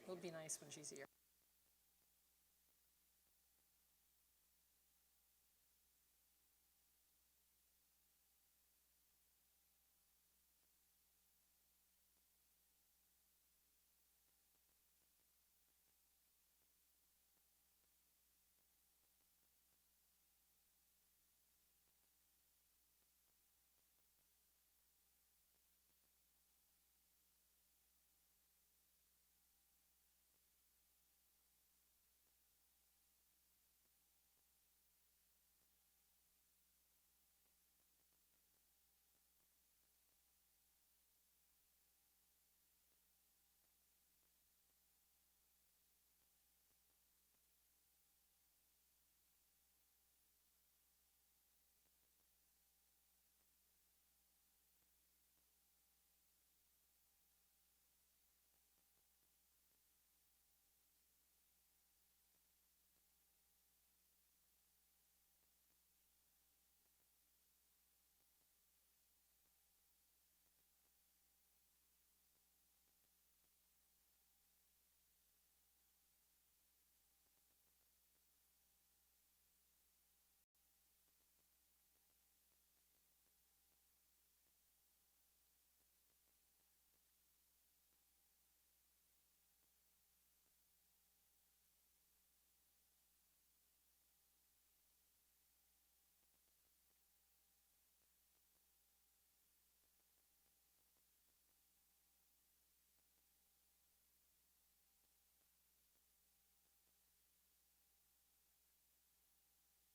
It'll be nice when she's here.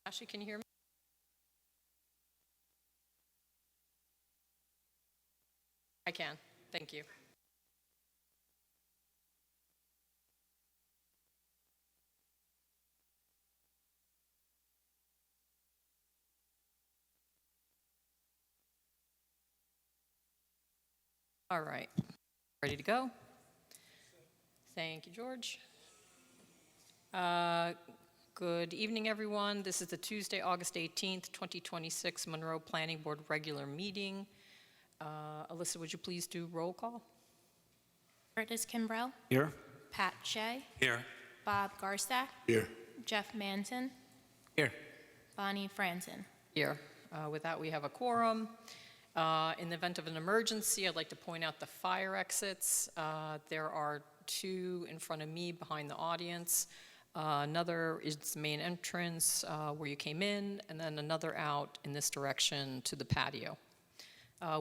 Ashley, can you hear me? I can. Thank you. All right. Ready to go? Thank you, George. Good evening, everyone. This is the Tuesday, August 18th, 2026 Monroe Planning Board regular meeting. Alyssa, would you please do roll call? Curtis Kimbrell, Here. Pat Shea, Here. Bob Garstack, Here. Jeff Manson, Here. Bonnie Franson. Here. With that, we have a quorum. In the event of an emergency, I'd like to point out the fire exits. There are two in front of me behind the audience. Another is the main entrance where you came in, and then another out in this direction to the patio.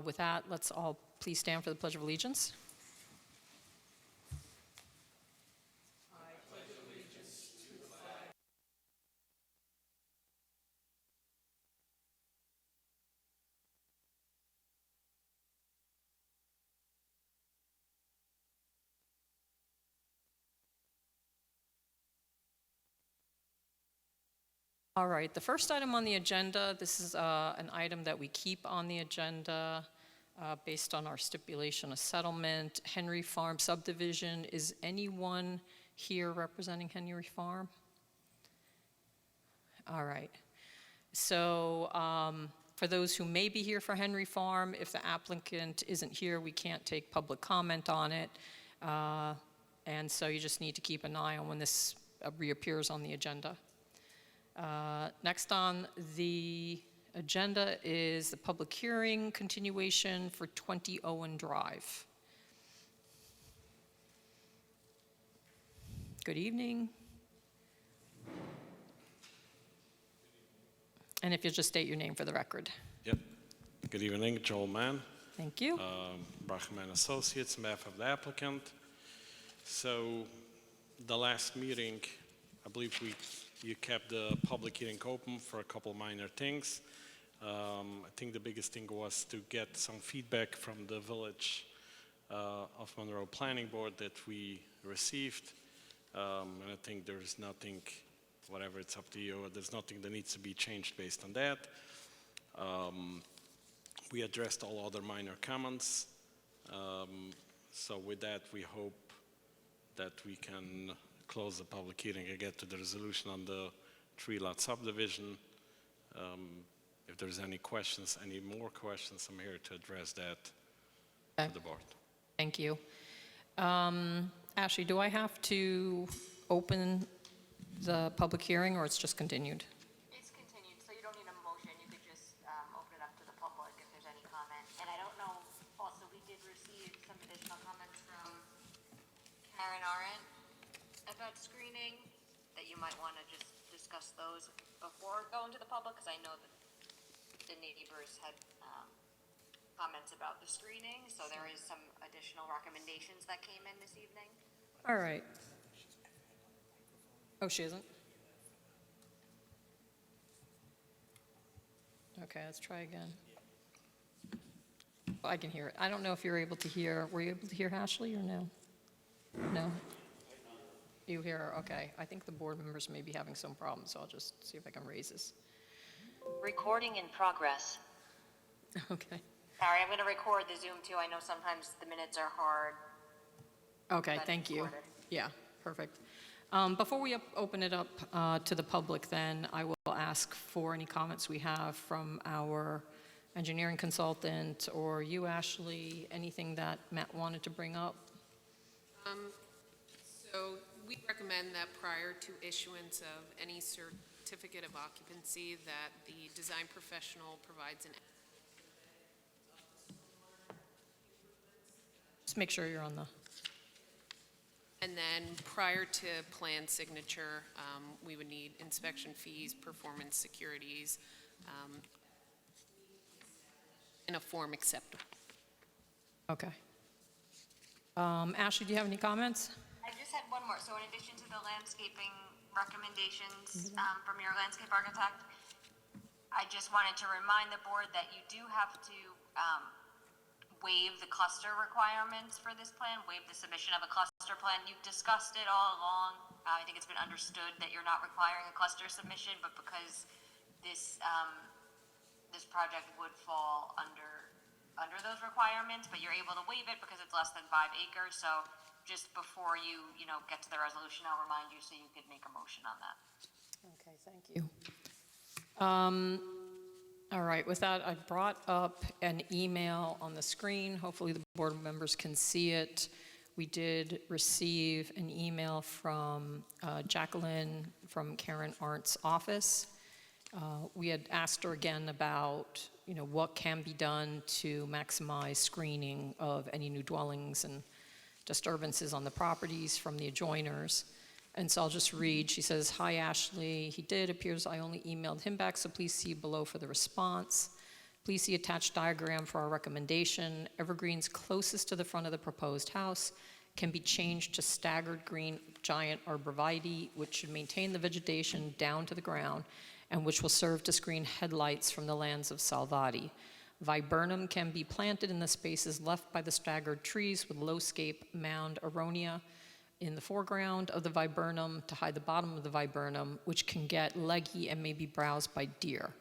With that, let's all please stand for the Pledge of Allegiance. All right, the first item on the agenda, this is an item that we keep on the agenda based on our stipulation of settlement, Henry Farm subdivision. Is anyone here representing Henry Farm? All right. So for those who may be here for Henry Farm, if the applicant isn't here, we can't take public comment on it. And so you just need to keep an eye on when this reappears on the agenda. Next on the agenda is the public hearing continuation for 20 Owen Drive. Good evening. And if you'll just state your name for the record. Yep. Good evening, Joel Mann. Thank you. Brachman Associates, on behalf of the applicant. So the last meeting, I believe you kept the public hearing open for a couple minor things. I think the biggest thing was to get some feedback from the Village of Monroe Planning Board that we received. And I think there's nothing, whatever, it's up to you, there's nothing that needs to be changed based on that. We addressed all other minor comments. So with that, we hope that we can close the public hearing and get to the resolution on the 3-lot subdivision. If there's any questions, any more questions, I'm here to address that to the board. Thank you. Ashley, do I have to open the public hearing, or it's just continued? It's continued, so you don't need a motion, you could just open it up to the public if there's any comment. And I don't know, also, we did receive some additional comments from Karen Arendt about screening, that you might want to just discuss those before going to the public, because I know that the neighbors had comments about the screening, so there is some additional recommendations that came in this evening. All right. Oh, she isn't? Okay, let's try again. I can hear it. I don't know if you're able to hear, were you able to hear Ashley or no? No? You hear her, okay. I think the board members may be having some problems, so I'll just see if I can raise this. Recording in progress. Okay. Sorry, I'm going to record the Zoom too. I know sometimes the minutes are hard. Okay, That's thank you. recorded. Yeah, perfect. Before we open it up to the public, then, I will ask for any comments we have from our engineering consultant, or you, Ashley, anything that Matt wanted to bring up? So we recommend that prior to issuance of any certificate of occupancy, that the design professional provides an. Just make sure you're on the, And then prior to plan signature, we would need inspection fees, performance securities, in a form acceptable. okay. Ashley, do you have any comments? I just had one more. So in addition to the landscaping recommendations from your landscape architect, I just wanted to remind the board that you do have to waive the cluster requirements for this plan, waive the submission of a cluster plan. You've discussed it all along. I think it's been understood that you're not requiring a cluster submission, but because this this project would fall under those requirements, but you're able to waive it because it's less than 5 acres. So just before you get to the resolution, I'll remind you so you could make a motion on that. Okay, thank you. All right, with that, I brought up an email on the screen. Hopefully the board members can see it. We did receive an email from Jacqueline from Karen Arndt's office. We had asked her again about, what can be done to maximize screening of any new dwellings and disturbances on the properties from the adjoiners. And so I'll just read. She says, "Hi, Ashley. He did. Appears I only emailed him back, so please see below for the response. Please see attached diagram for our recommendation. Evergreens closest to the front of the proposed house can be changed to staggered green giant arborvitae, which should maintain the vegetation down to the ground and which will serve to screen headlights from the lands of Salvati. Viburnum can be planted in the spaces left by the staggered trees with low-scape mound aronia in the foreground of the viburnum to hide the bottom of the viburnum, which can get leggy and may be browsed by deer.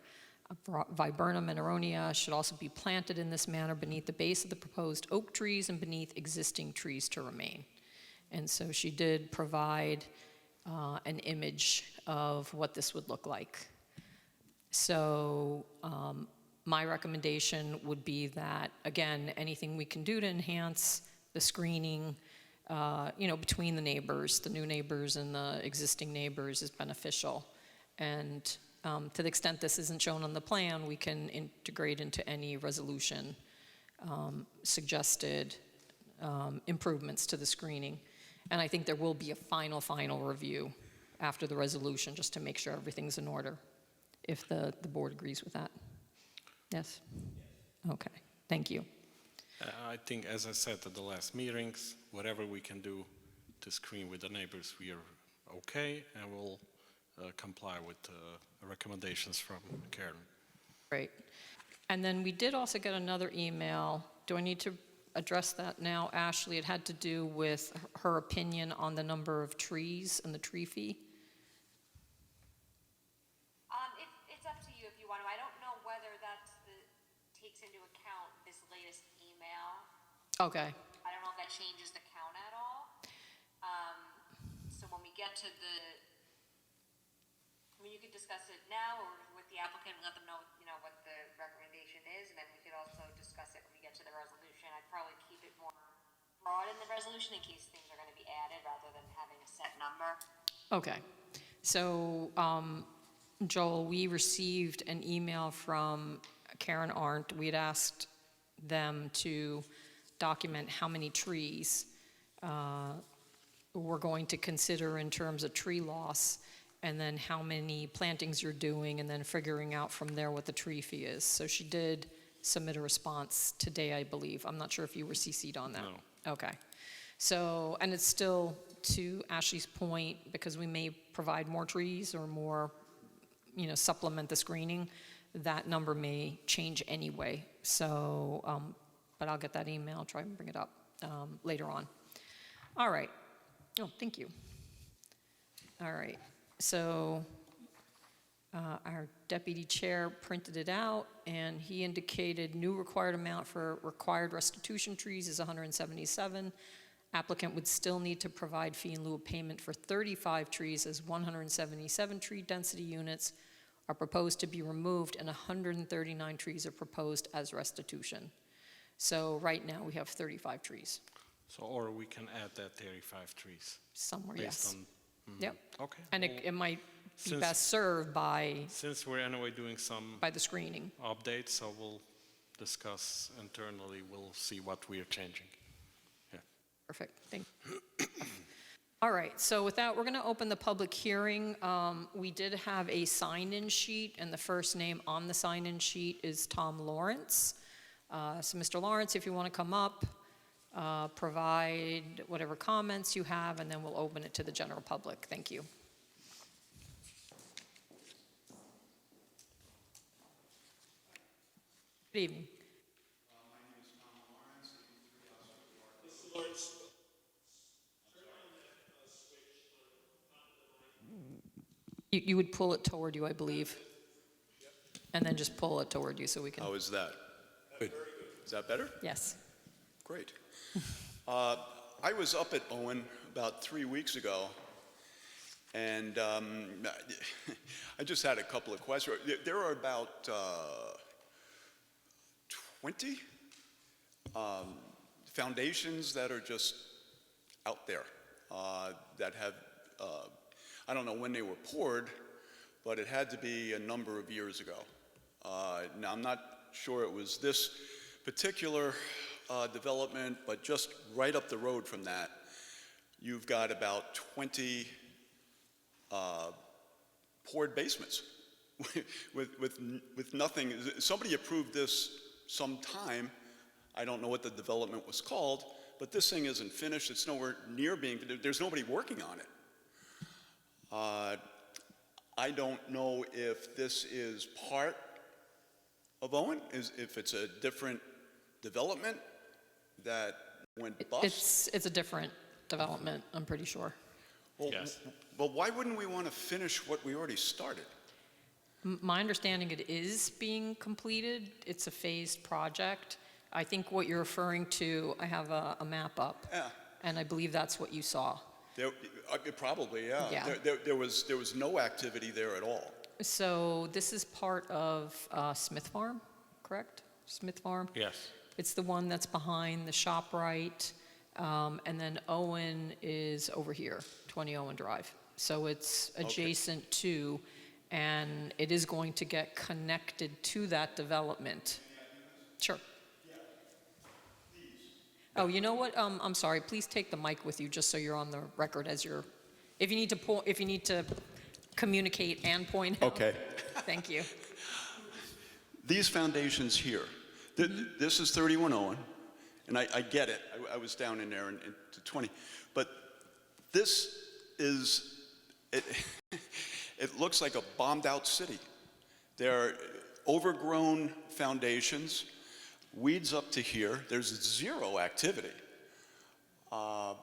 Viburnum and aronia should also be planted in this manner beneath the base of the proposed oak trees and beneath existing trees to remain." And so she did provide an image of what this would look like. So my recommendation would be that, again, anything we can do to enhance the screening between the neighbors, the new neighbors and the existing neighbors, is beneficial. And to the extent this isn't shown on the plan, we can integrate into any resolution suggested improvements to the screening. And I think there will be a final review after the resolution, just to make sure everything's in order, if the board agrees with that. Yes? Okay, thank you. I think, as I said at the last meetings, whatever we can do to screen with the neighbors, we are okay, and we'll comply with recommendations from Karen. Great. And then we did also get another email. Do I need to address that now, Ashley? It had to do with her opinion on the number of trees and the tree fee. It's up to you if you want to. I don't know whether takes into account this latest email. Okay. I don't know if that changes the count at all. So when we get to you could discuss it now or with the applicant, let them know, what the recommendation is, and then we could also discuss it when we get to the resolution. I'd probably keep it more broad in the resolution in case things are gonna be added rather than having a set number. Okay. So, Joel, we received an email from Karen Arndt. We had asked them to document how many trees we're going to consider in terms of tree loss, and then how many plantings you're doing, and then figuring out from there what the tree fee is. So she did submit a response today, I believe. I'm not sure if you were CC'd on that. No. Okay. So, and it's still, to Ashley's point, because we may provide more trees or more, supplement the screening, that number may change anyway. So, but I'll get that email, try and bring it up later on. All right. Oh, thank you. All right. So our deputy chair printed it out, and he indicated new required amount for required restitution trees is 177. Applicant would still need to provide fee in lieu of payment for 35 trees, as 177 tree density units are proposed to be removed and 139 trees are proposed as restitution. So right now we have 35 trees, So, or we can add that 35 trees somewhere, based yes. on, Yep. okay. And well, it might be since- best served by Since we're anyway doing some the screening. updates, so we'll discuss internally, we'll see what we are changing. Yeah. Perfect, thank you. All right, so with that, we're going to open the public hearing. We did have a sign-in sheet, and the first name on the sign-in sheet is Tom Lawrence. So Mr. Lawrence, if you want to come up, provide whatever comments you have, and then we'll open it to the general public. Thank you. Good evening. You would pull it toward you, I believe. And then just pull it toward you so we can, How is that? Good. Is that better? yes. Great. I was up at Owen about 3 weeks ago, and I just had a couple of questions. There are about 20 foundations that are just out there that have, I don't know when they were poured, but it had to be a number of years ago. Now, I'm not sure it was this particular development, but just right up the road from that, you've got about 20 poured basements with nothing. Somebody approved this sometime. I don't know what the development was called, but this thing isn't finished. It's nowhere near being, there's nobody working on it. I don't know if this is part of Owen, if it's a different development that went bust. It's a different development, I'm pretty sure. Well, Yes. well, why wouldn't we want to finish what we already started? My understanding, it is being completed. It's a phased project. I think what you're referring to, I have a map up. Yeah. And I believe that's what you saw. Probably, yeah. Yeah. There was no activity there at all. So this is part of Smith Farm, correct? Smith Farm? Yes. It's the one that's behind the ShopRite, and then Owen is over here, 20 Owen Drive. So it's adjacent to, and it is going to get connected to that development. Sure. Oh, you know what? I'm sorry. Please take the mic with you, just so you're on the record as you're. If you need to communicate and point out. Okay. Thank you. These foundations here, this is 31 Owen, and I get it. I was down in there to 20, but this is it. It looks like a bombed out city. There are overgrown foundations, weeds up to here. There's zero activity. I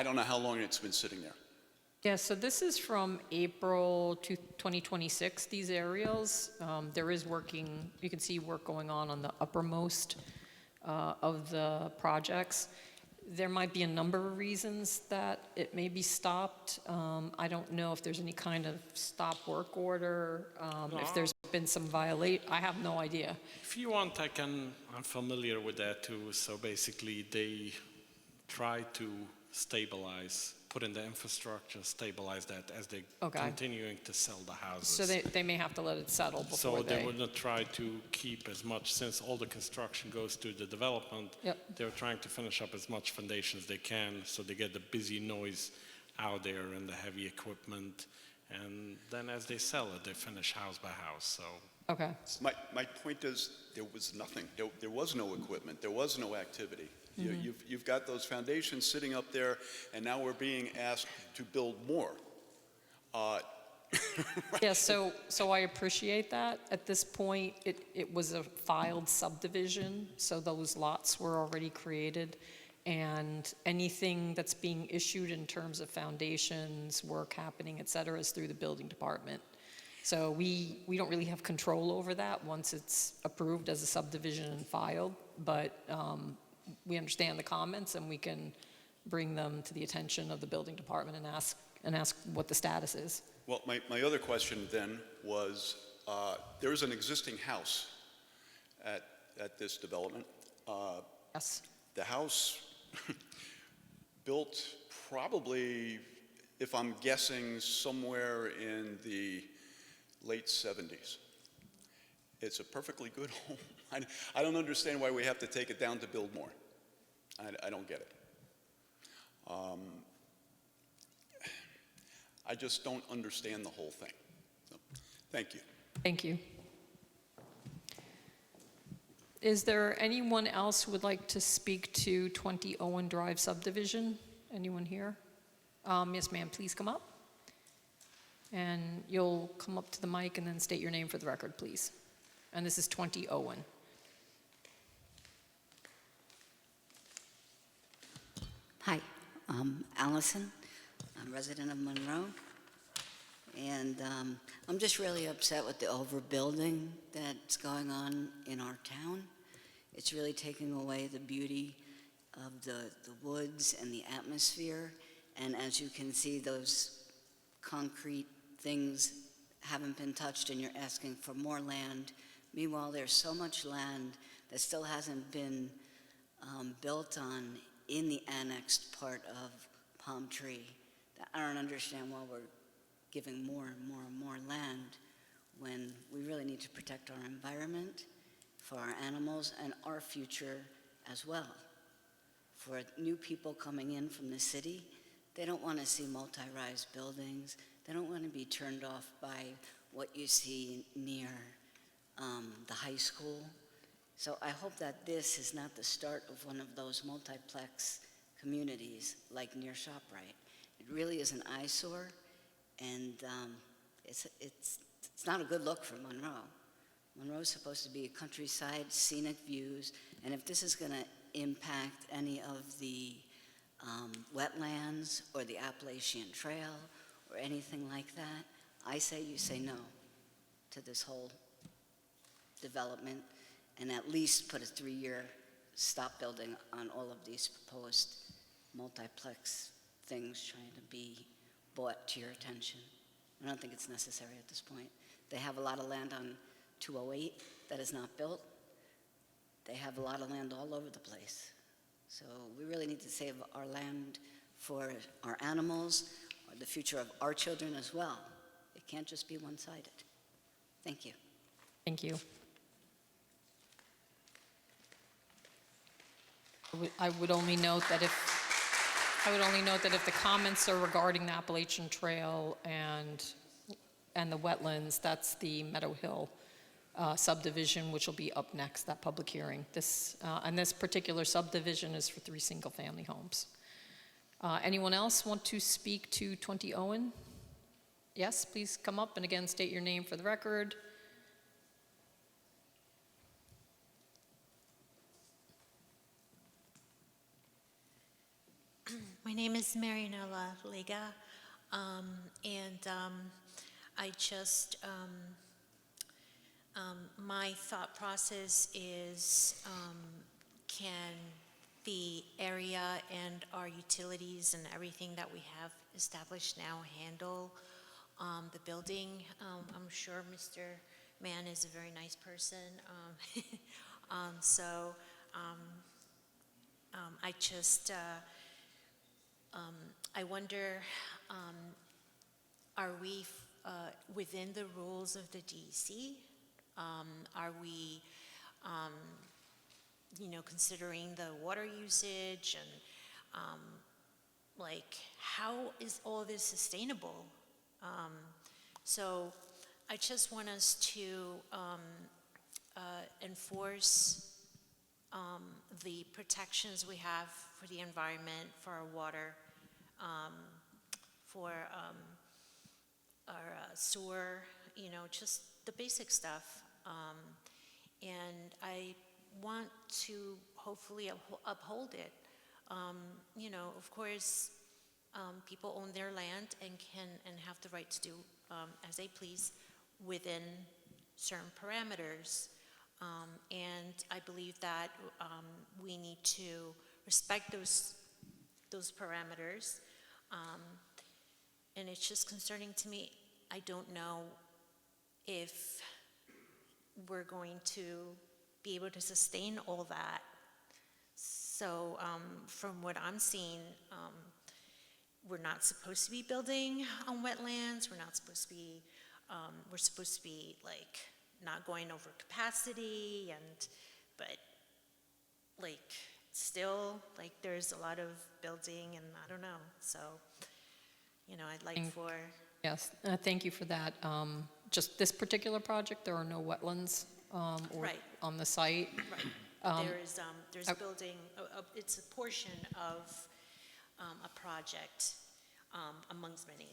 don't know how long it's been sitting there. Yeah, so this is from April 2026, these aerials. There is you can see work going on the uppermost of the projects. There might be a number of reasons that it may be stopped. I don't know if there's any kind of stop work order, if there's been some I have no idea. If you want, I'm familiar with that too. So basically, they try to stabilize, put in the infrastructure, stabilize that as they Okay. continuing to sell the houses. So they may have to let it settle before So they they... would not try to keep as much, since all the construction goes to the development. Yep. They're trying to finish up as much foundation as they can, so they get the busy noise out there and the heavy equipment. And then as they sell it, they finish house by house, so. Okay, My point is, there was nothing. There was no equipment. There was no activity. You've got those foundations sitting up there, and now we're being asked to build more. yeah, so I appreciate that. At this point, it was a filed subdivision, so those lots were already created. And anything that's being issued in terms of foundations, work happening, et cetera, is through the building department. So we don't really have control over that once it's approved as a subdivision and filed, but we understand the comments and we can bring them to the attention of the building department and ask what the status is. Well, my other question then was, there is an existing house at this development. Yes. The house built probably, if I'm guessing, somewhere in the late 70s. It's a perfectly good home. I don't understand why we have to take it down to build more. I don't get it. I just don't understand the whole thing. So, thank you. Thank you. Is there anyone else who would like to speak to 20 Owen Drive subdivision? Anyone here? Yes, ma'am, please come up. And you'll come up to the mic and then state your name for the record, please. And this is 20 Owen. Hi, I'm Allison. I'm a resident of Monroe. And I'm just really upset with the overbuilding that's going on in our town. It's really taking away the beauty of the woods and the atmosphere. And as you can see, those concrete things haven't been touched and you're asking for more land. Meanwhile, there's so much land that still hasn't been built on in the annexed part of Palm Tree. That I don't understand why we're giving more and more and more land when we really need to protect our environment for our animals and our future as well. For new people coming in from the city, they don't want to see multi-rise buildings. They don't want to be turned off by what you see near the high school. So I hope that this is not the start of one of those multiplex communities like near ShopRite. It really is an eyesore, and it's not a good look for Monroe. Monroe's supposed to be a countryside, scenic views, and if this is going to impact any of the wetlands or the Appalachian Trail or anything like that, I say you say no to this whole development and at least put a 3-year stop building on all of these proposed multiplex things trying to be brought to your attention. I don't think it's necessary at this point. They have a lot of land on 208 that is not built. They have a lot of land all over the place. So we really need to save our land for our animals, or the future of our children as well. It can't just be one-sided. Thank you. Thank you. I would only note that if the comments are regarding the Appalachian Trail and the wetlands, that's the Meadow Hill subdivision, which will be up next, that public hearing. And this particular subdivision is for 3 single-family homes. Anyone else want to speak to 20 Owen? Yes, please come up and again state your name for the record. My name is Marinella Liga, I just, my thought process is, can the area and our utilities and everything that we have established now handle the building. I'm sure Mr. Mann is a very nice person. So I just, I wonder, are we within the rules of the DEC? Are we, considering the water usage and, like, how is all this sustainable? So I just want us to enforce the protections we have for the environment, for our water, for our sewer, just the basic stuff. And I want to hopefully uphold it. Of course, people own their land and have the right to do as they please within certain parameters. And I believe that we need to respect those parameters. And it's just concerning to me. I don't know if we're going to be able to sustain all that. So from what I'm seeing, we're not supposed to be building on wetlands. We're not supposed to be, we're supposed to be like not going over capacity, but like still, like there's a lot of building and I don't know. So, I'd like for. Yes, thank you for that. Just this particular project, there are no wetlands or Right. on the site. Right. There's building, it's a portion of a project amongst many,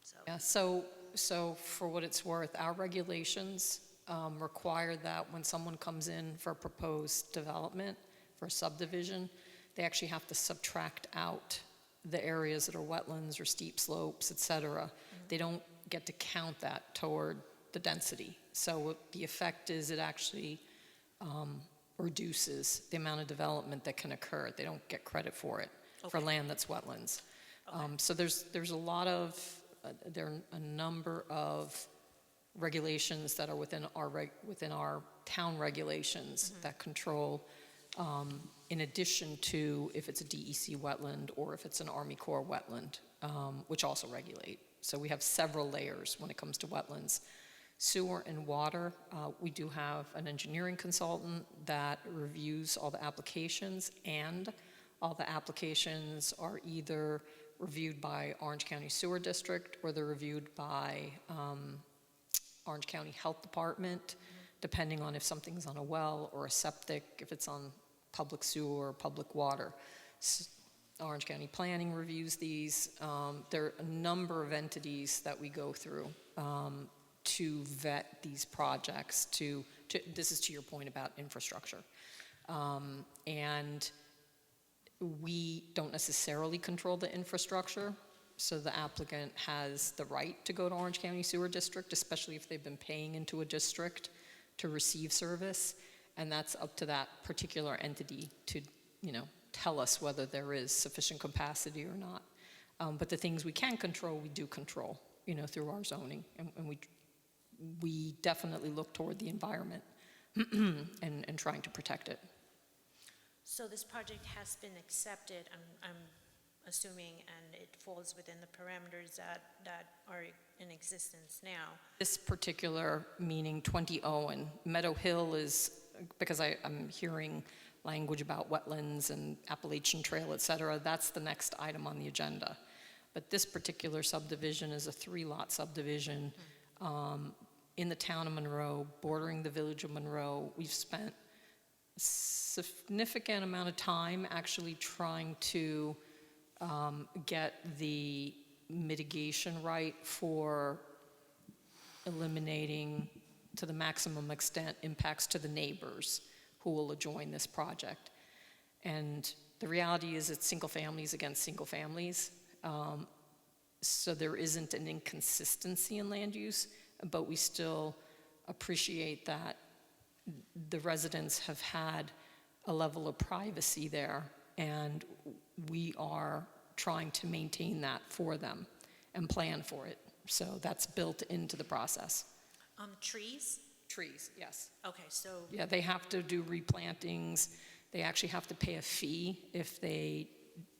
so. Yeah, so for what it's worth, our regulations require that when someone comes in for a proposed development, for a subdivision, they actually have to subtract out the areas that are wetlands or steep slopes, et cetera. They don't get to count that toward the density. So what the effect is, it actually reduces the amount of development that can occur. They don't get credit for it, for Okay. land that's wetlands. Okay. So there's a lot of, there are a number of regulations that are within our town regulations that control, in addition to if it's a DEC wetland or if it's an Army Corps wetland, which also regulate. So we have several layers when it comes to wetlands. Sewer and water, we do have an engineering consultant that reviews all the applications, and all the applications are either reviewed by Orange County Sewer District or they're reviewed by Orange County Health Department, depending on if something's on a well or a septic, if it's on public sewer or public water. Orange County Planning reviews these. There are a number of entities that we go through to vet these projects, this is to your point about infrastructure. And we don't necessarily control the infrastructure, so the applicant has the right to go to Orange County Sewer District, especially if they've been paying into a district to receive service, and that's up to that particular entity to, tell us whether there is sufficient capacity or not. But the things we can control, we do control, through our zoning, and we definitely look toward the environment and trying to protect it. So this project has been accepted, I'm assuming, and it falls within the parameters that are in existence now. This particular, meaning 20 Owen, Meadow Hill is, because I'm hearing language about wetlands and Appalachian Trail, et cetera, that's the next item on the agenda. But this particular subdivision is a 3-lot subdivision in the town of Monroe, bordering the village of Monroe. We've spent a significant amount of time actually trying to get the mitigation right for eliminating to the maximum extent impacts to the neighbors who will adjoin this project. And the reality is it's single families against single families. So there isn't an inconsistency in land use, but we still appreciate that the residents have had a level of privacy there, and we are trying to maintain that for them and plan for it. So that's built into the process. Trees? Trees, yes. Okay, so, Yeah, they have to do replantings. They actually have to pay a fee if they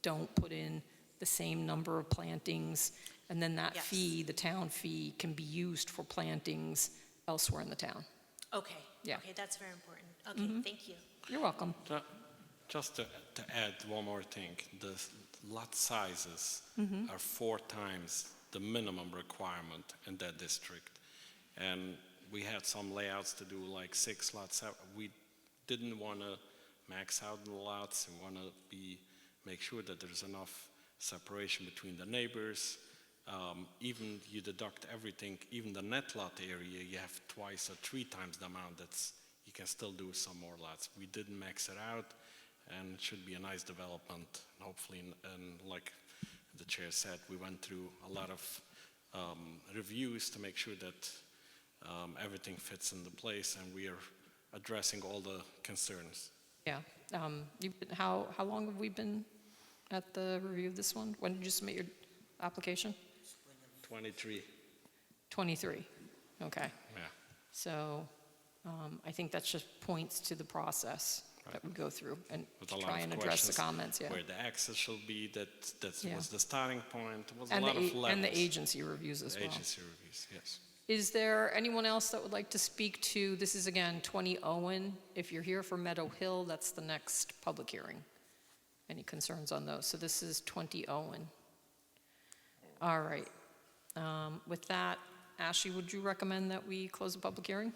don't put in the same number of plantings. And then that Yes. fee, the town fee, can be used for plantings elsewhere in the town. okay. Yeah. Okay, that's very important. Okay, thank you. You're welcome. Just to add one more thing, the lot sizes are 4 times the minimum requirement in that district. And we had some layouts to do like 6 lots. We didn't want to max out the lots. We want to make sure that there's enough separation between the neighbors. Even you deduct everything, even the net lot area, you have twice or 3 times the amount. You can still do some more lots. We didn't max it out, and it should be a nice development. And hopefully, and like the chair said, we went through a lot of reviews to make sure that everything fits into place, and we are addressing all the concerns. Yeah. How long have we been at the review of this one? When did you submit your application? 23, 23. Okay. yeah. So I think that just points to the process that we go through and With a lot try of and address the questions, comments, yeah. where the access shall be, that Yeah. was the starting point. It was And a lot of levels. and the agency reviews as well. Agency reviews, yes. Is there anyone else that would like to speak to, this is again 20 Owen. If you're here for Meadow Hill, that's the next public hearing. Any concerns on those? So this is 20 Owen. All right. With that, Ashley, would you recommend that we close the public hearing?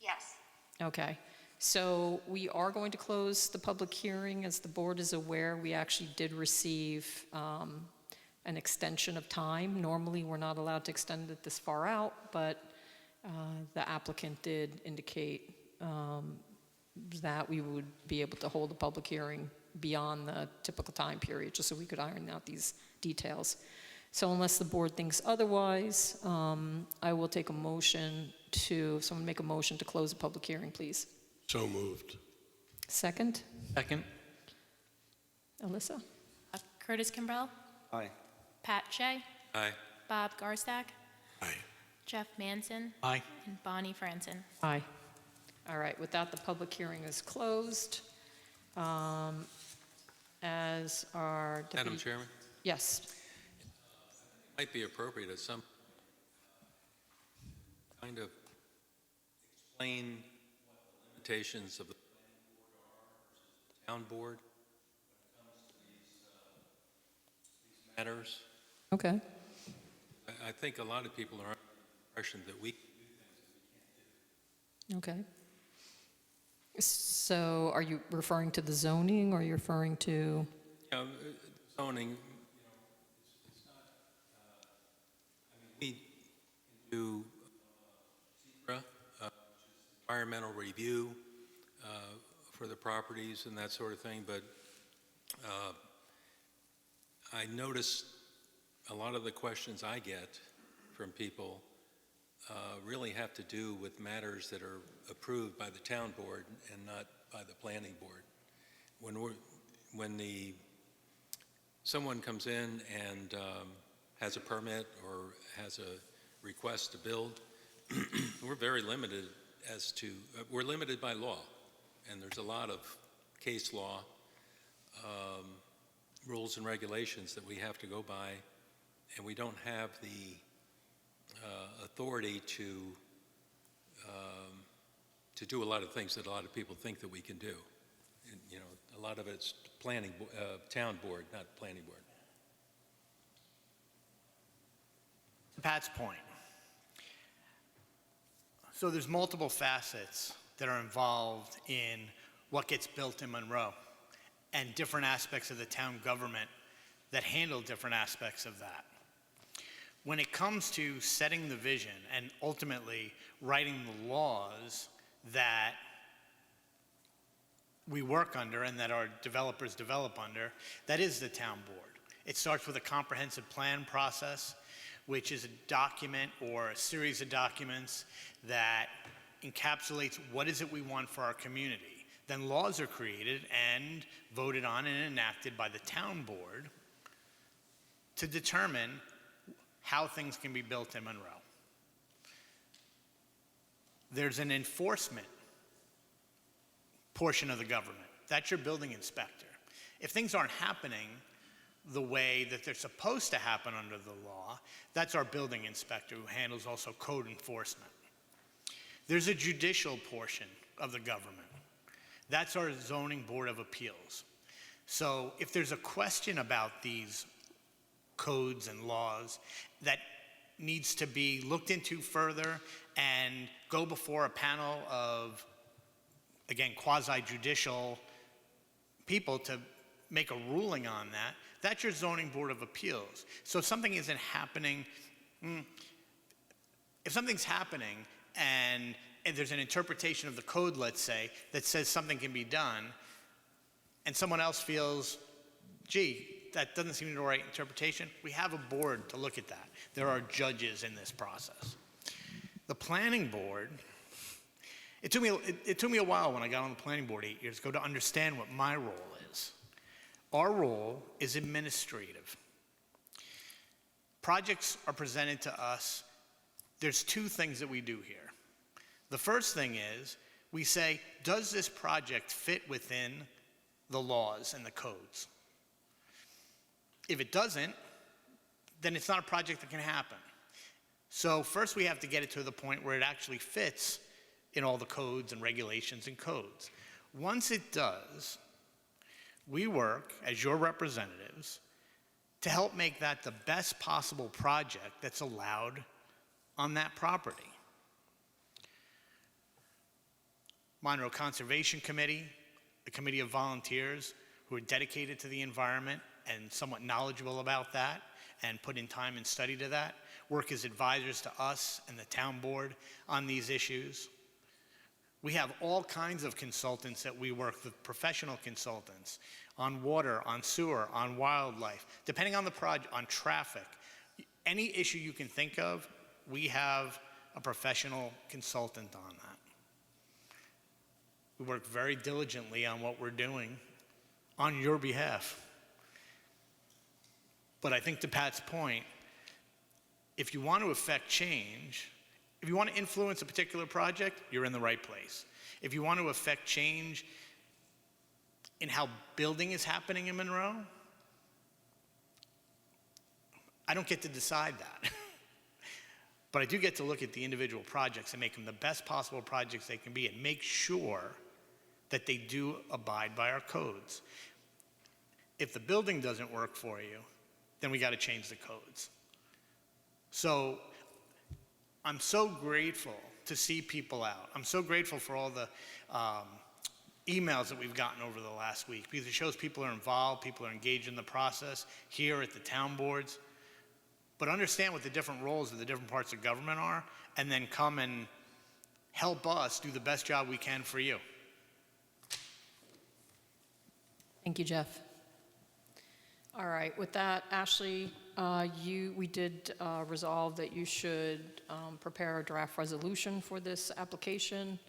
Yes. Okay. So we are going to close the public hearing. As the board is aware, we actually did receive an extension of time. Normally, we're not allowed to extend it this far out, but the applicant did indicate that we would be able to hold a public hearing beyond the typical time period, just so we could iron out these details. So unless the board thinks otherwise, I will take a motion someone make a motion to close the public hearing, please. So moved. Second? Second. Alyssa? Curtis Kimbrell, Aye. Pat Shea, Aye. Bob Garstack, Aye. Jeff Manson, Aye. and Bonnie Franson. Aye. All right, with that, the public hearing is closed. As our deputy... Madam Chairman, Yes. might be appropriate at some kind of explain what the limitations of the town board when it comes to these matters. Okay. I think a lot of people are under the impression that we Okay. So are you referring to the zoning, or are you referring to... you know, zoning, it's not, I mean, we can do SECRA, environmental review for the properties and that sort of thing, but I notice a lot of the questions I get from people really have to do with matters that are approved by the town board and not by the planning board. When someone comes in and has a permit or has a request to build, we're very limited we're limited by law. And there's a lot of case law, rules and regulations that we have to go by, and we don't have the authority to do a lot of things that a lot of people think that we can do. And, you know, a lot of it's town board, not planning board. To Pat's point, so there's multiple facets that are involved in what gets built in Monroe, and different aspects of the town government that handle different aspects of that. When it comes to setting the vision and ultimately writing the laws that we work under and that our developers develop under, that is the town board. It starts with a comprehensive plan process, which is a document or a series of documents that encapsulates what is it we want for our community. then laws are created and voted on and enacted by the town board to determine how things can be built in Monroe. There's an enforcement portion of the government. That's your building inspector. If things aren't happening the way that they're supposed to happen under the law, that's our building inspector, who handles also code enforcement. There's a judicial portion of the government. That's our zoning board of appeals. So if there's a question about these codes and laws that needs to be looked into further and go before a panel of, again, quasi-judicial people to make a ruling on that, that's your zoning board of appeals. So if something isn't happening, if something's happening and there's an interpretation of the code, let's say, that says something can be done, and someone else feels, gee, that doesn't seem the right interpretation, we have a board to look at that. There are judges in this process. The planning board, it took me a while when I got on the planning board 8 years ago to understand what my role is. Our role is administrative. Projects are presented to us. There's two things that we do here. The first thing is we say, does this project fit within the laws and the codes? If it doesn't, then it's not a project that can happen. So first we have to get it to the point where it actually fits in all the codes and regulations and codes. Once it does, we work as your representatives to help make that the best possible project that's allowed on that property. Monroe Conservation Committee, a committee of volunteers who are dedicated to the environment and somewhat knowledgeable about that and put in time and study to that, work as advisors to us and the town board on these issues. We have all kinds of consultants that we work with, professional consultants on water, on sewer, on wildlife, depending on the project, on traffic. Any issue you can think of, we have a professional consultant on that. We work very diligently on what we're doing on your behalf. But I think to Pat's point, if you want to affect change, if you want to influence a particular project, you're in the right place. If you want to affect change in how building is happening in Monroe, I don't get to decide that. But I do get to look at the individual projects and make them the best possible projects they can be and make sure that they do abide by our codes. If the building doesn't work for you, then we got to change the codes. So I'm so grateful to see people out. I'm so grateful for all the emails that we've gotten over the last week, because it shows people are involved, people are engaged in the process here at the town boards. But understand what the different roles of the different parts of government are, and then come and help us do the best job we can for you. Thank you, Jeff. All right, with that, Ashley, we did resolve that you should prepare a draft resolution for this application.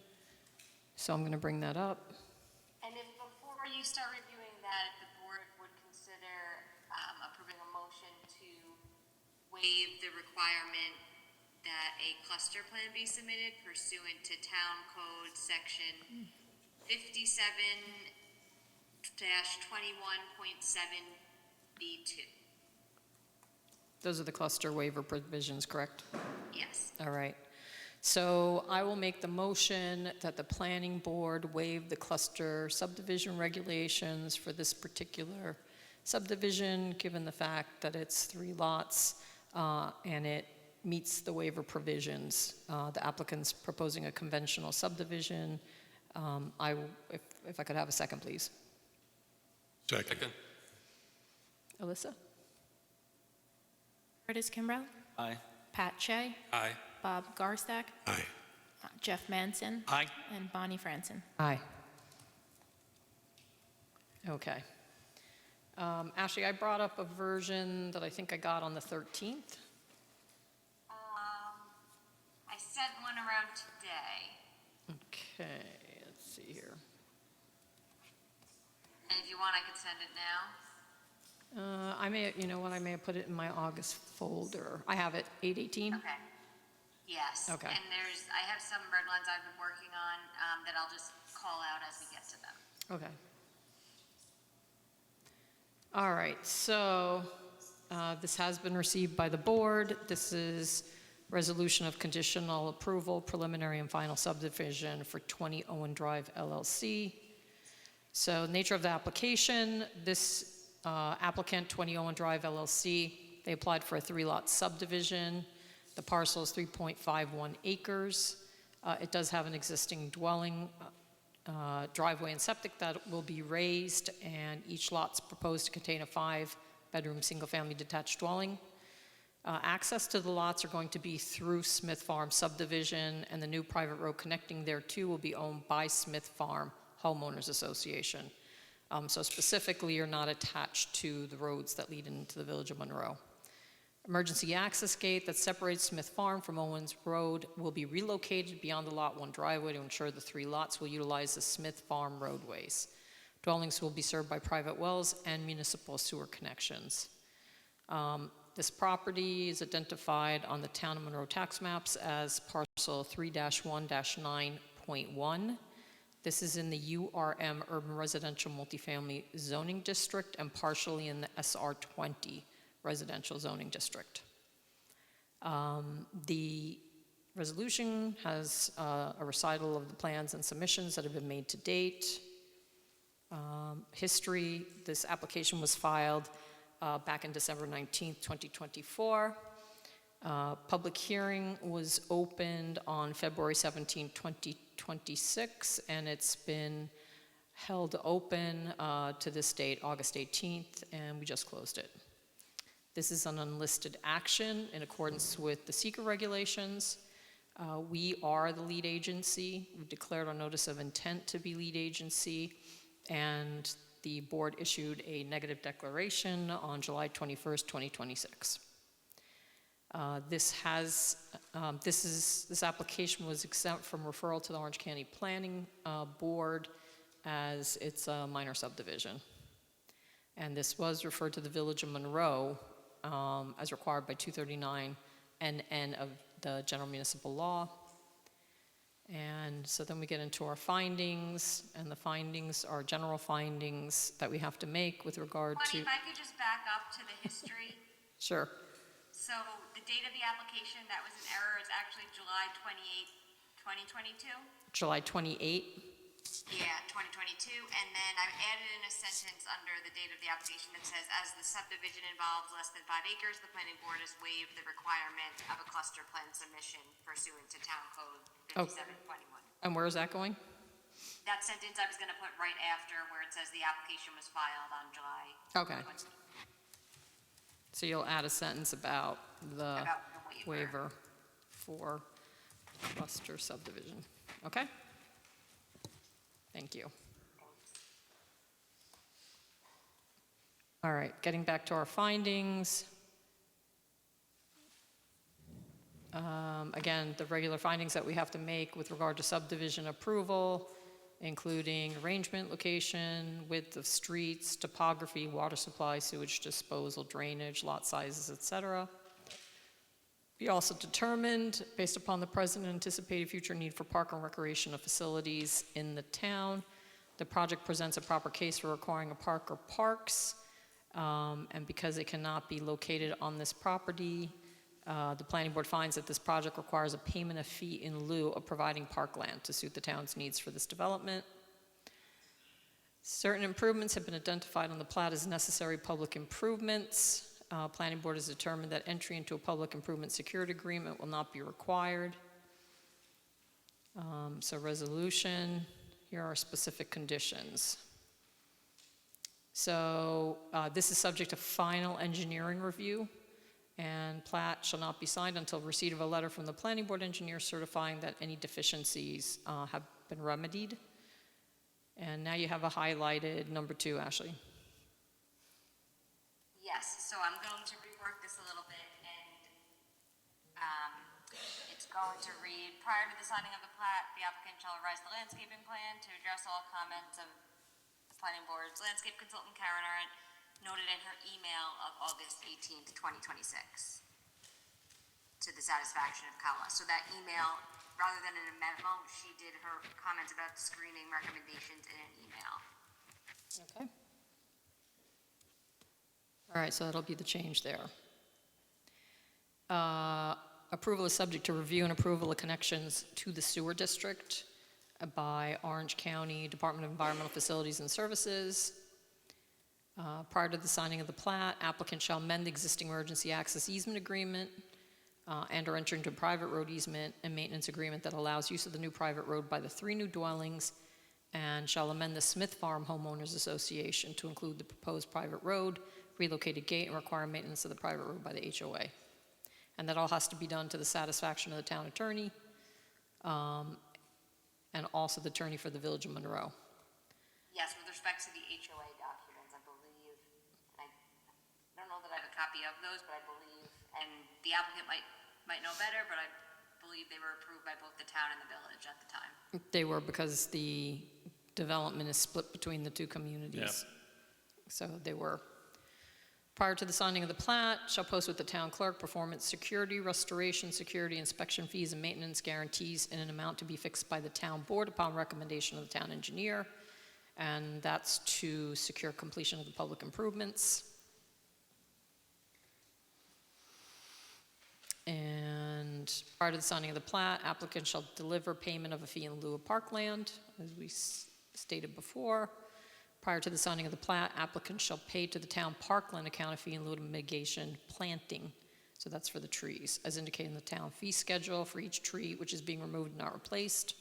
So I'm going to bring that up. And if before you start reviewing that, if the board would consider approving a motion to waive the requirement that a cluster plan be submitted pursuant to Town Code Section 57-21.7B2. Those are the cluster waiver provisions, correct? Yes. All right. So I will make the motion that the planning board waive the cluster subdivision regulations for this particular subdivision, given the fact that it's 3 lots and it meets the waiver provisions. The applicant's proposing a conventional subdivision. If I could have a second, please. Second. Alyssa? Curtis Kimbrough, Aye. Pat Shea, Aye. Bob Garstack, Aye. Jeff Manson, Aye. and Bonnie Franson. Aye. Okay. Ashley, I brought up a version that I think I got on the 13th. I sent one around today. Okay, let's see here. you want, I could send it now. I may, you know what, I may have put it in my August folder. I have it, 8/18. Okay. Yes. Okay. And I have some red lines I've been working on, that I'll just call out as we get to them. Okay. All right, so this has been received by the board. This is resolution of conditional approval, preliminary and final subdivision for 20 Owen Drive LLC. So nature of the application, this applicant, 20 Owen Drive LLC, they applied for a 3-lot subdivision. The parcel is 3.51 acres. It does have an existing dwelling, driveway and septic that will be raised, and each lot's proposed to contain a 5-bedroom, single-family detached dwelling. Access to the lots are going to be through Smith Farm subdivision, and the new private road connecting thereto will be owned by Smith Farm Homeowners Association. So specifically, you're not attached to the roads that lead into the Village of Monroe. Emergency access gate that separates Smith Farm from Owens Road will be relocated beyond the Lot 1 driveway to ensure the 3 lots will utilize the Smith Farm roadways. Dwellings will be served by private wells and municipal sewer connections. This property is identified on the Town of Monroe tax maps as parcel 3-1-9.1. This is in the URM Urban Residential Multifamily Zoning District and partially in the SR20 Residential Zoning District. The resolution has a recital of the plans and submissions that have been made to date. History, this application was filed back in December 19th, 2024. Public hearing was opened on February 17, 2026, and it's been held open to this date, August 18th, and we just closed it. This is an unlisted action in accordance with the seeker regulations. We are the lead agency. We've declared our notice of intent to be lead agency, and the board issued a negative declaration on July 21st, 2026. This application was exempt from referral to the Orange County Planning Board as it's a minor subdivision. And this was referred to the Village of Monroe as required by 239 NN of the General Municipal Law. And so then we get into our findings, and the findings are general findings that we have to make with regard Bonnie, to... if I could just back up to the history. Sure. So the date of the application, that was an error, is actually July 28, 2022? July 28. Yeah, 2022, and then I've added in a sentence under the date of the application that says, as the subdivision involves less than 5 acres, the planning board has waived the requirement of a cluster plan submission pursuant to Town Code 5721. And where is that going? That sentence I was gonna put right after where it says the application was filed on July. Okay. So you'll add a sentence about the About the waiver. waiver for cluster subdivision. Okay? Thank you. All right, getting back to our findings. Again, the regular findings that we have to make with regard to subdivision approval, including arrangement, location, width of streets, topography, water supply, sewage disposal, drainage, lot sizes, etc. We also determined, based upon the present and anticipated future need for park and recreational facilities in the town, the project presents a proper case for requiring a park or parks, and because it cannot be located on this property, the planning board finds that this project requires a payment of fee in lieu of providing parkland to suit the town's needs for this development. Certain improvements have been identified on the plat as necessary public improvements. Planning board has determined that entry into a public improvement security agreement will not be required. So resolution, here are specific conditions. So this is subject to final engineering review, and plat shall not be signed until receipt of a letter from the planning board engineer certifying that any deficiencies have been remedied. And now you have a highlighted number 2, Ashley. Yes, so I'm going to rework this a little bit, and it's going to read, prior to the signing of the plat, the applicant shall revise the landscaping plan to address all comments of the planning board's landscape consultant, Karen Arendt, noted in her email of August 18th, 2026, to the satisfaction of CALA. So that email, rather than in a memo, she did her comments about screening recommendations in an email. Okay. All right, so that'll be the change there. Approval is subject to review and approval of connections to the sewer district by Orange County Department of Environmental Facilities and Services. Prior to the signing of the plat, applicant shall amend the existing emergency access easement agreement and or enter into a private road easement and maintenance agreement that allows use of the new private road by the 3 new dwellings, and shall amend the Smith Farm Homeowners Association to include the proposed private road, relocated gate, and require maintenance of the private road by the HOA. And that all has to be done to the satisfaction of the town attorney, and also the attorney for the Village of Monroe. Yes, with respect to the HOA documents, I believe, I don't know that I have a copy of those, but I believe, and the applicant might know better, but I believe they were approved by both the town and the village at the time. They were, because the development is split between the two communities. So they were. Prior to the signing of the plat, shall post with the town clerk performance security, restoration, security, inspection fees, and maintenance guarantees in an amount to be fixed by the town board upon recommendation of the town engineer. And that's to secure completion of the public improvements. And prior to the signing of the plat, applicant shall deliver payment of a fee in lieu of parkland, as we stated before. Prior to the signing of the plat, applicant shall pay to the town parkland account a fee in lieu of mitigation planting. So that's for the trees, as indicated in the town fee schedule for each tree which is being removed and not replaced.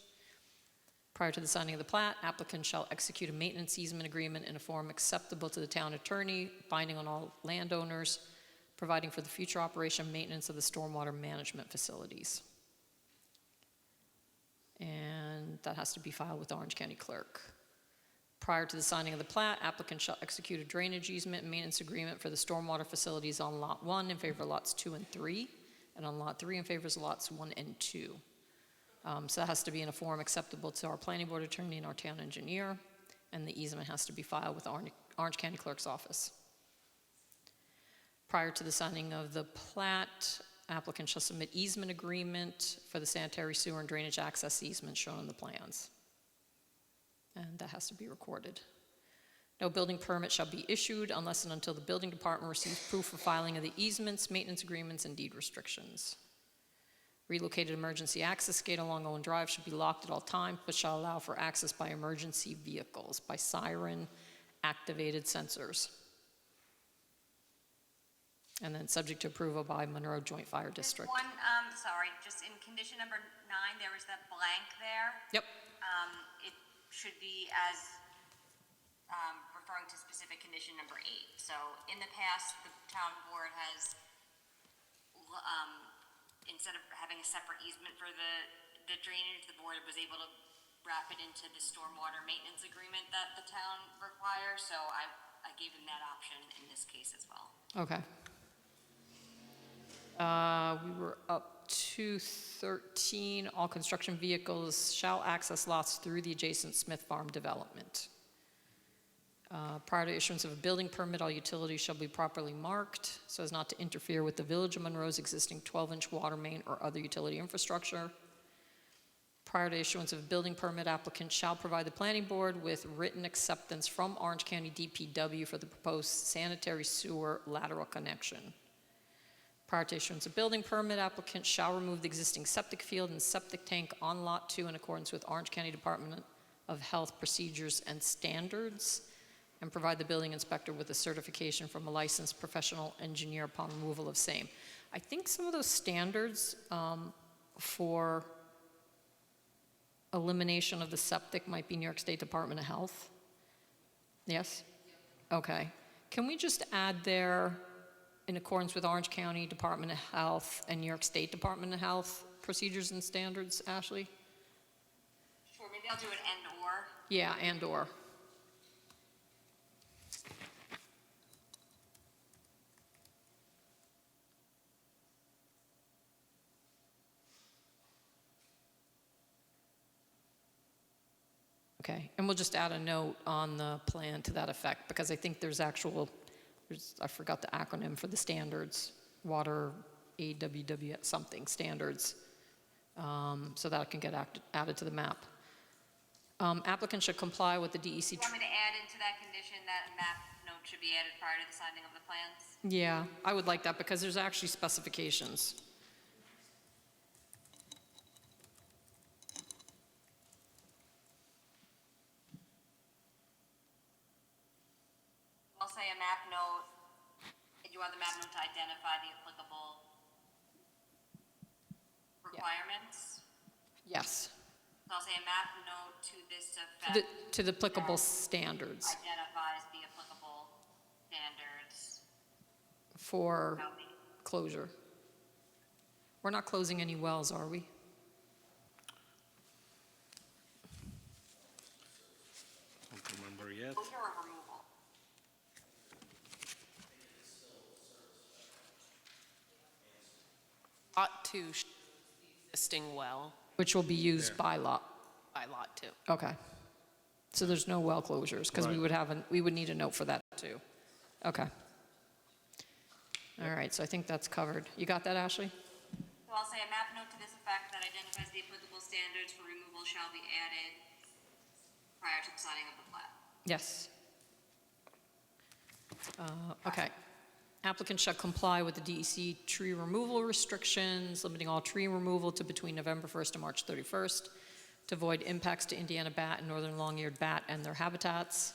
Prior to the signing of the plat, applicant shall execute a maintenance easement agreement in a form acceptable to the town attorney, binding on all landowners, providing for the future operation and maintenance of the stormwater management facilities. And that has to be filed with the Orange County Clerk. Prior to the signing of the plat, applicant shall execute a drainage easement and maintenance agreement for the stormwater facilities on Lot 1 in favor of lots 2 and 3, and on Lot 3 in favor of lots 1 and 2. So that has to be in a form acceptable to our planning board attorney and our town engineer, and the easement has to be filed with the Orange County Clerk's office. Prior to the signing of the plat, applicant shall submit easement agreement for the sanitary sewer and drainage access easement shown on the plans. And that has to be recorded. No building permit shall be issued unless and until the building department receives proof of filing of the easements, maintenance agreements, and deed restrictions. Relocated emergency access gate along Owen Drive should be locked at all times, but shall allow for access by emergency vehicles, by siren-activated sensors. And then subject to approval by Monroe Joint Fire District. Just one, sorry, just in condition number 9, there was that blank there. Yep. It should be as referring to specific condition number 8. So in the past, the town board has, instead of having a separate easement for the drainage, the board was able to wrap it into the stormwater maintenance agreement that the town requires. So I gave them that option in this case as well. Okay. We were up to 13. All construction vehicles shall access lots through the adjacent Smith Farm development. Prior to issuance of a building permit, all utilities shall be properly marked so as not to interfere with the Village of Monroe's existing 12-inch water main or other utility infrastructure. Prior to issuance of a building permit, applicant shall provide the planning board with written acceptance from Orange County DPW for the proposed sanitary sewer lateral connection. Prior to issuance of building permit, applicant shall remove the existing septic field and septic tank on Lot 2 in accordance with Orange County Department of Health procedures and standards, and provide the building inspector with a certification from a licensed professional engineer upon removal of same. I think some of those standards for elimination of the septic might be New York State Department of Health. Yes? Okay. Can we just add there, in accordance with Orange County Department of Health and New York State Department of Health procedures and standards, Ashley? Sure, maybe I'll do an and or. Yeah, and or. Okay, and we'll just add a note on the plan to that effect, because I think there's I forgot the acronym for the standards, water AWW something standards, so that can get added to the map. Applicant should comply with the DEC. You want me to add into that condition that a map note should be added prior to the signing of the plans? Yeah, I would like that, because there's actually specifications. I'll say a map note, and you want the map note to identify the applicable requirements? Yes, So I'll say a map note to this to effect to the applicable standards identifies the applicable standards. for Shall be- closure. We're not closing any wells, are we? Don't remember yet. Closure or removal? Lot 2, existing well Which will be used by lot. by Lot 2. Okay. So there's no well closures, because we Right. would need a note for that too. Okay. All right, so I think that's covered. You got that, Ashley? So I'll say a map note to this effect that identifies the applicable standards for removal shall be added prior to the signing of the plat. Yes. Okay. Applicant shall comply with the DEC tree removal restrictions, limiting all tree removal to between November 1st and March 31st, to avoid impacts to Indiana bat and northern long-eared bat and their habitats.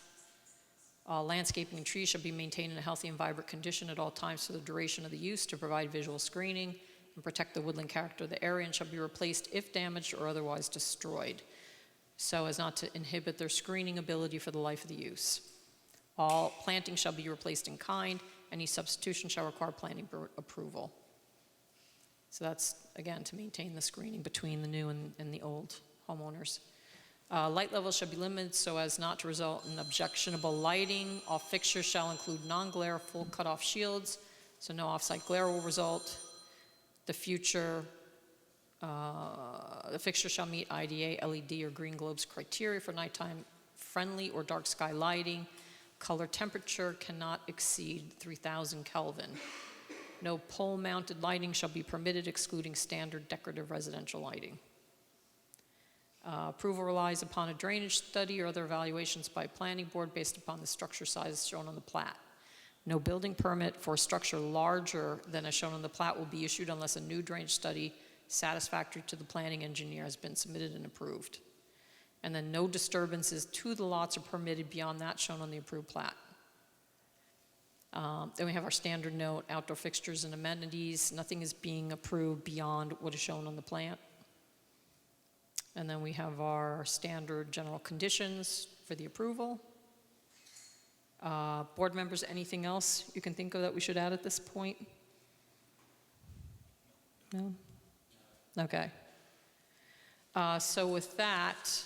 All landscaping and trees shall be maintained in a healthy and vibrant condition at all times for the duration of the use to provide visual screening and protect the woodland character of the area, and shall be replaced if damaged or otherwise destroyed, so as not to inhibit their screening ability for the life of the use. All planting shall be replaced in kind. Any substitution shall require planning approval. So that's, again, to maintain the screening between the new and the old homeowners. Light levels shall be limited so as not to result in objectionable lighting. All fixtures shall include non-glare full cutoff shields, so no off-site glare will result. The fixture shall meet IDA, LED, or green globes criteria for nighttime friendly or dark sky lighting. Color temperature cannot exceed 3,000 Kelvin. No pole-mounted lighting shall be permitted, excluding standard decorative residential lighting. Approval relies upon a drainage study or other evaluations by planning board based upon the structure size shown on the plat. No building permit for a structure larger than as shown on the plat will be issued unless a new drainage study satisfactory to the planning engineer has been submitted and approved. And then no disturbances to the lots are permitted beyond that shown on the approved plat. Then we have our standard note, outdoor fixtures and amenities. Nothing is being approved beyond what is shown on the plan. And then we have our standard general conditions for the approval. Board members, anything else you can think of that we should add at this point? No? Okay. So with that,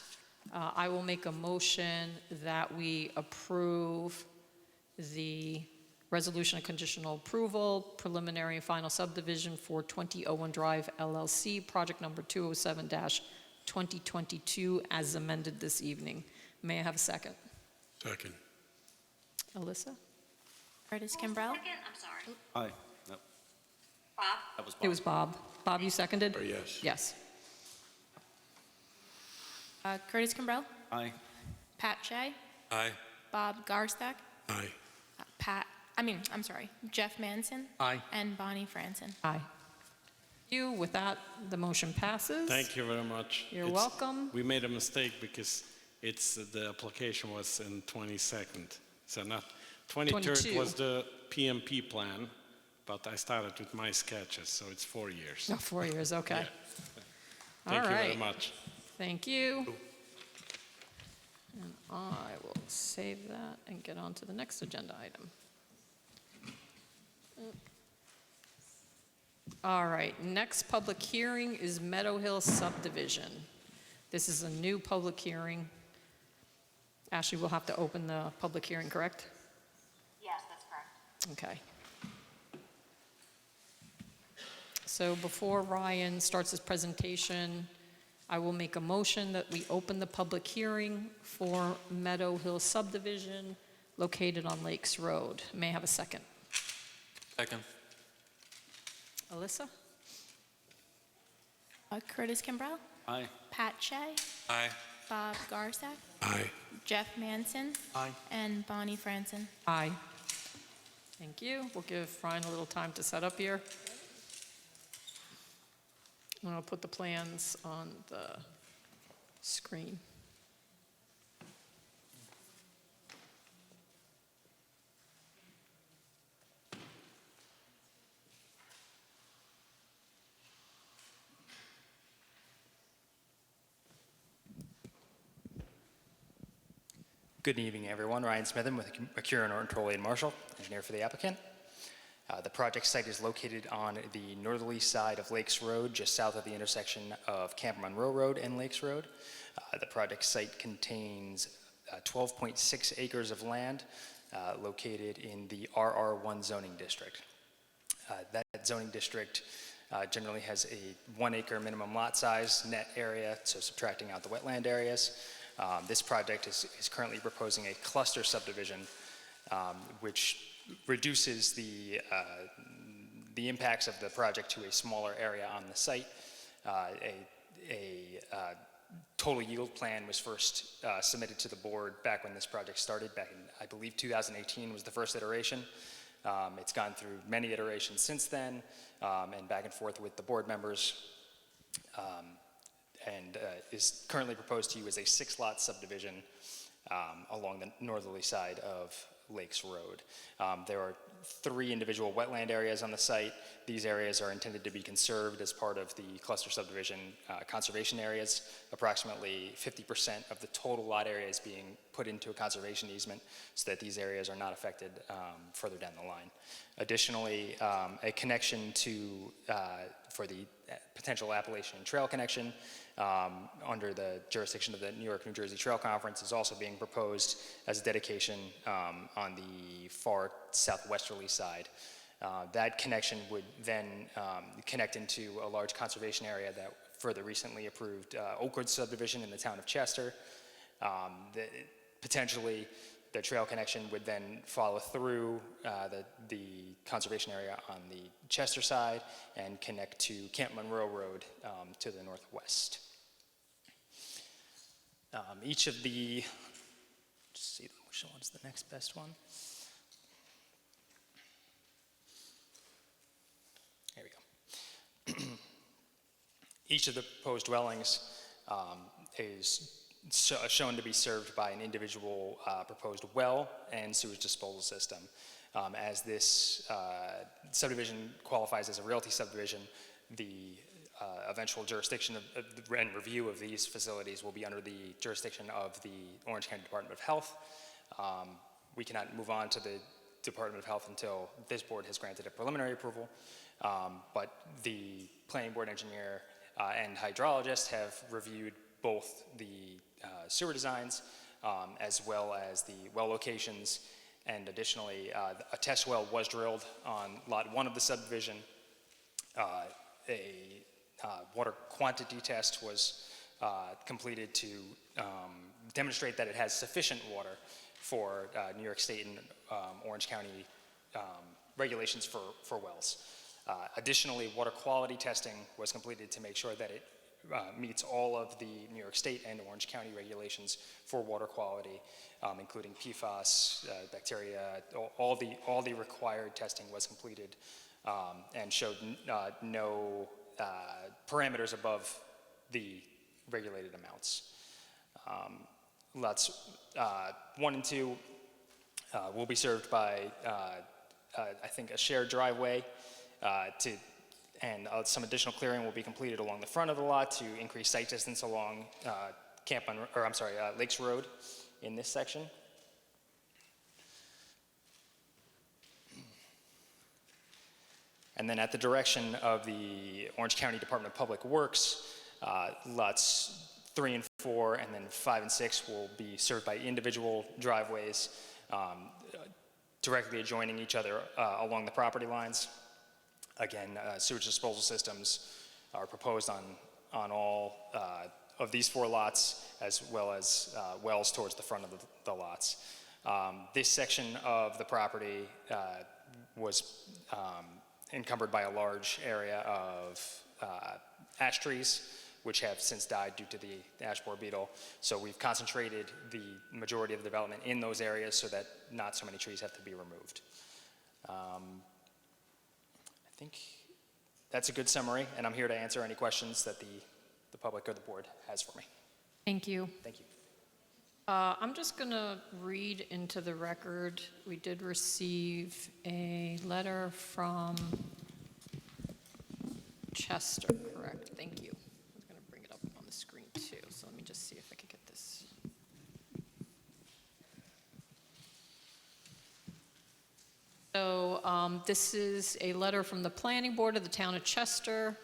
I will make a motion that we approve the resolution of conditional approval, preliminary and final subdivision for 20 Owen Drive LLC, project number 207-2022, as amended this evening. May I have a second? Second. Alyssa? Curtis Who was the Kimbrell. second? I'm sorry. Aye. No, Bob? that was It was Bob. Bob, you seconded? Yes. Yes. Curtis Kimbrell. Aye. Pat Shea. Aye. Bob Garstak. Aye. Jeff Manson. Aye. And Bonnie Franson. Aye. With that, the motion passes. Thank you very much. You're welcome. We made a mistake because the application was in 22nd. So not, 23rd 22. was the PMP plan, but I started with my sketches, so it's 4 years. Oh, 4 years, okay. Thank All you very right. much. Thank you. And I will save that and get on to the next agenda item. All right, next public hearing is Meadow Hill subdivision. This is a new public hearing. Ashley, we'll have to open the public hearing, correct? Yes, that's correct. Okay. So before Ryan starts his presentation, I will make a motion that we open the public hearing for Meadow Hill subdivision located on Lakes Road. May I have a second? Second. Alyssa? Curtis Kimbrell, Aye. Pat Shea, Aye. Bob Garstack, Aye. Jeff Manson, Aye. and Bonnie Franson. Aye. Thank you. We'll give Brian a little time to set up here. And I'll put the plans on the screen. Good evening, everyone. Ryan Smithen with Acura Norton Trolley and Marshall, engineer for the applicant. The project site is located on the northerly side of Lakes Road, just south of the intersection of Camp Monroe Road and Lakes Road. The project site contains 12.6 acres of land located in the RR1 zoning district. That zoning district generally has a 1 acre minimum lot size, net area, so subtracting out the wetland areas. This project is currently proposing a cluster subdivision, which reduces the impacts of the project to a smaller area on the site. A total yield plan was first submitted to the board back when this project started, back in, I believe, 2018 was the first iteration. It's gone through many iterations since then, and back and forth with the board members. And is currently proposed to you as a 6-lot subdivision along the northerly side of Lakes Road. There are 3 individual wetland areas on the site. These areas are intended to be conserved as part of the cluster subdivision conservation areas. Approximately 50% of the total lot area is being put into a conservation easement so that these areas are not affected further down the line. Additionally, a connection to, for the potential Appalachian Trail connection under the jurisdiction of the New York-New Jersey Trail Conference is also being proposed as a dedication on the far southwesterly side. That connection would then connect into a large conservation area that further recently approved Oakwood subdivision in the town of Chester. Potentially, the trail connection would then follow through the conservation area on the Chester side and connect to Camp Monroe Road to the northwest. Each of the, just see which one's the next best one. There we go. Each of the proposed dwellings is shown to be served by an individual proposed well and sewage disposal system. As this subdivision qualifies as a realty subdivision, the eventual jurisdiction and review of these facilities will be under the jurisdiction of the Orange County Department of Health. We cannot move on to the Department of Health until this board has granted a preliminary approval, but the planning board engineer and hydrologist have reviewed both the sewer designs as well as the well locations, and additionally a test well was drilled on lot 1 of the subdivision. A water quantity test was completed to demonstrate that it has sufficient water for New York State and Orange County regulations for wells. Additionally, water quality testing was completed to make sure that it meets all of the New York State and Orange County regulations for water quality, including PFAS, bacteria. All the required testing was completed and showed no parameters above the regulated amounts. Lots 1 and 2 will be served by, I think, a shared driveway and some additional clearing will be completed along the front of the lot to increase sight distance along Lakes Road in this section. And then at the direction of the Orange County Department of Public Works, lots 3 and 4 and then 5 and 6 will be served by individual driveways directly adjoining each other along the property lines. Again, sewage disposal systems are proposed on all of these 4 lots, as well as wells towards the front of the lots. This section of the property was encumbered by a large area of ash trees, which have since died due to the ash borer beetle. So we've concentrated the majority of the development in those areas so that not so many trees have to be removed. I think that's a good summary, and I'm here to answer any questions that the public or the board has for me. Thank you. Thank you. I'm just going to read into the record. We did receive a letter from Chester, correct? Thank you. I was going to bring it up on the screen too, so let me just see if I can get this. So this is a letter from the Planning Board of the Town of Chester,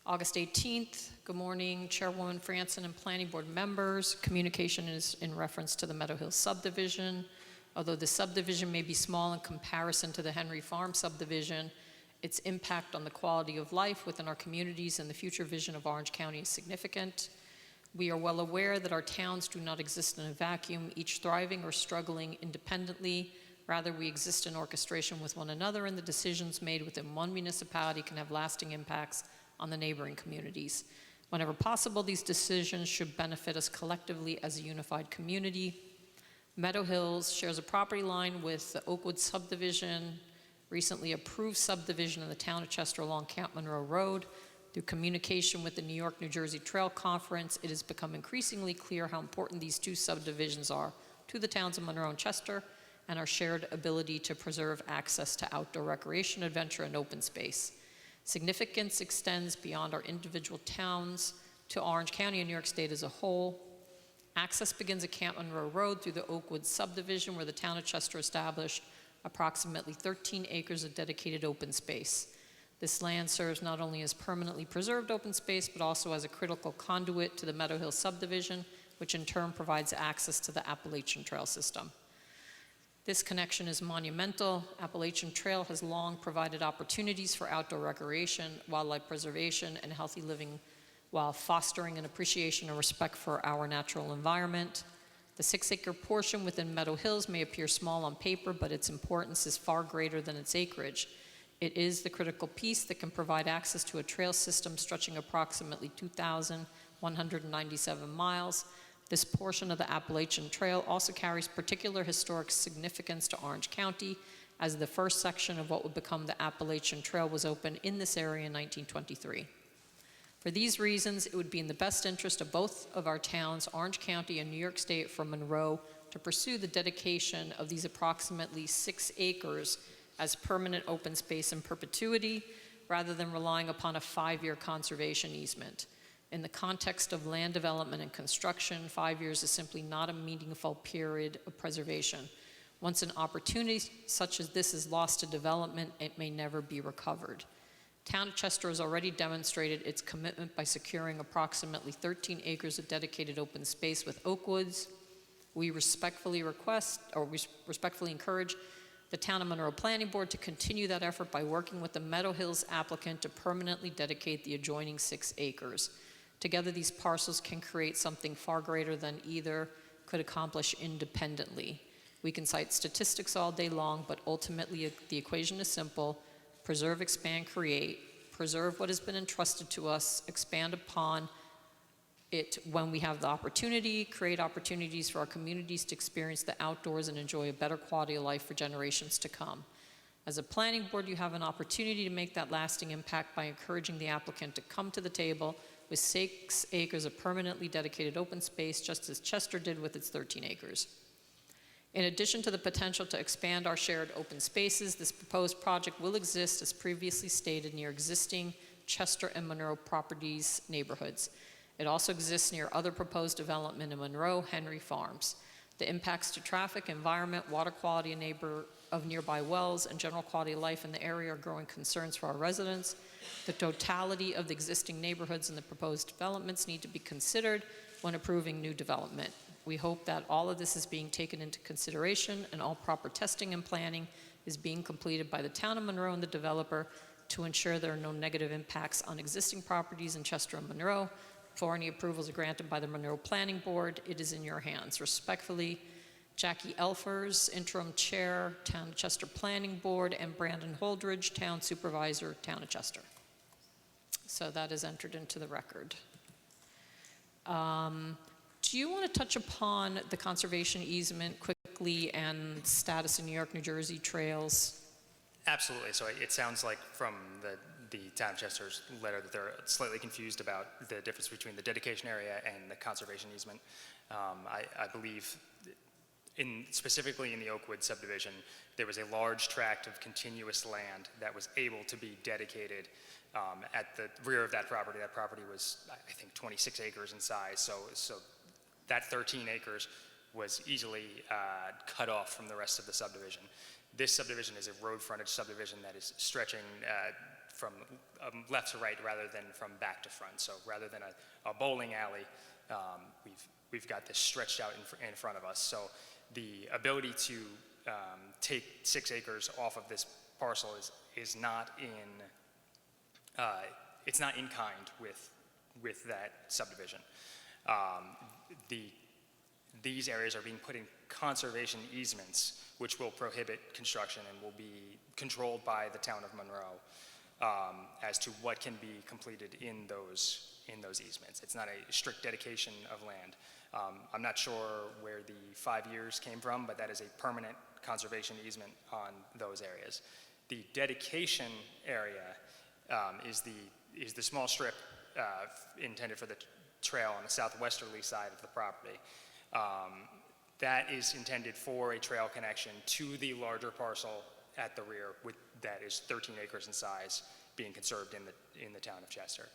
August 18th. Good morning, Chairwoman Franson and Planning Board members. Communication is in reference to the Meadow Hills subdivision. Although the subdivision may be small in comparison to the Henry Farm subdivision, its impact on the quality of life within our communities and the future vision of Orange County is significant. We are well aware that our towns do not exist in a vacuum, each thriving or struggling independently. Rather, we exist in orchestration with one another, and the decisions made within one municipality can have lasting impacts on the neighboring communities. Whenever possible, these decisions should benefit us collectively as a unified community. Meadow Hills shares a property line with the Oakwood subdivision, recently approved subdivision in the town of Chester along Camp Monroe Road. Through communication with the New York, New Jersey Trail Conference, it has become increasingly clear how important these 2 subdivisions are to the towns of Monroe and Chester, and our shared ability to preserve access to outdoor recreation, adventure, and open space. Significance extends beyond our individual towns to Orange County and New York State as a whole. Access begins at Camp Monroe Road through the Oakwood subdivision, where the town of Chester established approximately 13 acres of dedicated open space. This land serves not only as permanently preserved open space, but also as a critical conduit to the Meadow Hills subdivision, which in turn provides access to the Appalachian Trail system. This connection is monumental. Appalachian Trail has long provided opportunities for outdoor recreation, wildlife preservation, and healthy living while fostering an appreciation and respect for our natural environment. The 6-acre portion within Meadow Hills may appear small on paper, but its importance is far greater than its acreage. It is the critical piece that can provide access to a trail system stretching approximately 2,197 miles. This portion of the Appalachian Trail also carries particular historic significance to Orange County, as the first section of what would become the Appalachian Trail was opened in this area in 1923. For these reasons, it would be in the best interest of both of our towns, Orange County and New York State, for Monroe to pursue the dedication of these approximately 6 acres as permanent open space in perpetuity, rather than relying upon a 5-year conservation easement. In the context of land development and construction, 5 years is simply not a meaningful period of preservation. Once an opportunity such as this is lost to development, it may never be recovered. Town of Chester has already demonstrated its commitment by securing approximately 13 acres of dedicated open space with Oakwoods. We respectfully encourage the Town of Monroe Planning Board to continue that effort by working with the Meadow Hills applicant to permanently dedicate the adjoining 6 acres. Together, these parcels can create something far greater than either could accomplish independently. We can cite statistics all day long, but ultimately the equation is simple: preserve, expand, create. Preserve what has been entrusted to us, expand upon it when we have the opportunity, create opportunities for our communities to experience the outdoors and enjoy a better quality of life for generations to come. As a planning board, you have an opportunity to make that lasting impact by encouraging the applicant to come to the table with 6 acres of permanently dedicated open space, just as Chester did with its 13 acres. In addition to the potential to expand our shared open spaces, this proposed project will exist, as previously stated, near existing Chester and Monroe properties neighborhoods. It also exists near other proposed development in Monroe, Henry Farms. The impacts to traffic, environment, water quality of nearby wells, and general quality of life in the area are growing concerns for our residents. The totality of the existing neighborhoods and the proposed developments need to be considered when approving new development. We hope that all of this is being taken into consideration and all proper testing and planning is being completed by the Town of Monroe and the developer to ensure there are no negative impacts on existing properties in Chester and Monroe. before any approvals are granted by the Monroe Planning Board. It is in your hands. Respectfully, Jackie Elfers, Interim Chair, Town of Chester Planning Board, and Brandon Holdridge, Town Supervisor, Town of Chester. So that is entered into the record. Do you want to touch upon the conservation easement quickly and status in New York, New Jersey trails? Absolutely. So it sounds like from the Town of Chester's letter that they're slightly confused about the difference between the dedication area and the conservation easement. I believe specifically in the Oakwood subdivision, there was a large tract of continuous land that was able to be dedicated at the rear of that property. That property was, I think, 26 acres in size. So that 13 acres was easily cut off from the rest of the subdivision. This subdivision is a road frontage subdivision that is stretching from left to right rather than from back to front. So rather than a bowling alley, we've got this stretched out in front of us. So the ability to take 6 acres off of this parcel is not in it's not in kind with that subdivision. These areas are being put in conservation easements, which will prohibit construction and will be controlled by the town of Monroe as to what can be completed in those easements. It's not a strict dedication of land. I'm not sure where the 5 years came from, but that is a permanent conservation easement on those areas. The dedication area is the small strip intended for the trail on the southwesterly side of the property. That is intended for a trail connection to the larger parcel at the rear that is 13 acres in size being conserved in the town of Chester.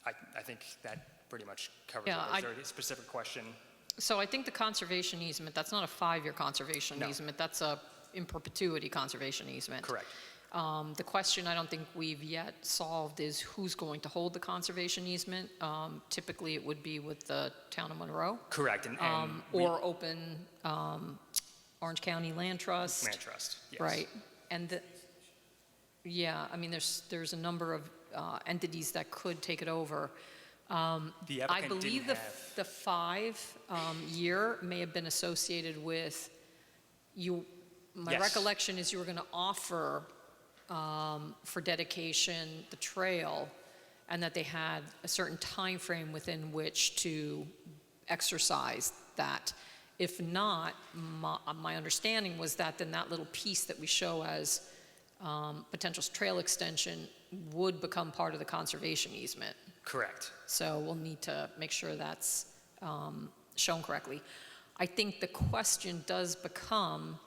I think that pretty much covers it. Is there a specific question? So I think the conservation easement, that's not a 5-year conservation No. easement, that's a in perpetuity conservation easement. Correct. The question I don't think we've yet solved is who's going to hold the conservation easement. Typically, it would be with the town of Monroe. Correct. Or open Orange County Land Trust. Land Trust, yes. Right. And yeah, I mean, there's a number of entities that could take it over. The I applicant believe didn't have. the 5-year may have been associated with you. My Yes. recollection is you were going to offer for dedication the trail, and that they had a certain time frame within which to exercise that. If not, my understanding was that then that little piece that we show as potential trail extension would become part of the conservation easement. Correct. So we'll need to make sure that's shown correctly. I think the question does become,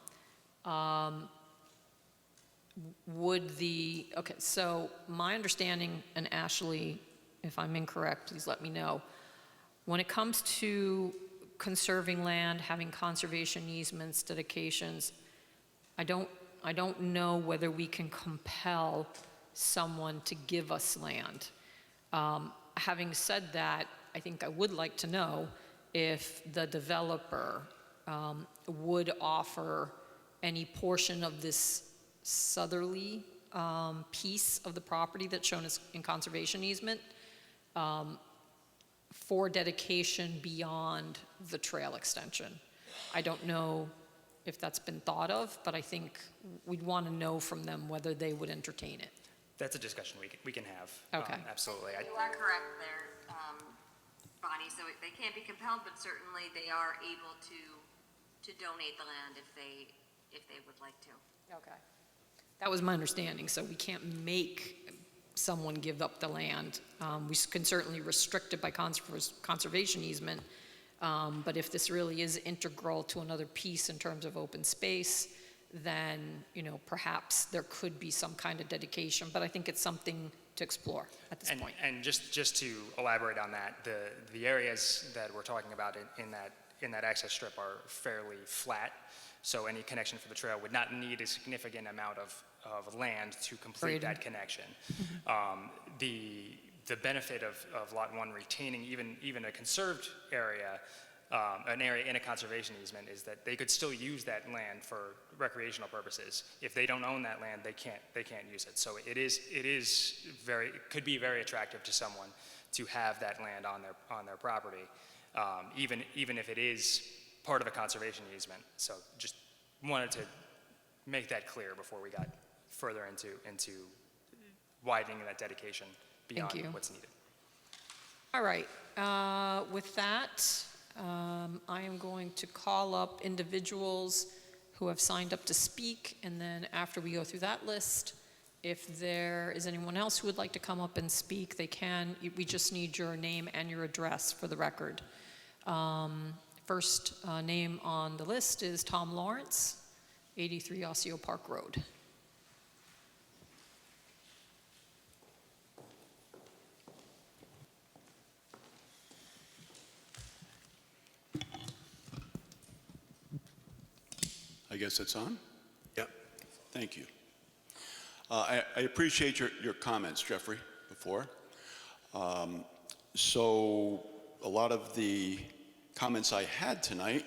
okay, so my understanding, and Ashley, if I'm incorrect, please let me know. When it comes to conserving land, having conservation easements, dedications, I don't know whether we can compel someone to give us land. Having said that, I think I would like to know if the developer would offer any portion of this southerly piece of the property that's shown as in conservation easement for dedication beyond the trail extension. I don't know if that's been thought of, but I think we'd want to know from them whether they would entertain it. That's a discussion we can have. Okay. Absolutely. You are correct there, Bonnie, so they can't be compelled, but certainly they are able to donate the land if they would like to. Okay. That was my understanding, so we can't make someone give up the land. We can certainly restrict it by conservation easement, but if this really is integral to another piece in terms of open space, then, perhaps there could be some kind of dedication, but I think it's something to explore at this point. And just to elaborate on that, the areas that we're talking about in that access strip are fairly flat, so any connection for the trail would not need a significant amount of land to complete that connection. The benefit of Lot 1 retaining even a conserved area an area in a conservation easement is that they could still use that land for recreational purposes. If they don't own that land, they can't use it. So it could be very attractive to someone to have that land on their property, even if it is part of a conservation easement. So just wanted to make that clear before we got further into widening that dedication beyond you. what's needed. All right, with that, I am going to call up individuals who have signed up to speak, and then after we go through that list, if there is anyone else who would like to come up and speak, they can. We just need your name and your address for the record. First name on the list is Tom Lawrence, 83 Osseo Park Road. I guess it's on? Yep. Thank you. I appreciate your comments, Jeffrey, before. So a lot of the comments I had tonight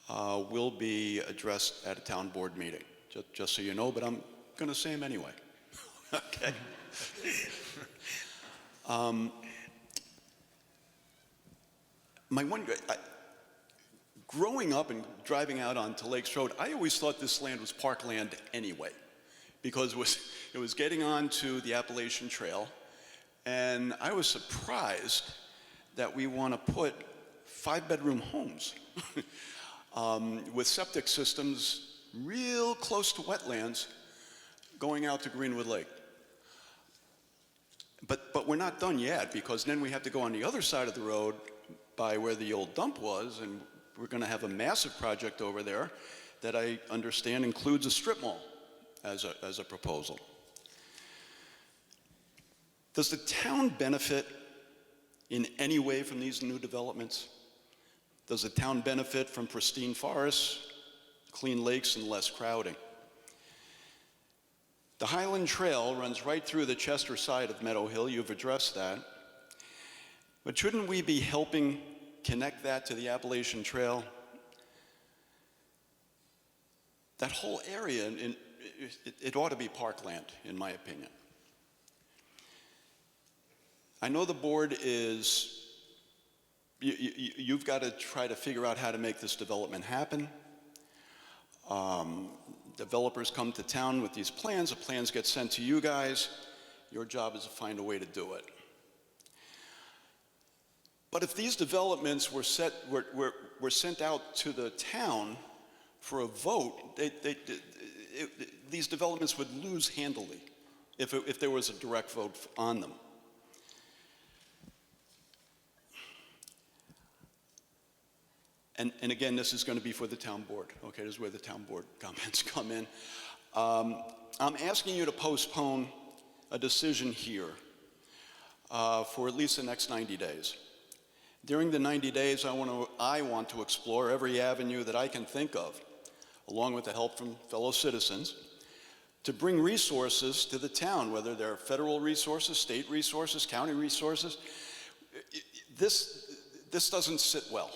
will be addressed at a town board meeting, just so you know, but I'm going to say them anyway. Okay? Growing up and driving out onto Lakes Road, I always thought this land was parkland anyway, because it was getting onto the Appalachian Trail, and I was surprised that we want to put 5-bedroom homes with septic systems real close to wetlands going out to Greenwood Lake. But we're not done yet, because then we have to go on the other side of the road by where the old dump was, and we're going to have a massive project over there that I understand includes a strip mall as a proposal. Does the town benefit in any way from these new developments? Does the town benefit from pristine forests, clean lakes, and less crowding? The Highland Trail runs right through the Chester side of Meadow Hill. You've addressed that. But shouldn't we be helping connect that to the Appalachian Trail? That whole area, it ought to be parkland, in my opinion. I know the board is, you've got to try to figure out how to make this development happen. Developers come to town with these plans, the plans get sent to you guys. Your job is to find a way to do it. But if these developments were sent out to the town for a vote, these developments would lose handily if there was a direct vote on them. And again, this is going to be for the town board. Okay, this is where the town board comments come in. I'm asking you to postpone a decision here for at least the next 90 days. During the 90 days, I want to explore every avenue that I can think of, along with the help from fellow citizens, to bring resources to the town, whether they're federal resources, state resources, county resources. This doesn't sit well.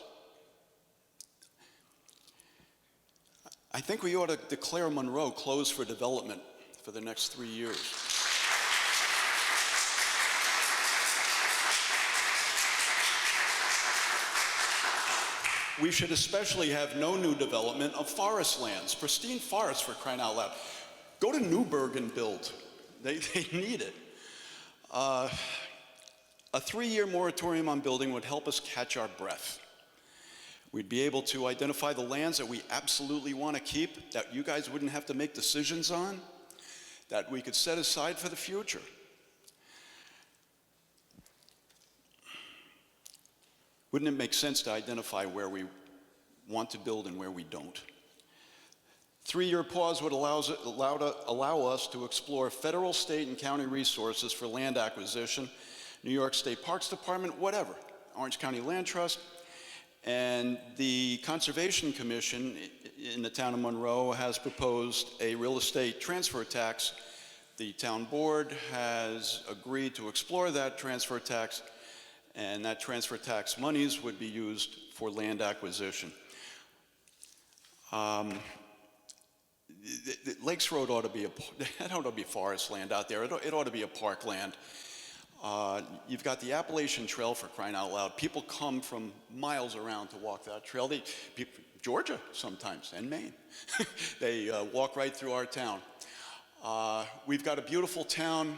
I think we ought to declare Monroe closed for development for the next 3 years. We should especially have no new development of forest lands, pristine forests, for crying out loud. Go to Newburgh and build. They need it. A 3-year moratorium on building would help us catch our breath. We'd be able to identify the lands that we absolutely want to keep, that you guys wouldn't have to make decisions on, that we could set aside for the future. Wouldn't it make sense to identify where we want to build and where we don't? 3-year pause would allow us to explore federal, state, and county resources for land acquisition, New York State Parks Department, whatever, Orange County Land Trust. And the Conservation Commission in the town of Monroe has proposed a real estate transfer tax. The town board has agreed to explore that transfer tax, and that transfer tax monies would be used for land acquisition. Lakes Road ought to be it ought to be forest land out there. It ought to be a parkland. You've got the Appalachian Trail, for crying out loud. People come from miles around to walk that trail. Georgia sometimes, and Maine. They walk right through our town. We've got a beautiful town.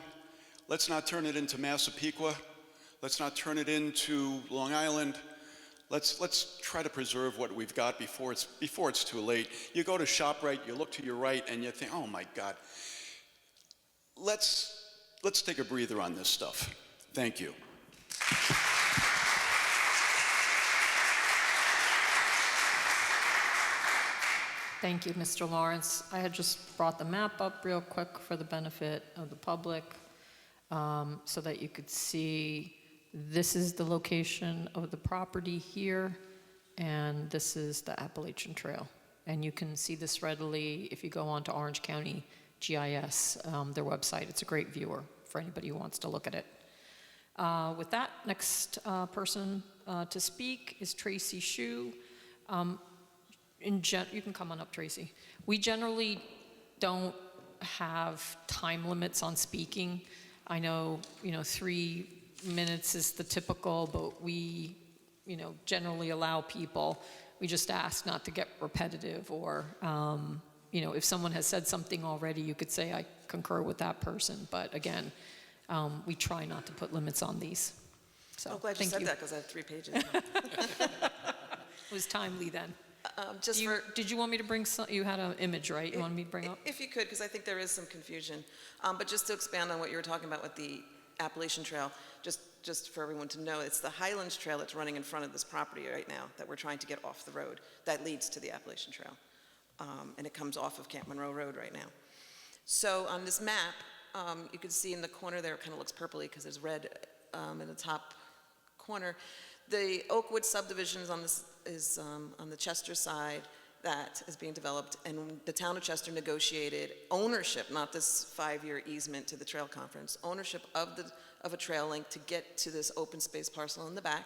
Let's not turn it into Massapequa. Let's not turn it into Long Island. Let's try to preserve what we've got before it's too late. You go to ShopRite, you look to your right, and you think, oh my God. Let's take a breather on this stuff. Thank you. Thank you, Mr. Lawrence. I had just brought the map up real quick for the benefit of the public, so that you could see this is the location of the property here, and this is the Appalachian Trail. And you can see this readily if you go onto Orange County GIS, their website. It's a great viewer for anybody who wants to look at it. With that, next person to speak is Tracy Shu. You can come on up, Tracy. We generally don't have time limits on speaking. I know, 3 minutes is the typical, but we, generally allow people. We just ask not to get repetitive, or, if someone has said something already, you could say, I concur with that person. But again, we try not to put limits on these. So, I'm glad you said that, because I have 3 pages. It was timely then. Did you want me to bring some, you had an image, right? You wanted me to bring up? If you could, because I think there is some confusion. But just to expand on what you were talking about with the Appalachian Trail, just for everyone to know, it's the Highlands Trail that's running in front of this property right now that we're trying to get off the road. That leads to the Appalachian Trail. And it comes off of Camp Monroe Road right now. So on this map, you can see in the corner there, it kind of looks purpley because there's red in the top corner. The Oakwood subdivision is on the Chester side that is being developed, and the town of Chester negotiated ownership, not this 5-year easement to the Trail Conference, ownership of a trail link to get to this open space parcel in the back.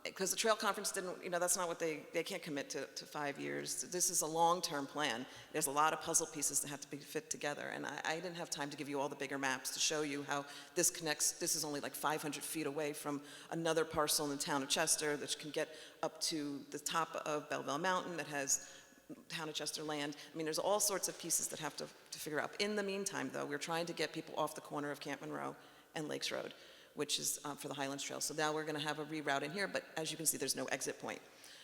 Because the Trail Conference didn't, that's not what they can't commit to 5 years. This is a long-term plan. There's a lot of puzzle pieces that have to be fit together, and I didn't have time to give you all the bigger maps to show you how this connects. This is only like 500 feet away from another parcel in the town of Chester that can get up to the top of Belleville Mountain that has town of Chester land. I mean, there's all sorts of pieces that have to figure out. In the meantime, though, we're trying to get people off the corner of Camp Monroe and Lakes Road, which is for the Highlands Trail. So now we're going to have a reroute in here, but as you can see, there's no exit point.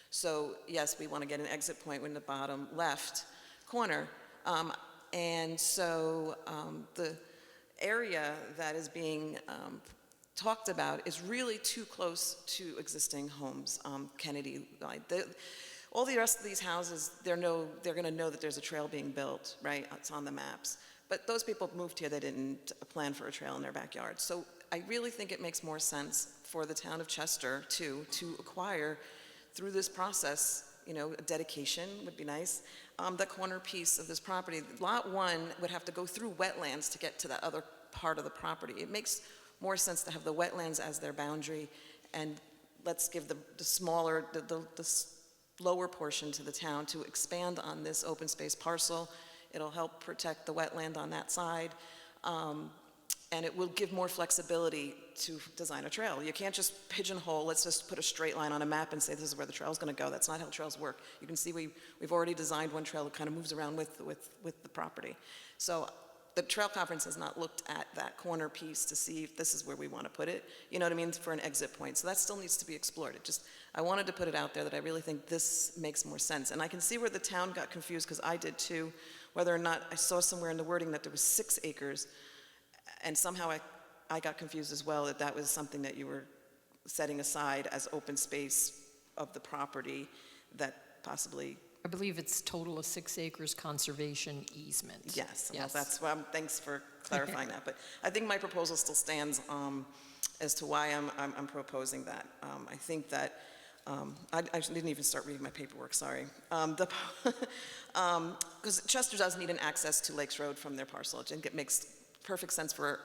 So yes, we want to get an exit point in the bottom left corner. And so the area that is being talked about is really too close to existing homes. Kennedy, all the rest of these houses, they're going to know that there's a trail being built, right? It's on the maps. But those people moved here, they didn't plan for a trail in their backyard. So I really think it makes more sense for the town of Chester to acquire through this process, a dedication would be nice, the corner piece of this property. Lot 1 would have to go through wetlands to get to that other part of the property. It makes more sense to have the wetlands as their boundary, and let's give the lower portion to the town to expand on this open space parcel. It'll help protect the wetland on that side. And it will give more flexibility to design a trail. You can't just pigeonhole, let's just put a straight line on a map and say this is where the trail's going to go. That's not how trails work. You can see we've already designed one trail that kind of moves around with the property. So the Trail Conference has not looked at that corner piece to see if this is where we want to put it, you know what I mean, for an exit point. So that still needs to be explored. I wanted to put it out there that I really think this makes more sense. And I can see where the town got confused, because I did too, whether or not I saw somewhere in the wording that there was 6 acres. And somehow I got confused as well that was something that you were setting aside as open space of the property that possibly... I believe it's total of 6 acres conservation easement. Yes. Well, that's why thanks for clarifying that. But I think my proposal still stands as to why I'm proposing that. I think that... I didn't even start reading my paperwork, sorry. Because Chester does need an access to Lakes Road from their parcel. I think it makes perfect sense for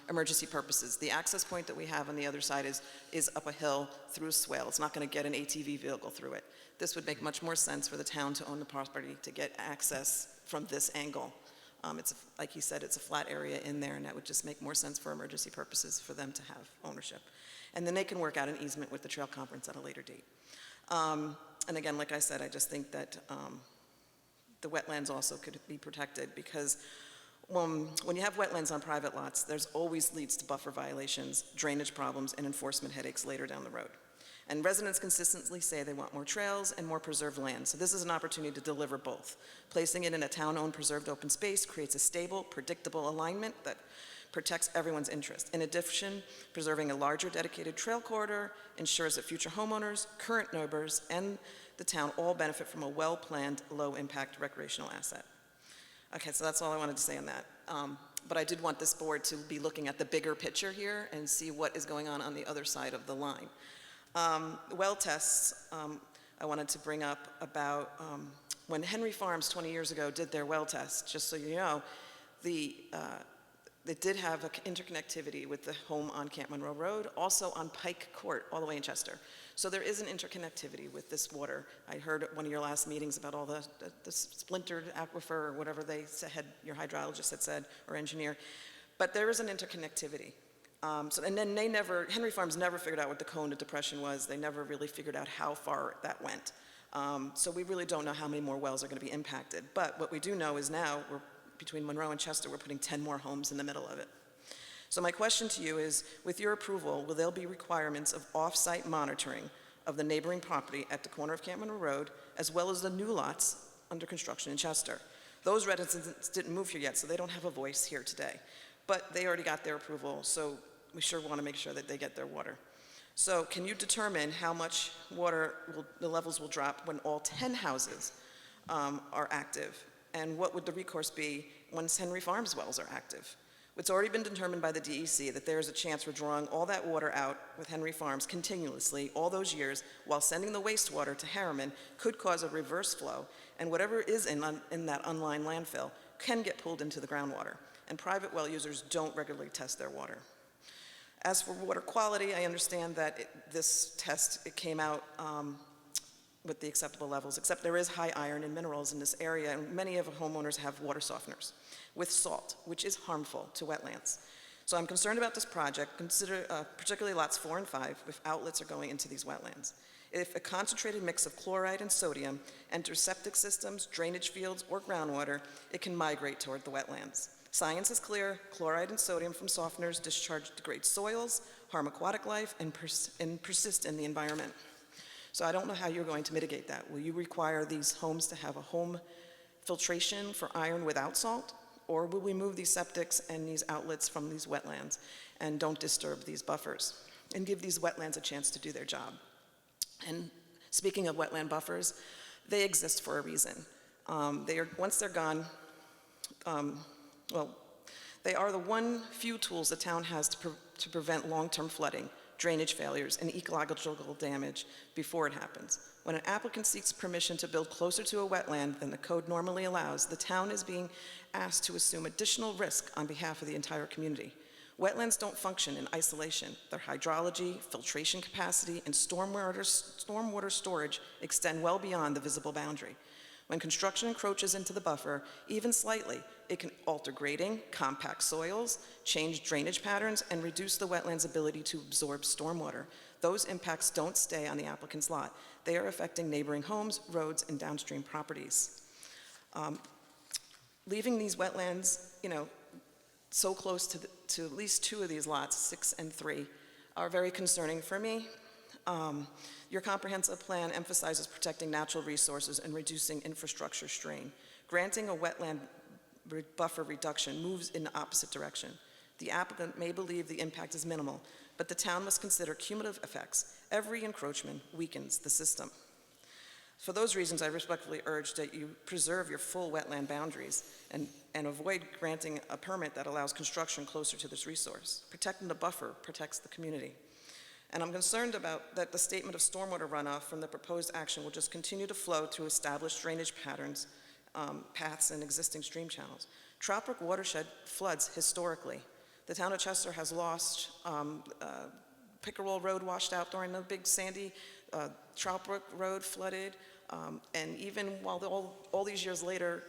emergency purposes. The access point that we have on the other side is up a hill through a swale. It's not going to get an ATV vehicle through it. This would make much more sense for the town to own the property to get access from this angle. Like he said, it's a flat area in there, and that would just make more sense for emergency purposes for them to have ownership. And then they can work out an easement with the Trail Conference at a later date. And again, like I said, I just think that the wetlands also could be protected, because when you have wetlands on private lots, there's always leads to buffer violations, drainage problems, and enforcement headaches later down the road. And residents consistently say they want more trails and more preserved land. So this is an opportunity to deliver both. Placing it in a town-owned preserved open space creates a stable, predictable alignment that protects everyone's interest. In addition, preserving a larger dedicated trail corridor ensures that future homeowners, current neighbors, and the town all benefit from a well-planned, low-impact recreational asset. Okay, so that's all I wanted to say on that. But I did want this board to be looking at the bigger picture here and see what is going on the other side of the line. Well tests, I wanted to bring up about when Henry Farms 20 years ago did their well test, just so you know, they did have interconnectivity with the home on Camp Monroe Road, also on Pike Court, all the way in Chester. So there is an interconnectivity with this water. I heard at one of your last meetings about all the splintered aquifer, or whatever they said, your hydrologist had said, or engineer. But there is an interconnectivity. And then Henry Farms never figured out what the cone of depression was. They never really figured out how far that went. So we really don't know how many more wells are going to be impacted. But what we do know is now, between Monroe and Chester, we're putting 10 more homes in the middle of it. So my question to you is, with your approval, will there be requirements of off-site monitoring of the neighboring property at the corner of Camp Monroe Road, as well as the new lots under construction in Chester? Those residents didn't move here yet, so they don't have a voice here today. But they already got their approval, so we sure want to make sure that they get their water. So can you determine how much water the levels will drop when all 10 houses are active? And what would the recourse be once Henry Farms wells are active? It's already been determined by the DEC that there is a chance we're drawing all that water out with Henry Farms continuously all those years while sending the wastewater to Harriman could cause a reverse flow, and whatever is in that unlined landfill can get pulled into the groundwater. And private well users don't regularly test their water. As for water quality, I understand that this test, it came out with the acceptable levels, except there is high iron and minerals in this area, and many of the homeowners have water softeners with salt, which is harmful to wetlands. So I'm concerned about this project, particularly lots 4 and 5, if outlets are going into these wetlands. If a concentrated mix of chloride and sodium enters septic systems, drainage fields, or groundwater, it can migrate toward the wetlands. Science is clear: chloride and sodium from softeners degrade soils, harm aquatic life, and persist in the environment. So I don't know how you're going to mitigate that. Will you require these homes to have a home filtration for iron without salt? Or will we move these septics and these outlets from these wetlands and don't disturb these buffers and give these wetlands a chance to do their job? And speaking of wetland buffers, they exist for a reason. Once they're gone, they are the few tools the town has to prevent long-term flooding, drainage failures, and ecological damage before it happens. When an applicant seeks permission to build closer to a wetland than the code normally allows, the town is being asked to assume additional risk on behalf of the entire community. Wetlands don't function in isolation. Their hydrology, filtration capacity, and stormwater storage extend well beyond the visible boundary. When construction encroaches into the buffer, even slightly, it can alter grading, compact soils, change drainage patterns, and reduce the wetland's ability to absorb stormwater. Those impacts don't stay on the applicant's lot. They are affecting neighboring homes, roads, and downstream properties. Leaving these wetlands, so close to at least 2 of these lots, 6 and 3, are very concerning for me. Your comprehensive plan emphasizes protecting natural resources and reducing infrastructure strain. Granting a wetland buffer reduction moves in the opposite direction. The applicant may believe the impact is minimal, but the town must consider cumulative effects. Every encroachment weakens the system. For those reasons, I respectfully urge that you preserve your full wetland boundaries and avoid granting a permit that allows construction closer to this resource. Protecting the buffer protects the community. And I'm concerned about that the statement of stormwater runoff from the proposed action will just continue to flow through established drainage patterns, paths, and existing stream channels. Trout Brook watershed floods historically. The town of Chester has lost Pickerel Road washed out during the big Sandy, Trout Brook Road flooded, and even while all these years later,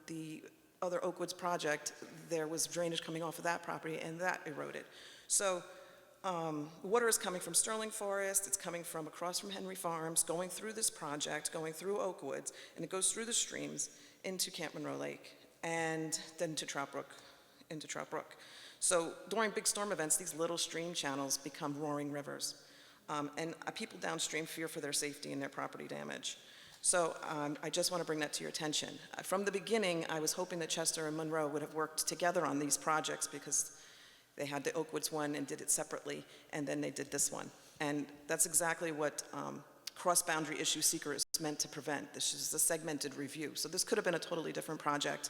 the other Oakwoods project, there was drainage coming off of that property, and that eroded. So water is coming from Sterling Forest, it's coming from across from Henry Farms, going through this project, going through Oakwoods, and it goes through the streams into Camp Monroe Lake, and then to Trout Brook, into Trout Brook. So during big storm events, these little stream channels become roaring rivers. And people downstream fear for their safety and their property damage. So I just want to bring that to your attention. From the beginning, I was hoping that Chester and Monroe would have worked together on these projects because they had the Oakwoods one and did it separately, and then they did this one. And that's exactly what cross-boundary issue seeker is meant to prevent. This is a segmented review. So this could have been a totally different project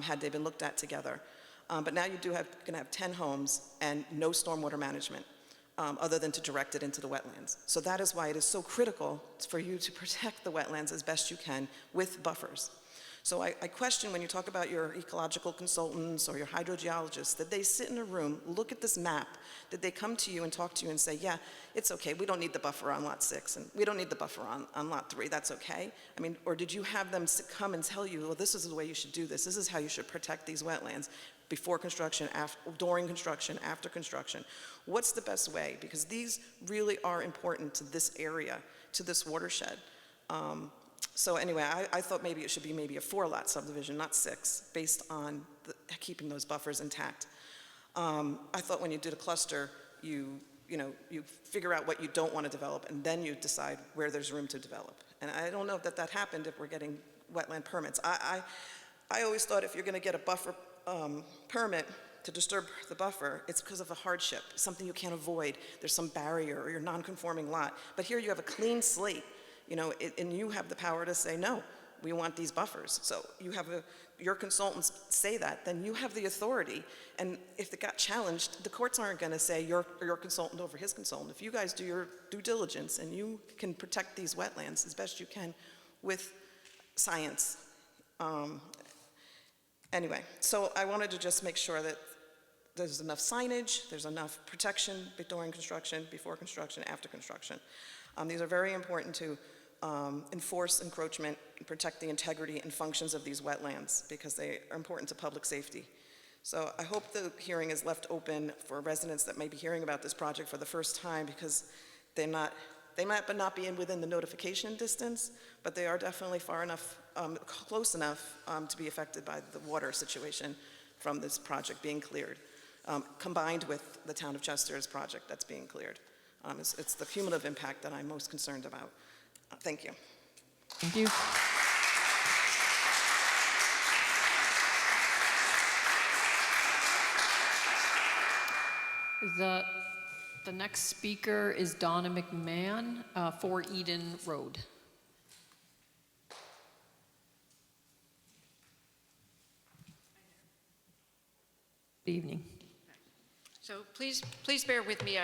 had they been looked at together. But now you do have, going to have 10 homes and no stormwater management other than to direct it into the wetlands. So that is why it is so critical for you to protect the wetlands as best you can with buffers. So I question when you talk about your ecological consultants or your hydrogeologists, that they sit in a room, look at this map, that they come to you and talk to you and say, yeah, it's okay, we don't need the buffer on lot 6, and we don't need the buffer on lot 3, that's okay? I mean, or did you have them come and tell you, well, this is the way you should do this is how you should protect these wetlands before construction, during construction, after construction? What's the best way? Because these really are important to this area, to this watershed. So anyway, I thought maybe it should be maybe a 4-lot subdivision, not 6, based on keeping those buffers intact. I thought when you did a cluster, you figure out what you don't want to develop, and then you decide where there's room to develop. And I don't know if that happened if we're getting wetland permits. I always thought if you're going to get a buffer permit to disturb the buffer, it's because of a hardship, something you can't avoid. There's some barrier or your non-conforming lot. But here you have a clean slate. And you have the power to say, no, we want these buffers. So you have your consultants say that, then you have the authority. And if it got challenged, the courts aren't going to say your consultant over his consultant. If you guys do your due diligence and you can protect these wetlands as best you can with science. Anyway, so I wanted to just make sure that there's enough signage, there's enough protection during construction, before construction, after construction. These are very important to enforce encroachment and protect the integrity and functions of these wetlands because they are important to public safety. So I hope the hearing is left open for residents that may be hearing about this project for the first time because they might not be within the notification distance, but they are definitely far enough, close enough to be affected by the water situation from this project being cleared, combined with the town of Chester's project that's being cleared. It's the cumulative impact that I'm most concerned about. Thank you. Thank you. The next speaker is Donna McMahon, 4 Eden Road. Good evening. So please bear with me.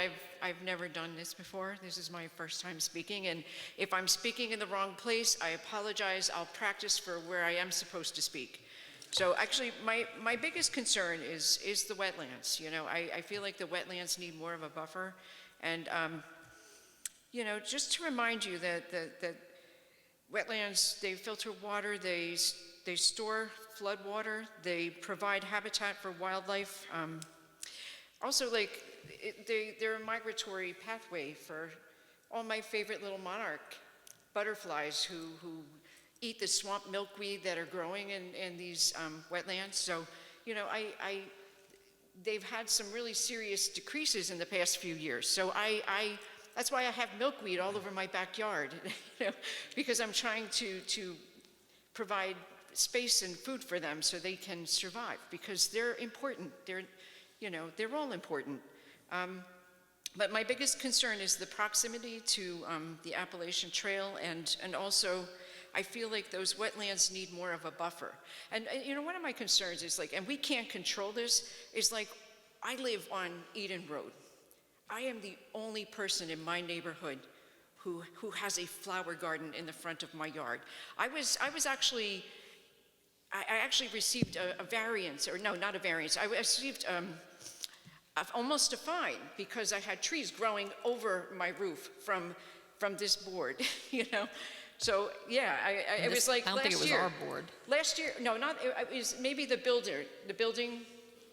I've never done this before. This is my first time speaking, and if I'm speaking in the wrong place, I apologize. I'll practice for where I am supposed to speak. So actually, my biggest concern is the wetlands. I feel like the wetlands need more of a buffer, and just to remind you that wetlands, they filter water, they store flood water, they provide habitat for wildlife. Also, they're a migratory pathway for all my favorite little monarch butterflies who eat the swamp milkweed that are growing in these wetlands. So, they've had some really serious decreases in the past few years. So that's why I have milkweed all over my backyard, because I'm trying to provide space and food for them so they can survive, because they're important. They're all important. But my biggest concern is the proximity to the Appalachian Trail, and also I feel like those wetlands need more of a buffer. And one of my concerns is and we can't control this, is I live on Eden Road. I am the only person in my neighborhood who has a flower garden in the front of my yard. I was actually I actually received a variance, or no, not a variance. I received almost a fine because I had trees growing over my roof from this board, you know? So, yeah, it was like I don't last think it was year. our board. Last year, no, not, it was maybe the building,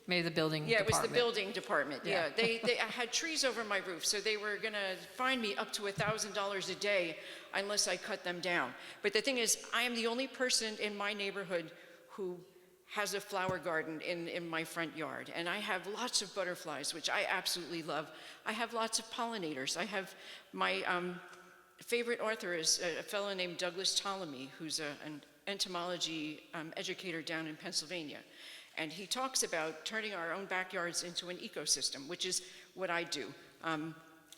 Maybe the building yeah, department. it was the building department, yeah. Yeah. I had trees over my roof, so they were gonna fine me up to $1,000 a day unless I cut them down. But the thing is, I am the only person in my neighborhood who has a flower garden in my front yard. And I have lots of butterflies, which I absolutely love. I have lots of pollinators. I have my favorite author is a fellow named Douglas Ptolemy, who's an entomology educator down in Pennsylvania. And he talks about turning our own backyards into an ecosystem, which is what I do.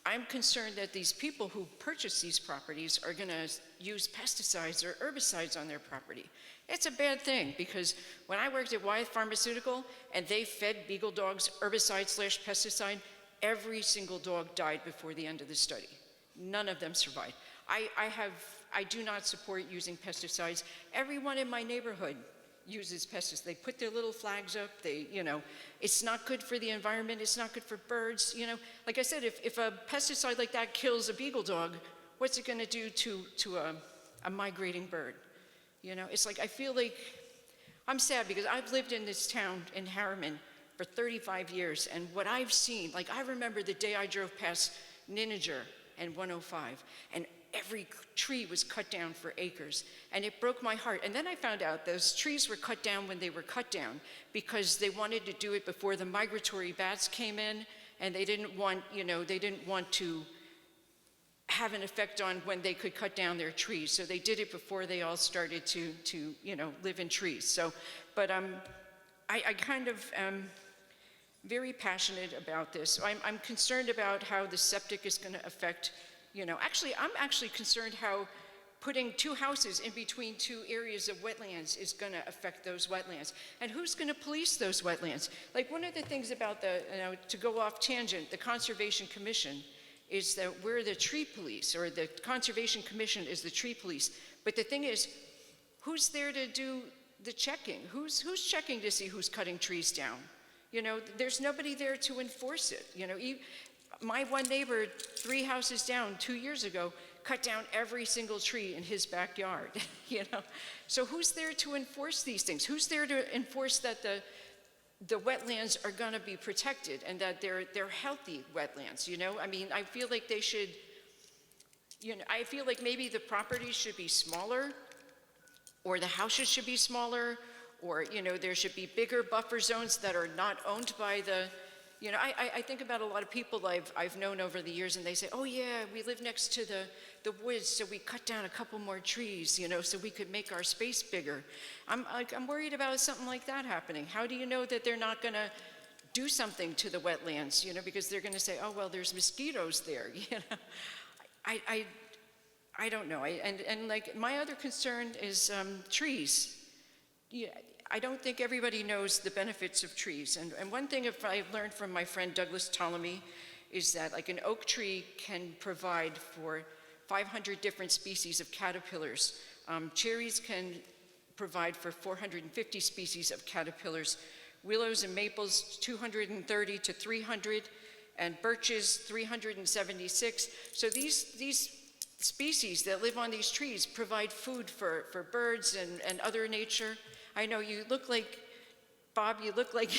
I'm concerned that these people who purchase these properties are going to use pesticides or herbicides on their property. It's a bad thing, because when I worked at Wyeth Pharmaceutical and they fed beagle dogs herbicide/pesticide, every single dog died before the end of the study. None of them survived. I do not support using pesticides. Everyone in my neighborhood uses pesticides. They put their little flags up. It's not good for the environment. It's not good for birds. You know, like I said, if a pesticide like that kills a beagle dog, what's it going to do to a migrating bird? You know, it's like, I feel like I'm sad because I've lived in this town in Harriman for 35 years, and what I've seen, like I remember the day I drove past Nininger and 105, and every tree was cut down for acres, and it broke my heart. And then I found out those trees were cut down when they were cut down because they wanted to do it before the migratory bats came in, and they didn't want, they didn't want to have an effect on when they could cut down their trees. So they did it before they all started to live in trees. So, but I kind of am very passionate about this. I'm concerned about how the septic is going to affect, actually, I'm actually concerned how putting two houses in between two areas of wetlands is going to affect those wetlands. And who's going to police those wetlands? Like, one of the things about to go off tangent, the Conservation Commission is that we're the tree police, or the Conservation Commission is the tree police. But the thing is, who's there to do the checking? Who's checking to see who's cutting trees down? There's nobody there to enforce it. My one neighbor, 3 houses down 2 years ago, cut down every single tree in his backyard. So who's there to enforce these things? Who's there to enforce that the wetlands are going to be protected and that they're healthy wetlands? I mean, I feel like they should, I feel like maybe the properties should be smaller, or the houses should be smaller, or, there should be bigger buffer zones that are not owned by the, I think about a lot of people I've known over the years, and they say, oh yeah, we live next to the woods, so we cut down a couple more trees, so we could make our space bigger. I'm worried about something like that happening. How do you know that they're not going to do something to the wetlands, because they're going to say, oh, well, there's mosquitoes there, I don't know. And like, my other concern is trees. I don't think everybody knows the benefits of trees. And one thing I've learned from my friend Douglas Ptolemy is that, like, an oak tree can provide for 500 different species of caterpillars. Cherries can provide for 450 species of caterpillars. Willows and maples, 230 to 300, and birches, 376. So these species that live on these trees provide food for birds and other nature. I know you look like, Bob, you look like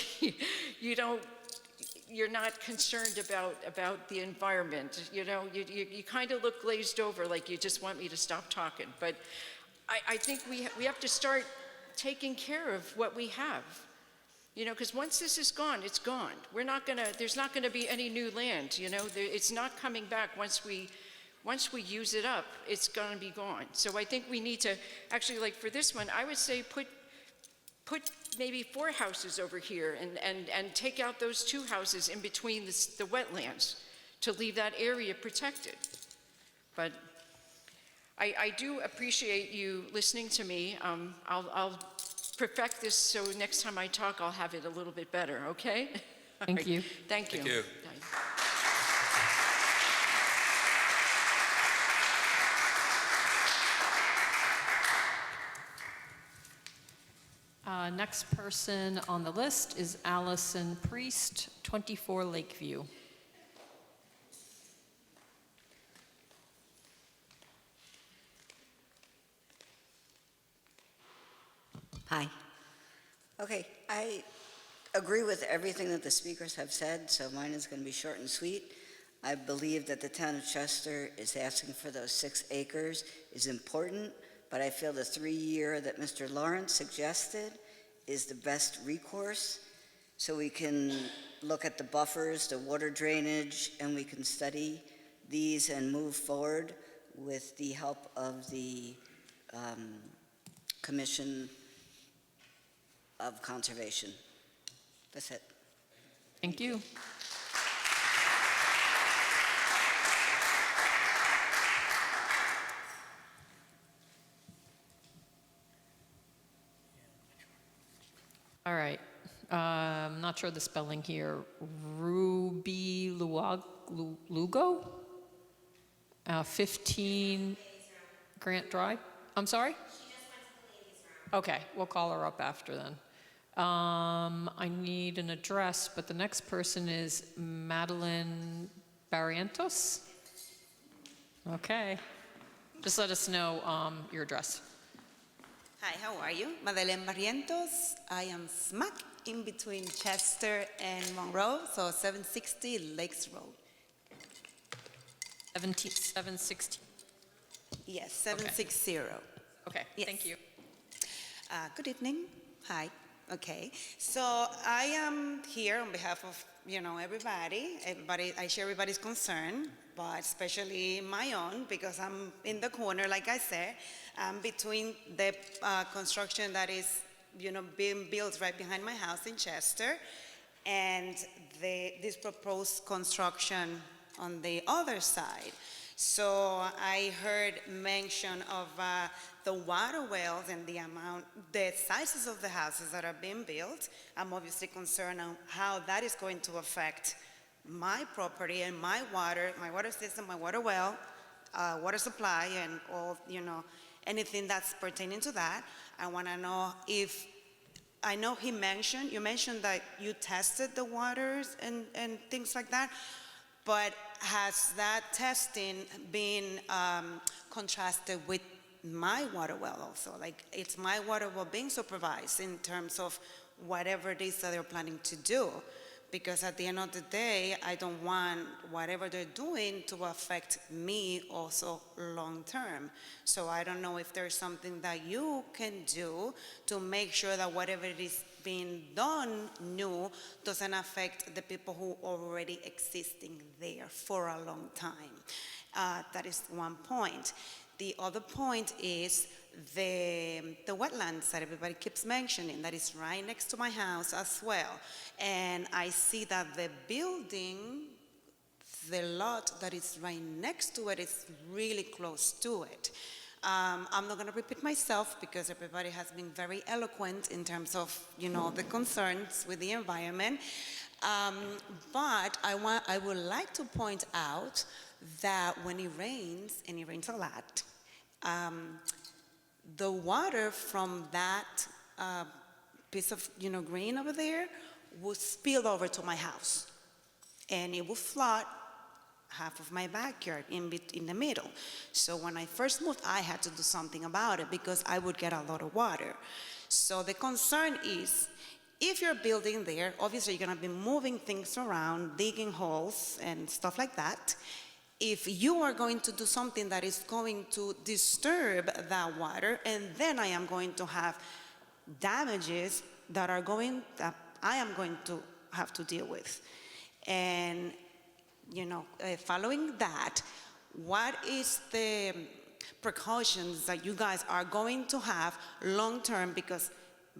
you're not concerned about the environment. You kind of look glazed over, like you just want me to stop talking. But I think we have to start taking care of what we have. Because once this is gone, it's gone. There's not gonna be any new land. It's not coming back once we use it up. It's gonna be gone. So I think we need to actually, like for this one, I would say put maybe 4 houses over here and take out those 2 houses in between the wetlands to leave that area protected. But I do appreciate you listening to me. I'll perfect this so next time I talk, I'll have it a little bit better, okay? Thank you. Thank you. Thank you. Next person on the list is Allison Priest, 24 Lakeview. Hi. Okay, I agree with everything that the speakers have said, so mine is going to be short and sweet. I believe that the town of Chester is asking for those 6 acres is important, but I feel the 3-year that Mr. Lawrence suggested is the best recourse, so we can look at the buffers, the water drainage, and we can study these and move forward with the help of the Commission of Conservation. That's it. Thank you. All right. I'm not sure the spelling here. Ruby Lugo? 15 Grant Drive? I'm sorry? Okay, we'll call her up after then. I need an address, but the next person is Madeline Barrientos. Okay. Just let us know your address. Hi, how are you? Madeleine Barrientos. I am smack in between Chester and Monroe, so 760 Lakes Road. 760. Yes, 760. Okay, Yes. thank you. Good evening. Hi. Okay. So I am here on behalf of, everybody. I share everybody's concern, but especially my own, because I'm in the corner, like I said, between the construction that is, being built right behind my house in Chester and this proposed construction on the other side. So I heard mention of the water wells and the sizes of the houses that are being built. I'm obviously concerned on how that is going to affect my property and my water system, my water well, water supply, and all, anything that's pertaining to that. I want to know if, I know you mentioned that you tested the waters and things like that, but has that testing been contrasted with my water well also? Like, it's my water well being supervised in terms of whatever it is that they're planning to do? Because at the end of the day, I don't want whatever they're doing to affect me also long term. So I don't know if there's something that you can do to make sure that whatever it is being done new doesn't affect the people who are already existing there for a long time. That is one point. The other point is the wetlands that everybody keeps mentioning, that is right next to my house as well. And I see that the building, the lot that is right next to it is really close to it. I'm not going to repeat myself because everybody has been very eloquent in terms of, the concerns with the environment. But I would like to point out that when it rains, and it rains a lot, the water from that piece of, green over there will spill over to my house. And it will flood half of my backyard in the middle. So when I first moved, I had to do something about it because I would get a lot of water. So the concern is, if you're building there, obviously you're gonna be moving things around, digging holes and stuff like that. If you are going to do something that is going to disturb that water, and then I am going to have damages that I am going to have to deal with. And following that, what is the precautions that you guys are going to have long-term? Because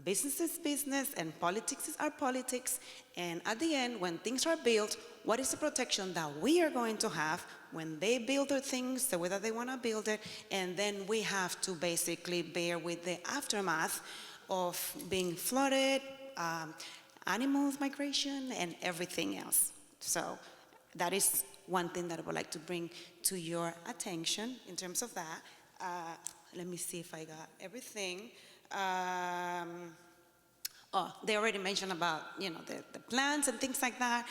business is business and politics is our politics. And at the end, when things are built, what is the protection that we are going to have when they build their things, the way that they want to build it? And then we have to basically bear with the aftermath of being flooded, animals migration, and everything else. So that is one thing that I would like to bring to your attention in terms of that. Let me see if I got everything. Oh, they already mentioned about, the plans and things like that.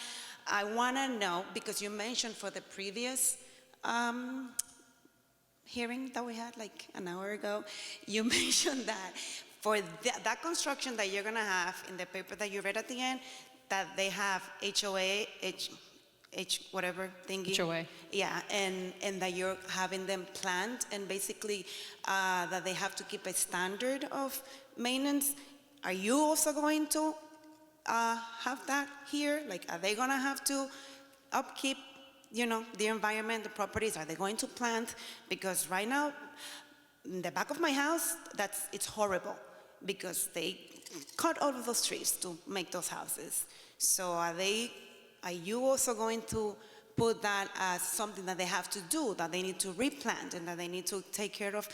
I want to know, because you mentioned for the previous hearing that we had like an hour ago, you mentioned that for that construction that you're going to have in the paper that you read at the end, that they have HOA, whatever thingy. HOA. Yeah, and that you're having them planned, and basically that they have to keep a standard of maintenance. Are you also going to have that here? Like, are they gonna have to upkeep, the environment, the properties? Are they going to plant? Because right now, in the back of my house, it's horrible, because they cut all of those trees to make those houses. So are you also going to put that as something that they have to do, that they need to replant, and that they need to take care of,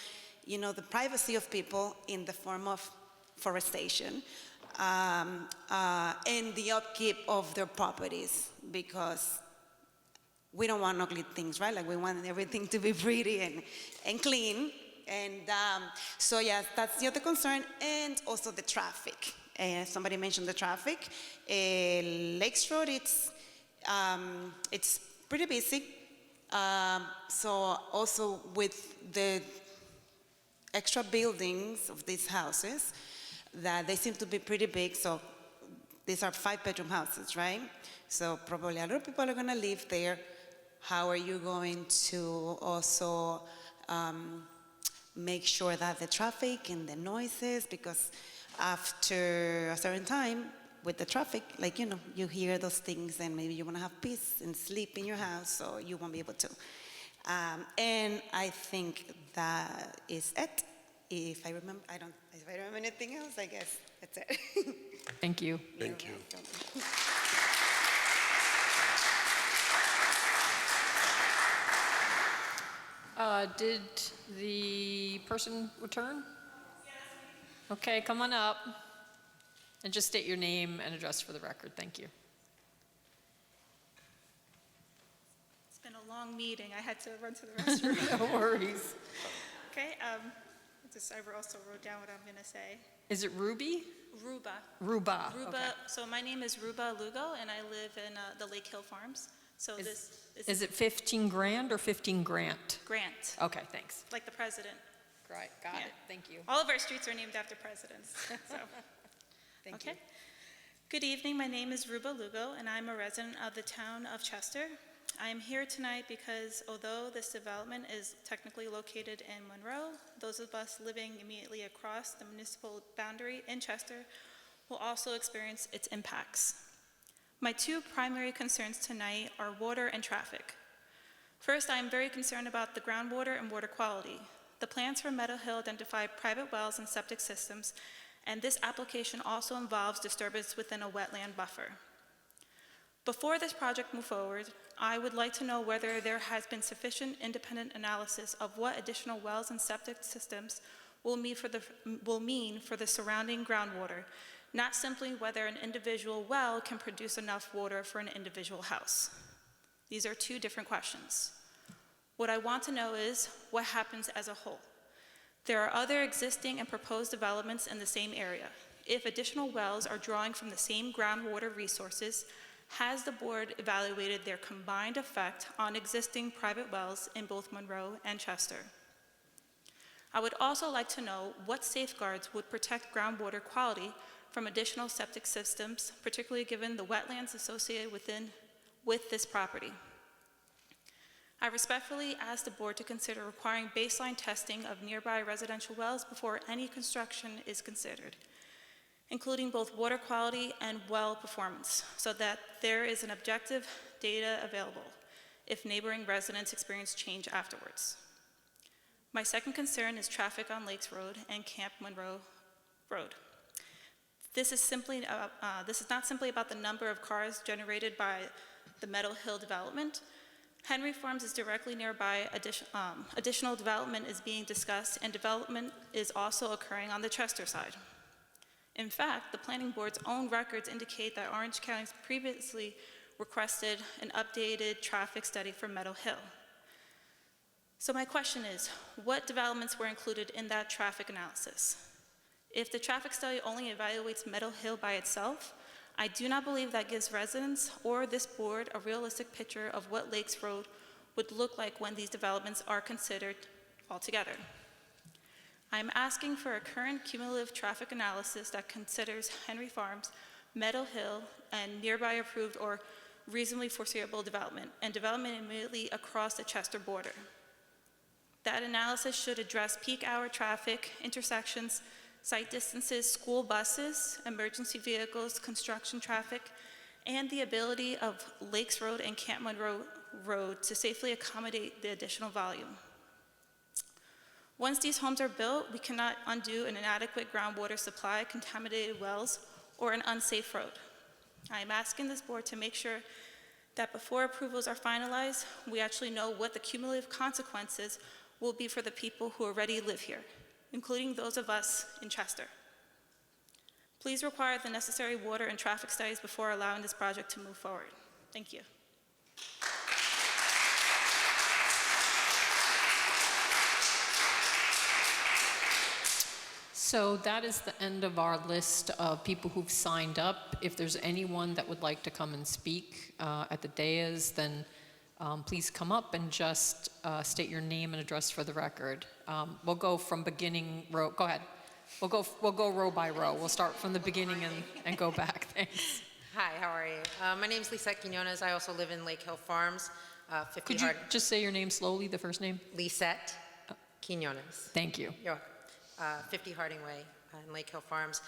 the privacy of people in the form of forestation, and the upkeep of their properties? Because we don't want ugly things, right? Like, we want everything to be pretty and clean. And so, yes, that's the other concern. And also the traffic. Somebody mentioned the traffic. Lakes Road, it's pretty busy. So also with the extra buildings of these houses, that they seem to be pretty big. So these are 5-bedroom houses, right? So probably a lot of people are going to live there. How are you going to also make sure that the traffic and the noises, because after a certain time with the traffic, like, you hear those things, and maybe you want to have peace and sleep in your house, so you won't be able to. And I think that is it. If I remember anything else, I guess that's it. Thank you. Thank you. Did the person return? Okay, come on up. And just state your name and address for the record. Thank you. It's been a long meeting. I had to run to the restroom. No worries. Okay, I also wrote down what I'm going to say. Is it Ruby? Ruba. Ruba. Ruba. Okay. So my name is Ruba Lugo, and I live in the Lake Hill Farms. So Is it 15 grand or 15 Grant? Grant, Okay, thanks. like the president. Right, got Yeah. it. Thank you. All of our streets are named after presidents. So. Thank Okay. you. Good evening. My name is Ruba Lugo, and I'm a resident of the town of Chester. I am here tonight because although this development is technically located in Monroe, those of us living immediately across the municipal boundary in Chester will also experience its impacts. My two primary concerns tonight are water and traffic. First, I am very concerned about the groundwater and water quality. The plans for Meadow Hill identify private wells and septic systems, and this application also involves disturbance within a wetland buffer. Before this project moves forward, I would like to know whether there has been sufficient independent analysis of what additional wells and septic systems will mean for the surrounding groundwater, not simply whether an individual well can produce enough water for an individual house. These are two different questions. What I want to know is what happens as a whole. There are other existing and proposed developments in the same area. If additional wells are drawing from the same groundwater resources, has the board evaluated their combined effect on existing private wells in both Monroe and Chester? I would also like to know what safeguards would protect groundwater quality from additional septic systems, particularly given the wetlands associated with this property. I respectfully ask the board to consider requiring baseline testing of nearby residential wells before any construction is considered, including both water quality and well performance, so that there is an objective data available if neighboring residents experience change afterwards. My second concern is traffic on Lakes Road and Camp Monroe Road. This is not simply about the number of cars generated by the Meadow Hill development. Henry Farms is directly nearby. Additional development is being discussed, and development is also occurring on the Chester side. In fact, the planning board's own records indicate that Orange County previously requested an updated traffic study for Meadow Hill. So my question is, what developments were included in that traffic analysis? If the traffic study only evaluates Meadow Hill by itself, I do not believe that gives residents or this board a realistic picture of what Lakes Road would look like when these developments are considered altogether. I am asking for a current cumulative traffic analysis that considers Henry Farms, Meadow Hill, and nearby approved or reasonably foreseeable development, and development immediately across the Chester border. That analysis should address peak hour traffic, intersections, site distances, school buses, emergency vehicles, construction traffic, and the ability of Lakes Road and Camp Monroe Road to safely accommodate the additional volume. Once these homes are built, we cannot undo an inadequate groundwater supply, contaminated wells, or an unsafe road. I am asking this board to make sure that before approvals are finalized, we actually know what the cumulative consequences will be for the people who already live here, including those of us in Chester. Please require the necessary water and traffic studies before allowing this project to move forward. Thank you. So that is the end of our list of people who've signed up. If there's anyone that would like to come and speak at the dais, then please come up and just state your name and address for the record. We'll go from beginning row. Go ahead. We'll go row by row. We'll start from the beginning and go back. Thanks. Hi, how are you? My name's Lisette Quinones. I also live in Lake Hill Farms. 50 Could you just say your name slowly, the first name? Lisette Quinones. Thank you. You're welcome. 50 Harding Way in Lake Hill Farms.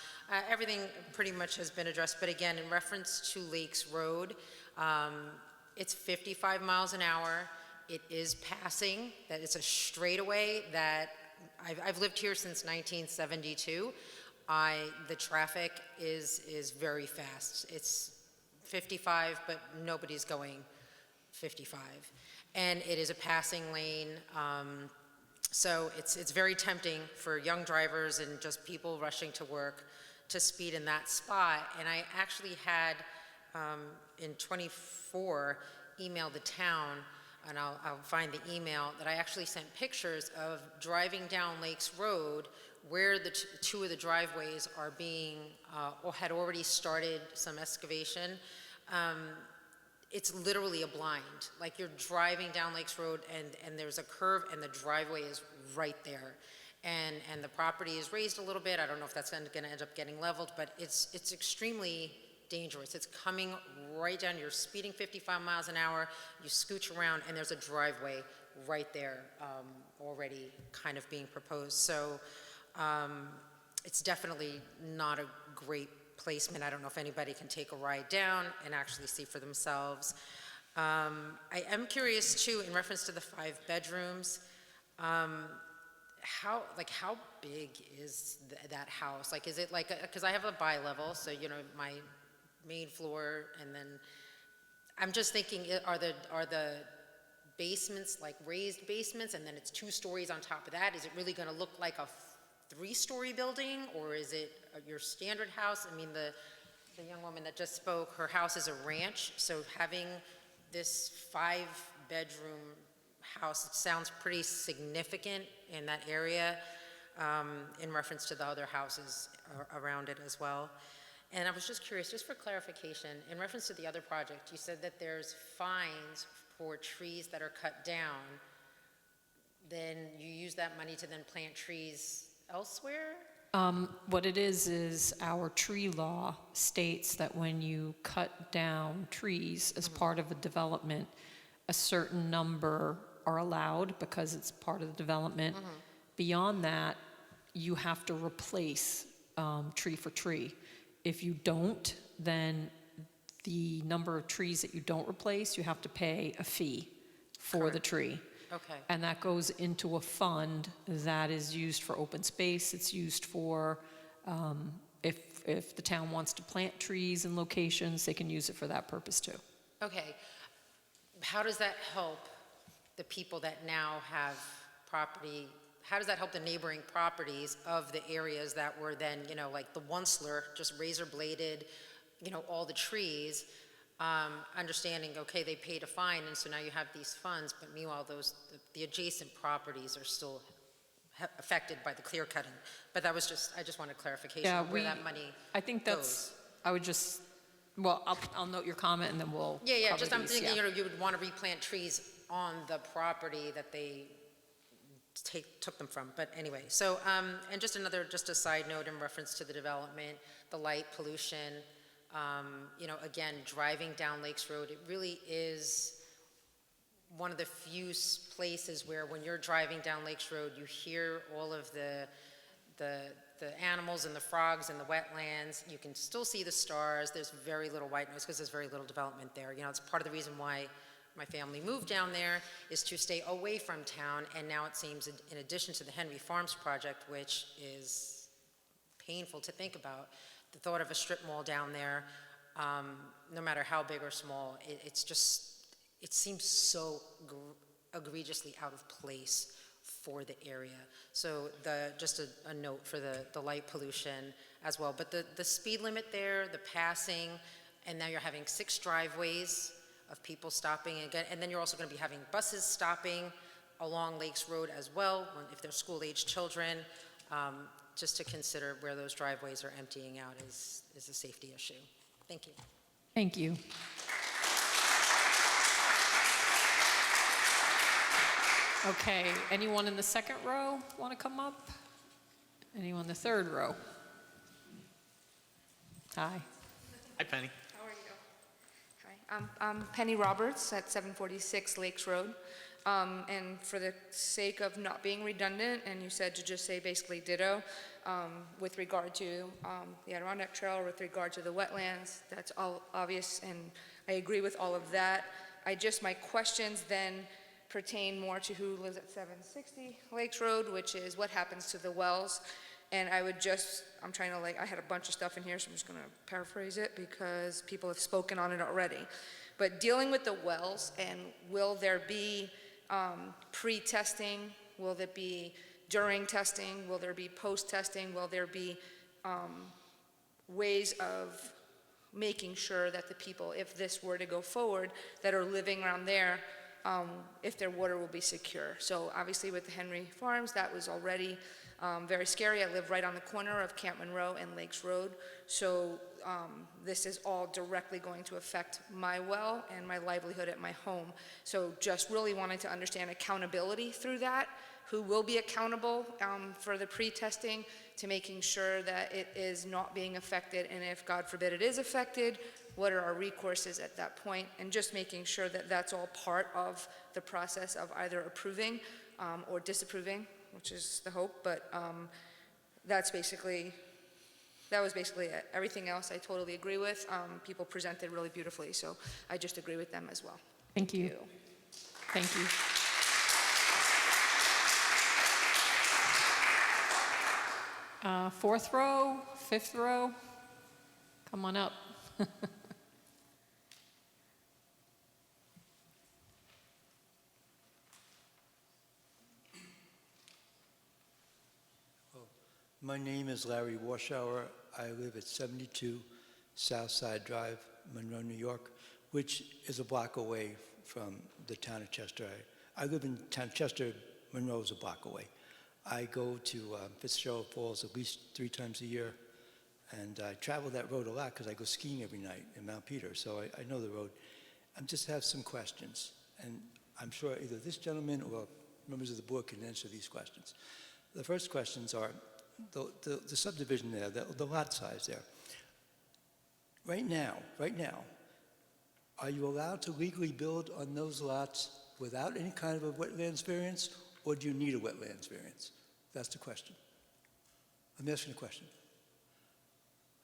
Everything pretty much has been addressed, but again, in reference to Lakes Road, it's 55 miles an hour. It is passing, that it's a straightaway that I've lived here since 1972. The traffic is very fast. It's 55, but nobody's going 55. And it is a passing lane. So it's very tempting for young drivers and just people rushing to work to speed in that spot. And I actually had, in '24, emailed the town, and I'll find the email, that I actually sent pictures of driving down Lakes Road where the two of the driveways are being, or had already started some excavation. It's literally a blind. Like, you're driving down Lakes Road and there's a curve and the driveway is right there. And the property is raised a little bit. I don't know if that's gonna end up getting leveled, but it's extremely dangerous. It's coming right down. You're speeding 55 miles an hour, you scooch around and there's a driveway right there already kind of being proposed. So it's definitely not a great placement. I don't know if anybody can take a ride down and actually see for themselves. I am curious too, in reference to the 5 bedrooms, how big is that house? Like, is it like, because I have a bi-level, so, you know, my main floor, and then I'm just thinking, are the basements like raised basements, and then it's 2 stories on top of that? Is it really gonna look like a 3-story building, or is it your standard house? I mean, the young woman that just spoke, her house is a ranch, so having this 5-bedroom house, it sounds pretty significant in that area, in reference to the other houses around it as well. And I was just curious, just for clarification, in reference to the other project, you said that there's fines for trees that are cut down. Then you use that money to then plant trees elsewhere? What it is our tree law states that when you cut down trees as part of a development, a certain number are allowed because it's part of the development. Beyond that, you have to replace tree for tree. If you don't, then the number of trees that you don't replace, you have to pay a fee for the tree. Okay. And that goes into a fund that is used for open space. It's used for, if the town wants to plant trees in locations, they can use it for that purpose too. Okay. How does that help the people that now have property? How does that help the neighboring properties of the areas that were then, you know, like the Onceler, just razor bladed, you know, all the trees? Understanding, okay, they paid a fine, and so now you have these funds, but meanwhile, the adjacent properties are still affected by the clear cutting. But that was just, I just wanted clarification Yeah, of where that money I think that's, I would just, well, I'll note your comment and then we'll Yeah, cover just I'm these, thinking, yeah. you would want to replant trees on the property that they took them from, but anyway. So, and just a side note in reference to the development, the light pollution, again, driving down Lakes Road, it really is one of the few places where when you're driving down Lakes Road, you hear all of the animals and the frogs and the wetlands. You can still see the stars. There's very little white noise because there's very little development there. It's part of the reason why my family moved down there is to stay away from town. And now it seems, in addition to the Henry Farms project, which is painful to think about, the thought of a strip mall down there, no matter how big or small, it seems so egregiously out of place for the area. So just a note for the light pollution as well. But the speed limit there, the passing, and now you're having 6 driveways of people stopping again, and then you're also going to be having buses stopping along Lakes Road as well, if they're school-age children, just to consider where those driveways are emptying out is a safety issue. Thank you. Thank you. Okay, anyone in the second row want to come up? Anyone in the third row? Hi. Hi, Penny. How are you? Hi, I'm Penny Roberts at 746 Lakes Road. And for the sake of not being redundant, and you said to just say basically ditto, with regard to the Adirondack Trail, with regard to the wetlands, that's all obvious, and I agree with all of that. My questions then pertain more to who lives at 760 Lakes Road, which is what happens to the wells. And I had a bunch of stuff in here, so I'm just gonna paraphrase it because people have spoken on it already. But dealing with the wells, and will there be pre-testing? Will there be during testing? Will there be post-testing? Will there be ways of making sure that the people, if this were to go forward, that are living around there, if their water will be secure? So obviously with the Henry Farms, that was already very scary. I live right on the corner of Camp Monroe and Lakes Road, so this is all directly going to affect my well and my livelihood at my home. So just really wanted to understand accountability through that. Who will be accountable for the pre-testing to making sure that it is not being affected, and if, God forbid, it is affected, what are our recourses at that point, and just making sure that that's all part of the process of either approving or disapproving, which is the hope, but that was basically it. Everything else I totally agree with. People presented really beautifully, so I just agree with them as well. Thank you. Thank you. Fourth row, fifth row, come on up. My name is Larry Warschauer. I live at 72 Southside Drive, Monroe, New York, which is a block away from the town of Chester. I live in town of Chester. Monroe is a block away. I go to Fitzgerald Falls at least 3 times a year, and I travel that road a lot because I go skiing every night in Mount Peter, so I know the road. I just have some questions, and I'm sure either this gentleman or members of the board can answer these questions. The first questions are, the subdivision there, the lot size there. Right now, are you allowed to legally build on those lots without any kind of a wetlands variance, or do you need a wetlands variance? That's the question. I'm asking a question.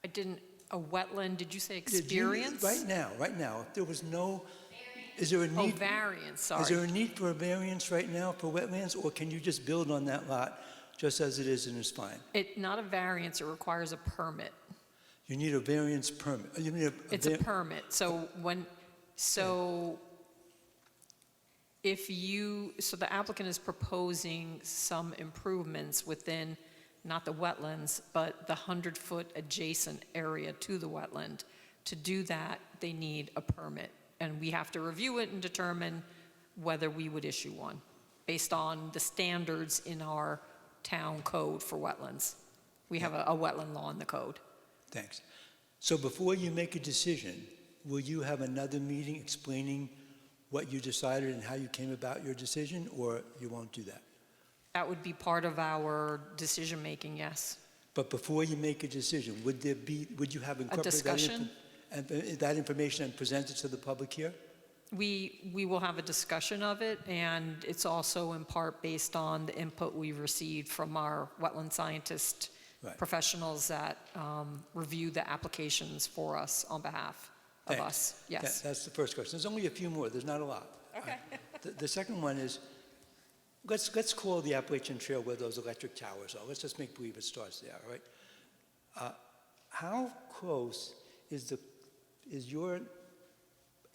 A wetland, did you say experience? Right now, if there was no, is there a need? Oh, variance, sorry. Is there a need for a variance right now for wetlands, or can you just build on that lot just as it is and it's fine? Not a variance, it requires a permit. You need a variance permit. You need It's a permit, so so the applicant is proposing some improvements within, not the wetlands, but the 100-foot adjacent area to the wetland. To do that, they need a permit, and we have to review it and determine whether we would issue one based on the standards in our town code for wetlands. We have a wetland law in the code. Thanks. So before you make a decision, will you have another meeting explaining what you decided and how you came about your decision, or you won't do that? That would be part of our decision-making, yes. But before you make a decision, would you have incorporated discussion? that information and present it to the public here? We will have a discussion of it, and it's also in part based on the input we received from our wetland scientist Right. professionals that review the applications for us on behalf of Thanks. us. Yes. That's the first question. There's only a few more. There's not a lot. Okay. The second one is, let's call the Appalachian Trail where those electric towers are. Let's just make believe it starts there, all right? How close is your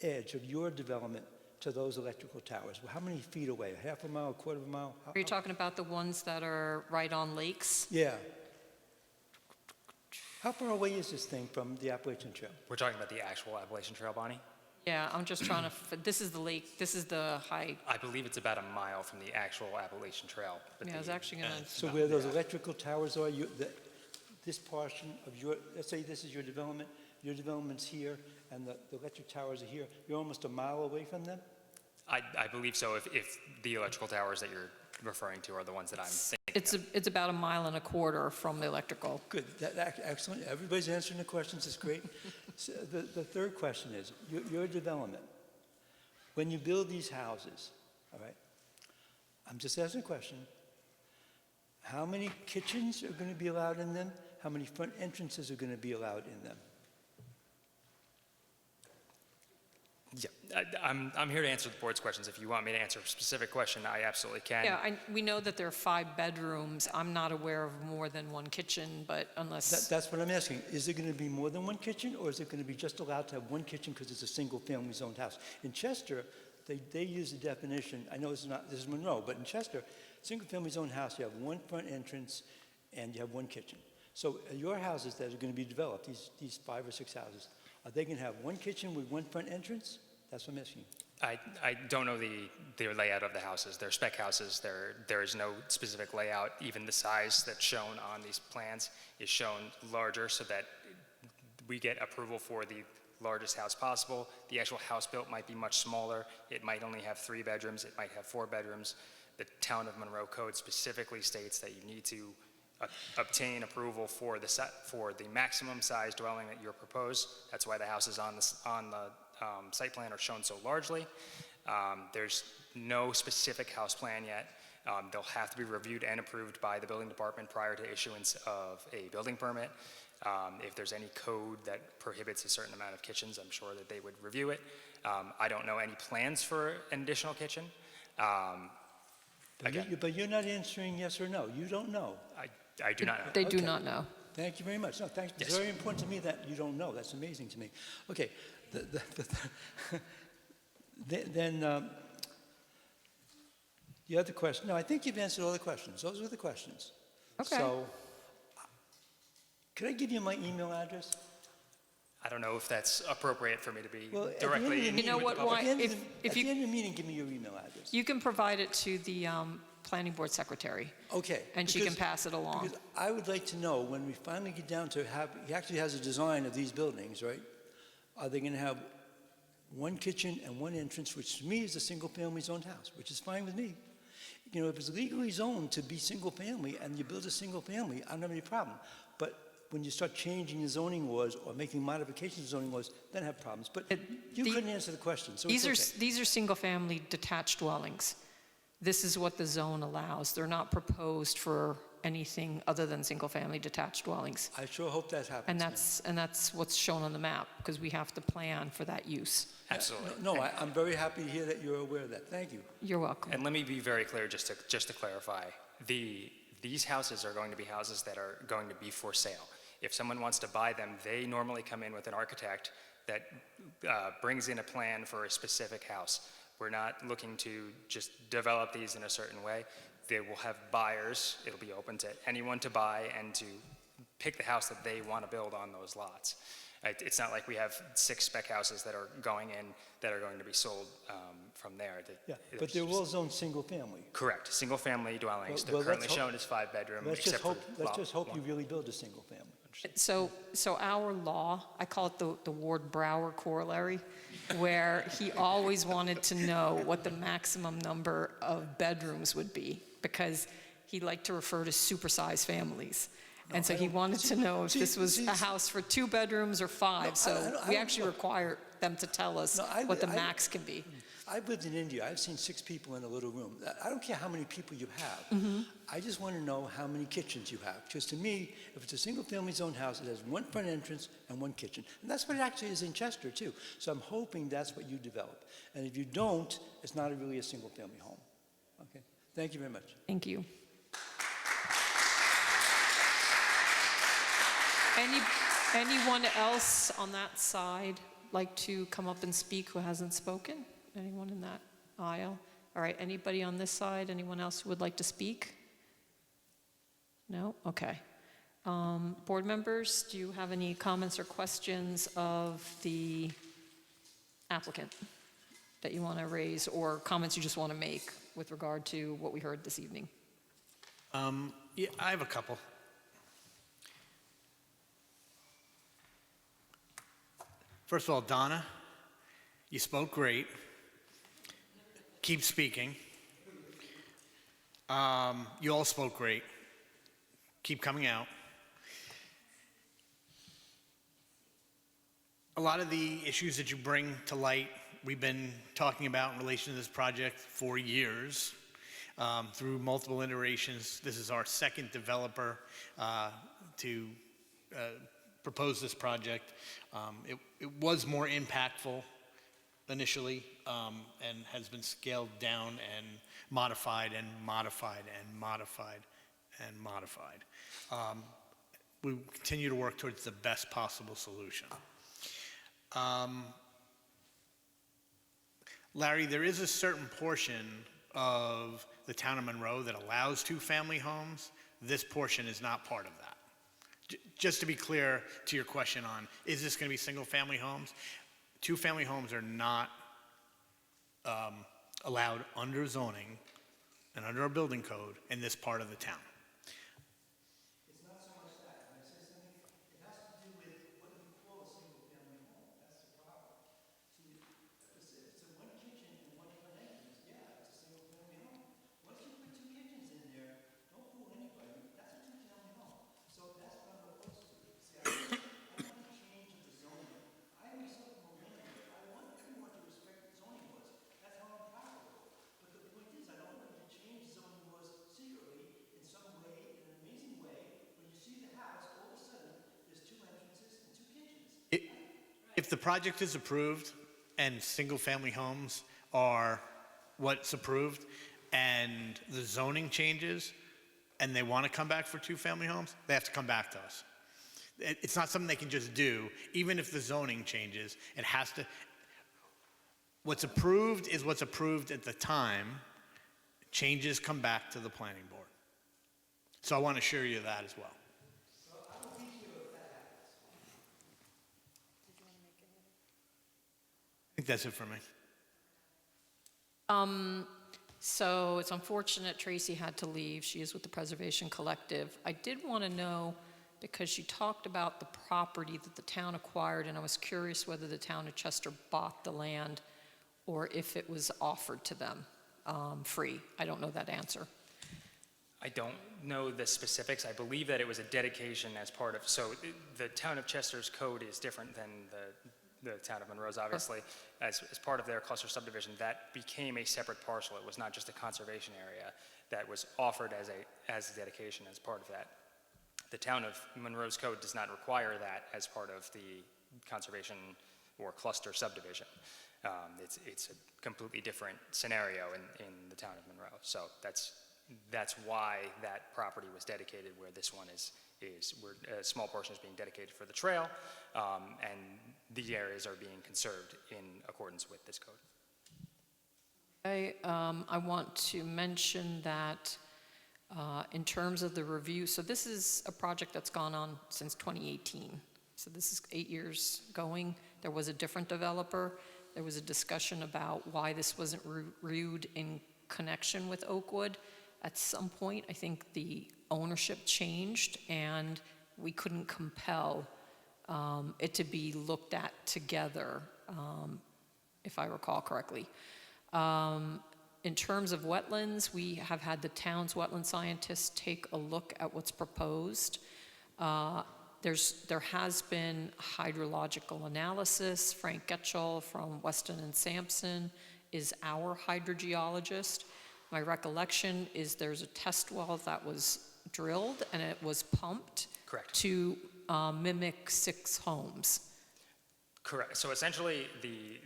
edge of your development to those electrical towers? How many feet away? Half a mile, a quarter of a mile? Are you talking about the ones that are right on lakes? Yeah. How far away is this thing from the Appalachian Trail? We're talking about the actual Appalachian Trail, Bonnie? Yeah, I'm just trying to, this is the lake, this is the high, I believe it's about a mile from the actual Appalachian Trail. but yeah, I was the- actually gonna, So where those electrical towers are, this portion of your, let's say this is your development's here, and the electric towers are here, you're almost a mile away from them? I believe so, if the electrical towers that you're referring to are the ones that I'm thinking. it's about a mile and a quarter from the electrical. Good, excellent. Everybody's answering the questions, it's great. So the third question is, your development, when you build these houses, all right, I'm just asking a question, how many kitchens are going to be allowed in them? How many front entrances are going to be allowed in them? Yeah, I'm here to answer the board's questions. If you want me to answer a specific question, I absolutely can. Yeah, we know that there are 5 bedrooms. I'm not aware of more than one kitchen, but unless, That's what I'm asking. Is there going to be more than one kitchen, or is it going to be just allowed to have one kitchen because it's a single-family zoned house? In Chester, they use the definition, I know this is Monroe, but in Chester, single-family zoned house, you have one front entrance and you have one kitchen. So your houses that are going to be developed, these 5 or 6 houses, are they going to have one kitchen with one front entrance? That's what I'm asking. I don't know the layout of the houses. They're spec houses. There is no specific layout. Even the size that's shown on these plans is shown larger so that we get approval for the largest house possible. The actual house built might be much smaller. It might only have 3 bedrooms. It might have 4 bedrooms. The Town of Monroe Code specifically states that you need to obtain approval for the maximum size dwelling that you're proposed. That's why the houses on the site plan are shown so largely. There's no specific house plan yet. They'll have to be reviewed and approved by the building department prior to issuance of a building permit. If there's any code that prohibits a certain amount of kitchens, I'm sure that they would review it. I don't know any plans for an additional kitchen. But you're not answering yes or no. You don't know. I do not know. they do not know. Thank you very much. No, thanks. It's Yes. very important to me that you don't know. That's amazing to me. Okay. Then the other question. No, I think you've answered all the questions. Those were the questions. Okay. So, could I give you my email address? I don't know if that's appropriate for me to be Well, at the end of directly the in You know with what, the public. why- At the if you- end of the meeting, give me your email address. You can provide it to the planning board secretary, Okay. and she can because- pass it along. Because I would like to know, when we finally get down to he actually has a design of these buildings, right? Are they going to have one kitchen and one entrance, which to me is a single-family zoned house, which is fine with me. You know, if it's legally zoned to be single-family and you build a single-family, I don't have any problem. But when you start changing the zoning laws or making modifications to zoning laws, then I have problems. But you couldn't answer the question, so it's okay. These are single-family detached dwellings. This is what the zone allows. They're not proposed for anything other than single-family detached dwellings. I sure hope that happens. And that's what's shown on the map, because we have to plan for that use. Absolutely. No, I'm very happy to hear that you're aware of that. Thank you. You're welcome. And let me be very clear, just to clarify, these houses are going to be houses that are going to be for sale. If someone wants to buy them, they normally come in with an architect that brings in a plan for a specific house. We're not looking to just develop these in a certain way. They will have buyers. It'll be open to anyone to buy and to pick the house that they want to build on those lots. It's not like we have 6 spec houses that are going in that are going to be sold from there. Yeah, but they're all zoned single-family. Correct, single-family dwellings. Well, They're currently let's hope- shown as 5-bedroom, Let's except let's for just hope lot you one. really build a single-family. So our law, I call it the Ward Brower corollary, where he always wanted to know what the maximum number of bedrooms would be, because he liked to refer to supersized families. And so he wanted to know if this was a house for 2 bedrooms or 5. So we actually require them to tell us what the max can be. I've lived in India. I've seen 6 people in a little room. I don't care how many people you have. Mm-hmm. I just want to know how many kitchens you have. Because to me, if it's a single-family zone house, it has 1 front entrance and 1 kitchen. And that's what it actually is in Chester, too. So I'm hoping that's what you develop. And if you don't, it's not really a single-family home. Okay? Thank you very much. Thank you. Anyone else on that side like to come up and speak who hasn't spoken? Anyone in that aisle? All right, anybody on this side? Anyone else who would like to speak? No? Okay. Board members, do you have any comments or questions of the applicant that you want to raise, or comments you just want to make with regard to what we heard this evening? Yeah, I have a couple. First of all, Donna, you spoke great. Keep speaking. You all spoke great. Keep coming out. A lot of the issues that you bring to light, we've been talking about in relation to this project for years, through multiple iterations. This is our 2nd developer to propose this project. It was more impactful initially, and has been scaled down and modified and modified and modified and modified. We continue to work towards the best possible solution. Larry, there is a certain portion of the town of Monroe that allows 2-family homes. This portion is not part of that. Just to be clear to your question on, is this going to be single-family homes? 2-family homes are not allowed under zoning and under our building code in this part of the town. It's not so much that. When I say something, it has to do with what you call a single-family home. That's the problem. See, it's a 1 kitchen and 1 front entrance. Yeah, it's a single-family home. Once you put 2 kitchens in there, don't fool anybody. That's a 2-family home. So that's what I'm opposed to. See, I want to change the zoning. I myself am a landlord. I want everyone to respect the zoning laws. That's how I'm proud of it. But the point is, I don't want you to change zoning laws secretly in some way, in an amazing way. When you see the house, all of a sudden, there's 2 entrances and 2 kitchens. If the project is approved and single-family homes are what's approved and the zoning changes and they want to come back for 2-family homes, they have to come back to us. It's not something they can just do. Even if the zoning changes, it has to, what's approved is what's approved at the time. Changes come back to the planning board. So I want to assure you of that as well. I think that's it for me. So it's unfortunate Tracy had to leave. She is with the Preservation Collective. I did want to know, because she talked about the property that the town acquired, and I was curious whether the town of Chester bought the land or if it was offered to them free. I don't know that answer. I don't know the specifics. I believe that it was a dedication as part of, so the town of Chester's code is different than the town of Monroe's, obviously. As part of their cluster subdivision, that became a separate parcel. It was not just a conservation area that was offered as a dedication as part of that. The town of Monroe's code does not require that as part of the conservation or cluster subdivision. It's a completely different scenario in the town of Monroe. So that's why that property was dedicated, where this one is where a small portion is being dedicated for the trail, and these areas are being conserved in accordance with this code. I want to mention that In terms of the review, so this is a project that's gone on since 2018. So this is 8 years going. There was a different developer. There was a discussion about why this wasn't reviewed in connection with Oakwood. At some point, I think the ownership changed and we couldn't compel it to be looked at together, if I recall correctly. In terms of wetlands, we have had the town's wetland scientists take a look at what's proposed. There has been hydrological analysis. Frank Getchell from Weston and Sampson is our hydrogeologist. My recollection is there's a test well that was drilled and it was pumped. Correct. To mimic 6 homes. Correct. So essentially, the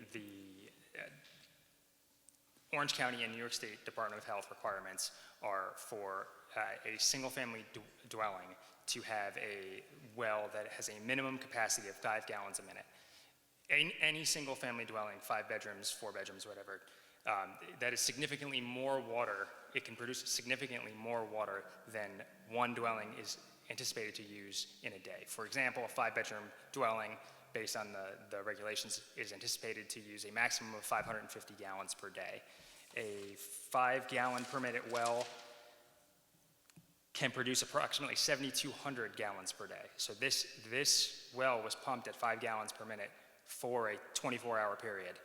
Orange County and New York State Department of Health requirements are for a single-family dwelling to have a well that has a minimum capacity of 5 gallons a minute. Any single-family dwelling, 5 bedrooms, 4 bedrooms, whatever, that is significantly more water, it can produce significantly more water than one dwelling is anticipated to use in a day. For example, a 5-bedroom dwelling, based on the regulations, is anticipated to use a maximum of 550 gallons per day. A 5-gallon per minute well can produce approximately 7,200 gallons per day. So this well was pumped at 5 gallons per minute for a 24-hour period,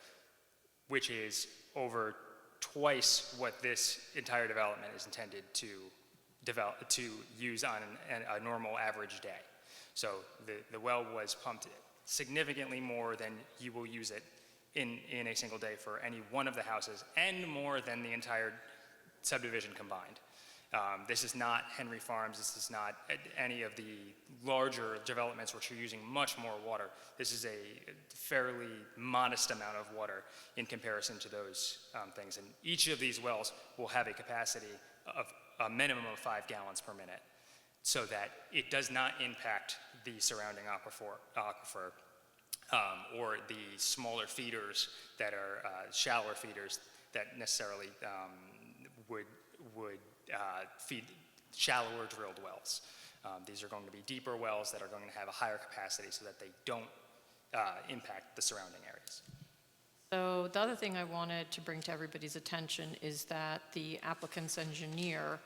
which is over twice what this entire development is intended to use on a normal average day. So the well was pumped significantly more than you will use it in a single day for any one of the houses, and more than the entire subdivision combined. This is not Henry Farms. This is not any of the larger developments which are using much more water. This is a fairly modest amount of water in comparison to those things. And each of these wells will have a capacity of a minimum of 5 gallons per minute, so that it does not impact the surrounding aquifer or the smaller feeders that are shallower feeders that necessarily would feed shallower drilled wells. These are going to be deeper wells that are going to have a higher capacity so that they don't impact the surrounding areas. So the other thing I wanted to bring to everybody's attention is that the applicant's engineer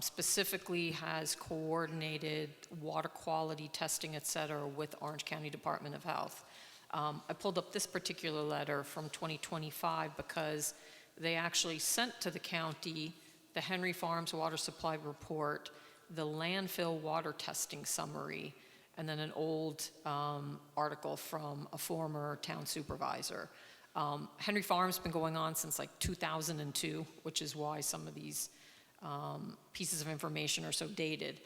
specifically has coordinated water quality testing, et cetera, with Orange County Department of Health. I pulled up this particular letter from 2025 because they actually sent to the county the Henry Farms water supply report, the landfill water testing summary, and then an old article from a former town supervisor. Henry Farms has been going on since like 2002, which is why some of these pieces of information are so dated.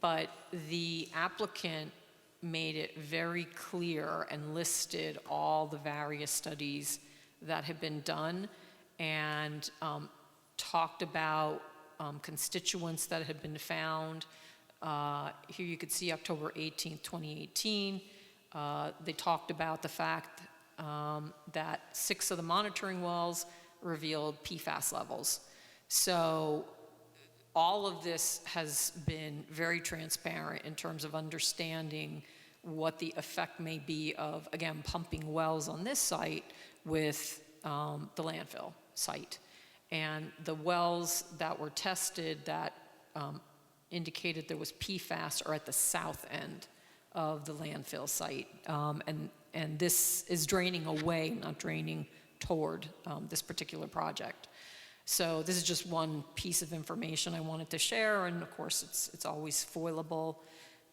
But the applicant made it very clear and listed all the various studies that have been done and talked about constituents that had been found. Here you could see October 18th, 2018. They talked about the fact that 6 of the monitoring wells revealed PFAS levels. So all of this has been very transparent in terms of understanding what the effect may be of, again, pumping wells on this site with the landfill site. And the wells that were tested that indicated there was PFAS are at the south end of the landfill site. And this is draining away, not draining toward this particular project. So this is just one piece of information I wanted to share, and of course it's always foilable.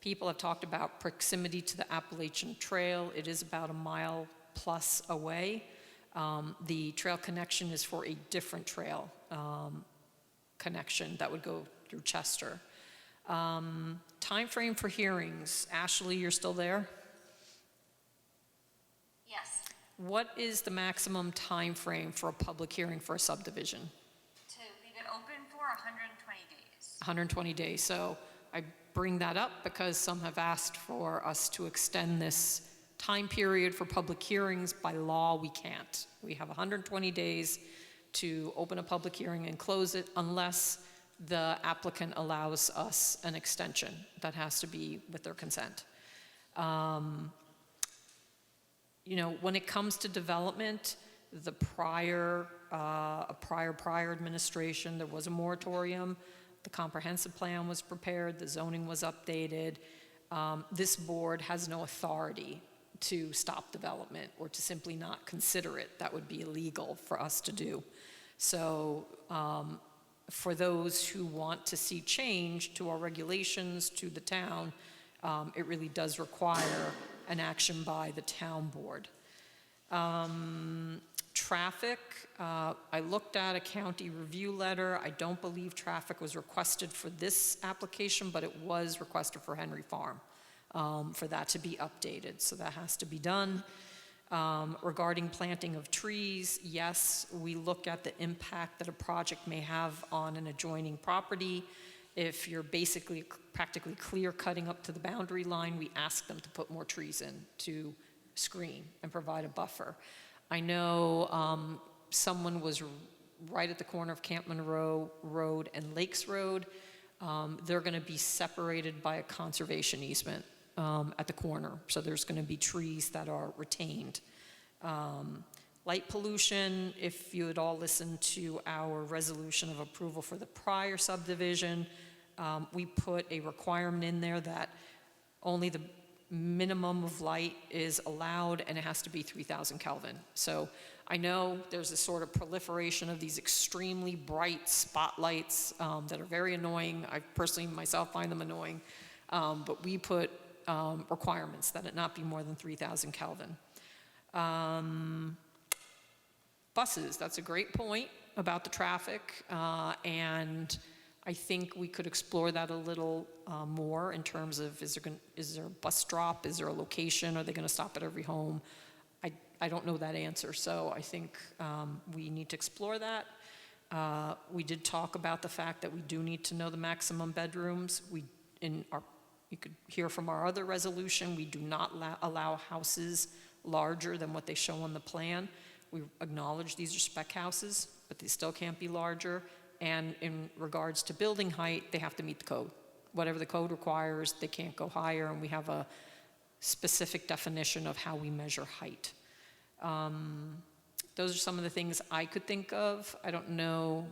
People have talked about proximity to the Appalachian Trail. It is about 1 mile plus away. The trail connection is for a different trail connection that would go through Chester. Time frame for hearings. Ashley, you're still there? Yes. What is the maximum time frame for a public hearing for a subdivision? To leave it open for 120 days. 120 days. So I bring that up because some have asked for us to extend this time period for public hearings. By law, we can't. We have 120 days to open a public hearing and close it unless the applicant allows us an extension. That has to be with their consent. You know, when it comes to development, the prior administration, there was a moratorium. The comprehensive plan was prepared, the zoning was updated. This board has no authority to stop development or to simply not consider it. That would be illegal for us to do. So for those who want to see change to our regulations, to the town, it really does require an action by the town board. Traffic, I looked at a county review letter. I don't believe traffic was requested for this application, but it was requested for Henry Farm, for that to be updated. So that has to be done. Regarding planting of trees, yes, we look at the impact that a project may have on an adjoining property. If you're basically practically clear cutting up to the boundary line, we ask them to put more trees in to screen and provide a buffer. I know someone was right at the corner of Camp Monroe Road and Lakes Road. They're going to be separated by a conservation easement at the corner. So there's going to be trees that are retained. Light pollution, if you had all listened to our resolution of approval for the prior subdivision, we put a requirement in there that only the minimum of light is allowed and it has to be 3,000 Kelvin. So I know there's a sort of proliferation of these extremely bright spotlights that are very annoying. I personally myself find them annoying, but we put requirements that it not be more than 3,000 Kelvin. Buses, that's a great point about the traffic, and I think we could explore that a little more in terms of is there a bus drop, is there a location, are they going to stop at every home? I don't know that answer, so I think we need to explore that. We did talk about the fact that we do need to know the maximum bedrooms. You could hear from our other resolution, we do not allow houses larger than what they show on the plan. We acknowledge these are spec houses, but they still can't be larger. And in regards to building height, they have to meet the code. Whatever the code requires, they can't go higher, and we have a specific definition of how we measure height. Those are some of the things I could think of. I don't know,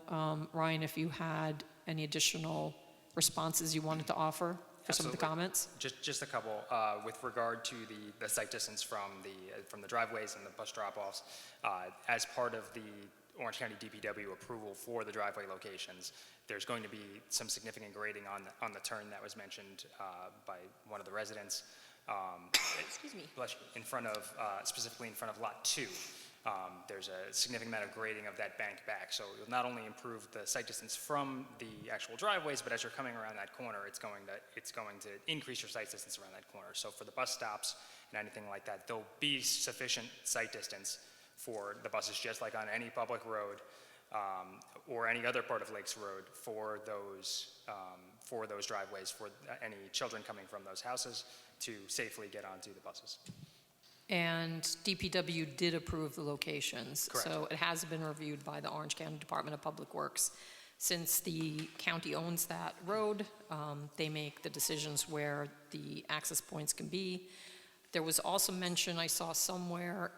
Ryan, if you had any additional responses you wanted to offer for some of the comments? Just a couple. With regard to the site distance from the driveways and the bus drop-offs, as part of the Orange County DPW approval for the driveway locations, there's going to be some significant grading on the turn that was mentioned by one of the residents. Excuse me. Bless you. In front of, specifically in front of Lot 2. There's a significant amount of grading of that bank back, so it will not only improve the site distance from the actual driveways, but as you're coming around that corner, it's going to increase your site distance around that corner. So for the bus stops and anything like that, there'll be sufficient site distance for the buses, just like on any public road or any other part of Lakes Road, for those driveways, for any children coming from those houses to safely get onto the buses. And DPW did approve the locations. Correct. So it has been reviewed by the Orange County Department of Public Works. Since the county owns that road, they make the decisions where the access points can be. There was also mention, I saw somewhere,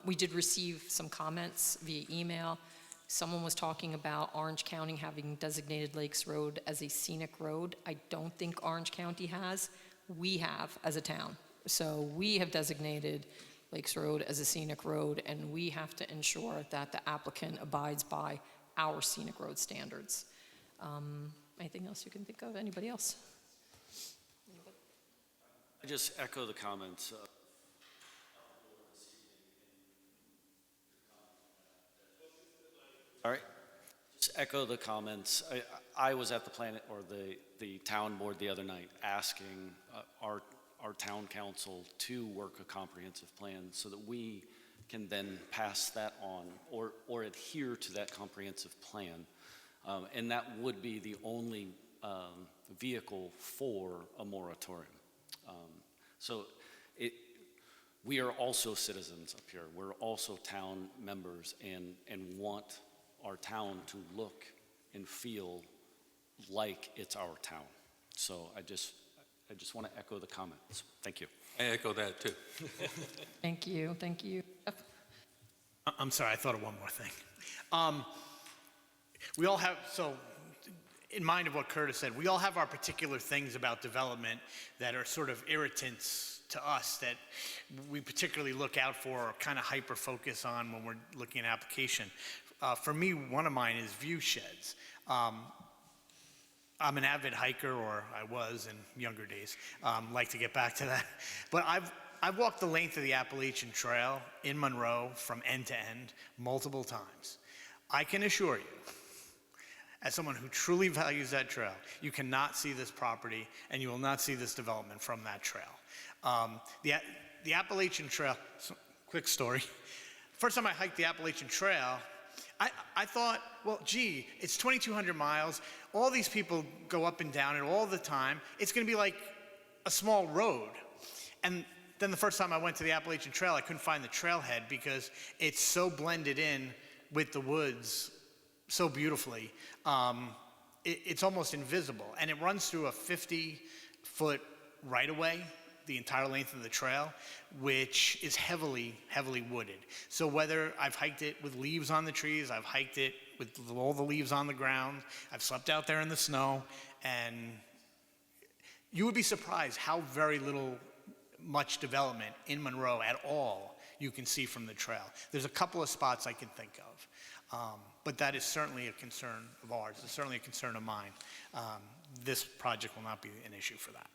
we did receive some comments via email. Someone was talking about Orange County having designated Lakes Road as a scenic road. I don't think Orange County has. We have as a town. So we have designated Lakes Road as a scenic road, and we have to ensure that the applicant abides by our scenic road standards. Anything else you can think of? Anybody else? I just echo the comments. All right. Just echo the comments. I was at the planet or the town board the other night asking our town council to work a comprehensive plan so that we can then pass that on or adhere to that comprehensive plan. And that would be the only vehicle for a moratorium. We are also citizens up here. We're also town members and want our town to look and feel like it's our town. So I just want to echo the comments. Thank you. I echo that too. Thank you, thank you. I'm sorry, I thought of one more thing. We all have, so in mind of what Curtis said, we all have our particular things about development that are sort of irritants to us that we particularly look out for or kind of hyper-focus on when we're looking at application. For me, one of mine is view sheds. I'm an avid hiker, or I was in younger days, like to get back to that. But I've walked the length of the Appalachian Trail in Monroe from end to end multiple times. I can assure you, as someone who truly values that trail, you cannot see this property and you will not see this development from that trail. The Appalachian Trail, quick story. First time I hiked the Appalachian Trail, I thought, well, gee, it's 2,200 miles. All these people go up and down it all the time. It's going to be like a small road. And then the first time I went to the Appalachian Trail, I couldn't find the trailhead because it's so blended in with the woods so beautifully. It's almost invisible. And it runs through a 50-foot right-of-way, the entire length of the trail, which is heavily, heavily wooded. So whether I've hiked it with leaves on the trees, I've hiked it with all the leaves on the ground, I've slept out there in the snow, and you would be surprised how very much development in Monroe at all you can see from the trail. There's a couple of spots I can think of, but that is certainly a concern of ours. It's certainly a concern of mine. This project will not be an issue for that.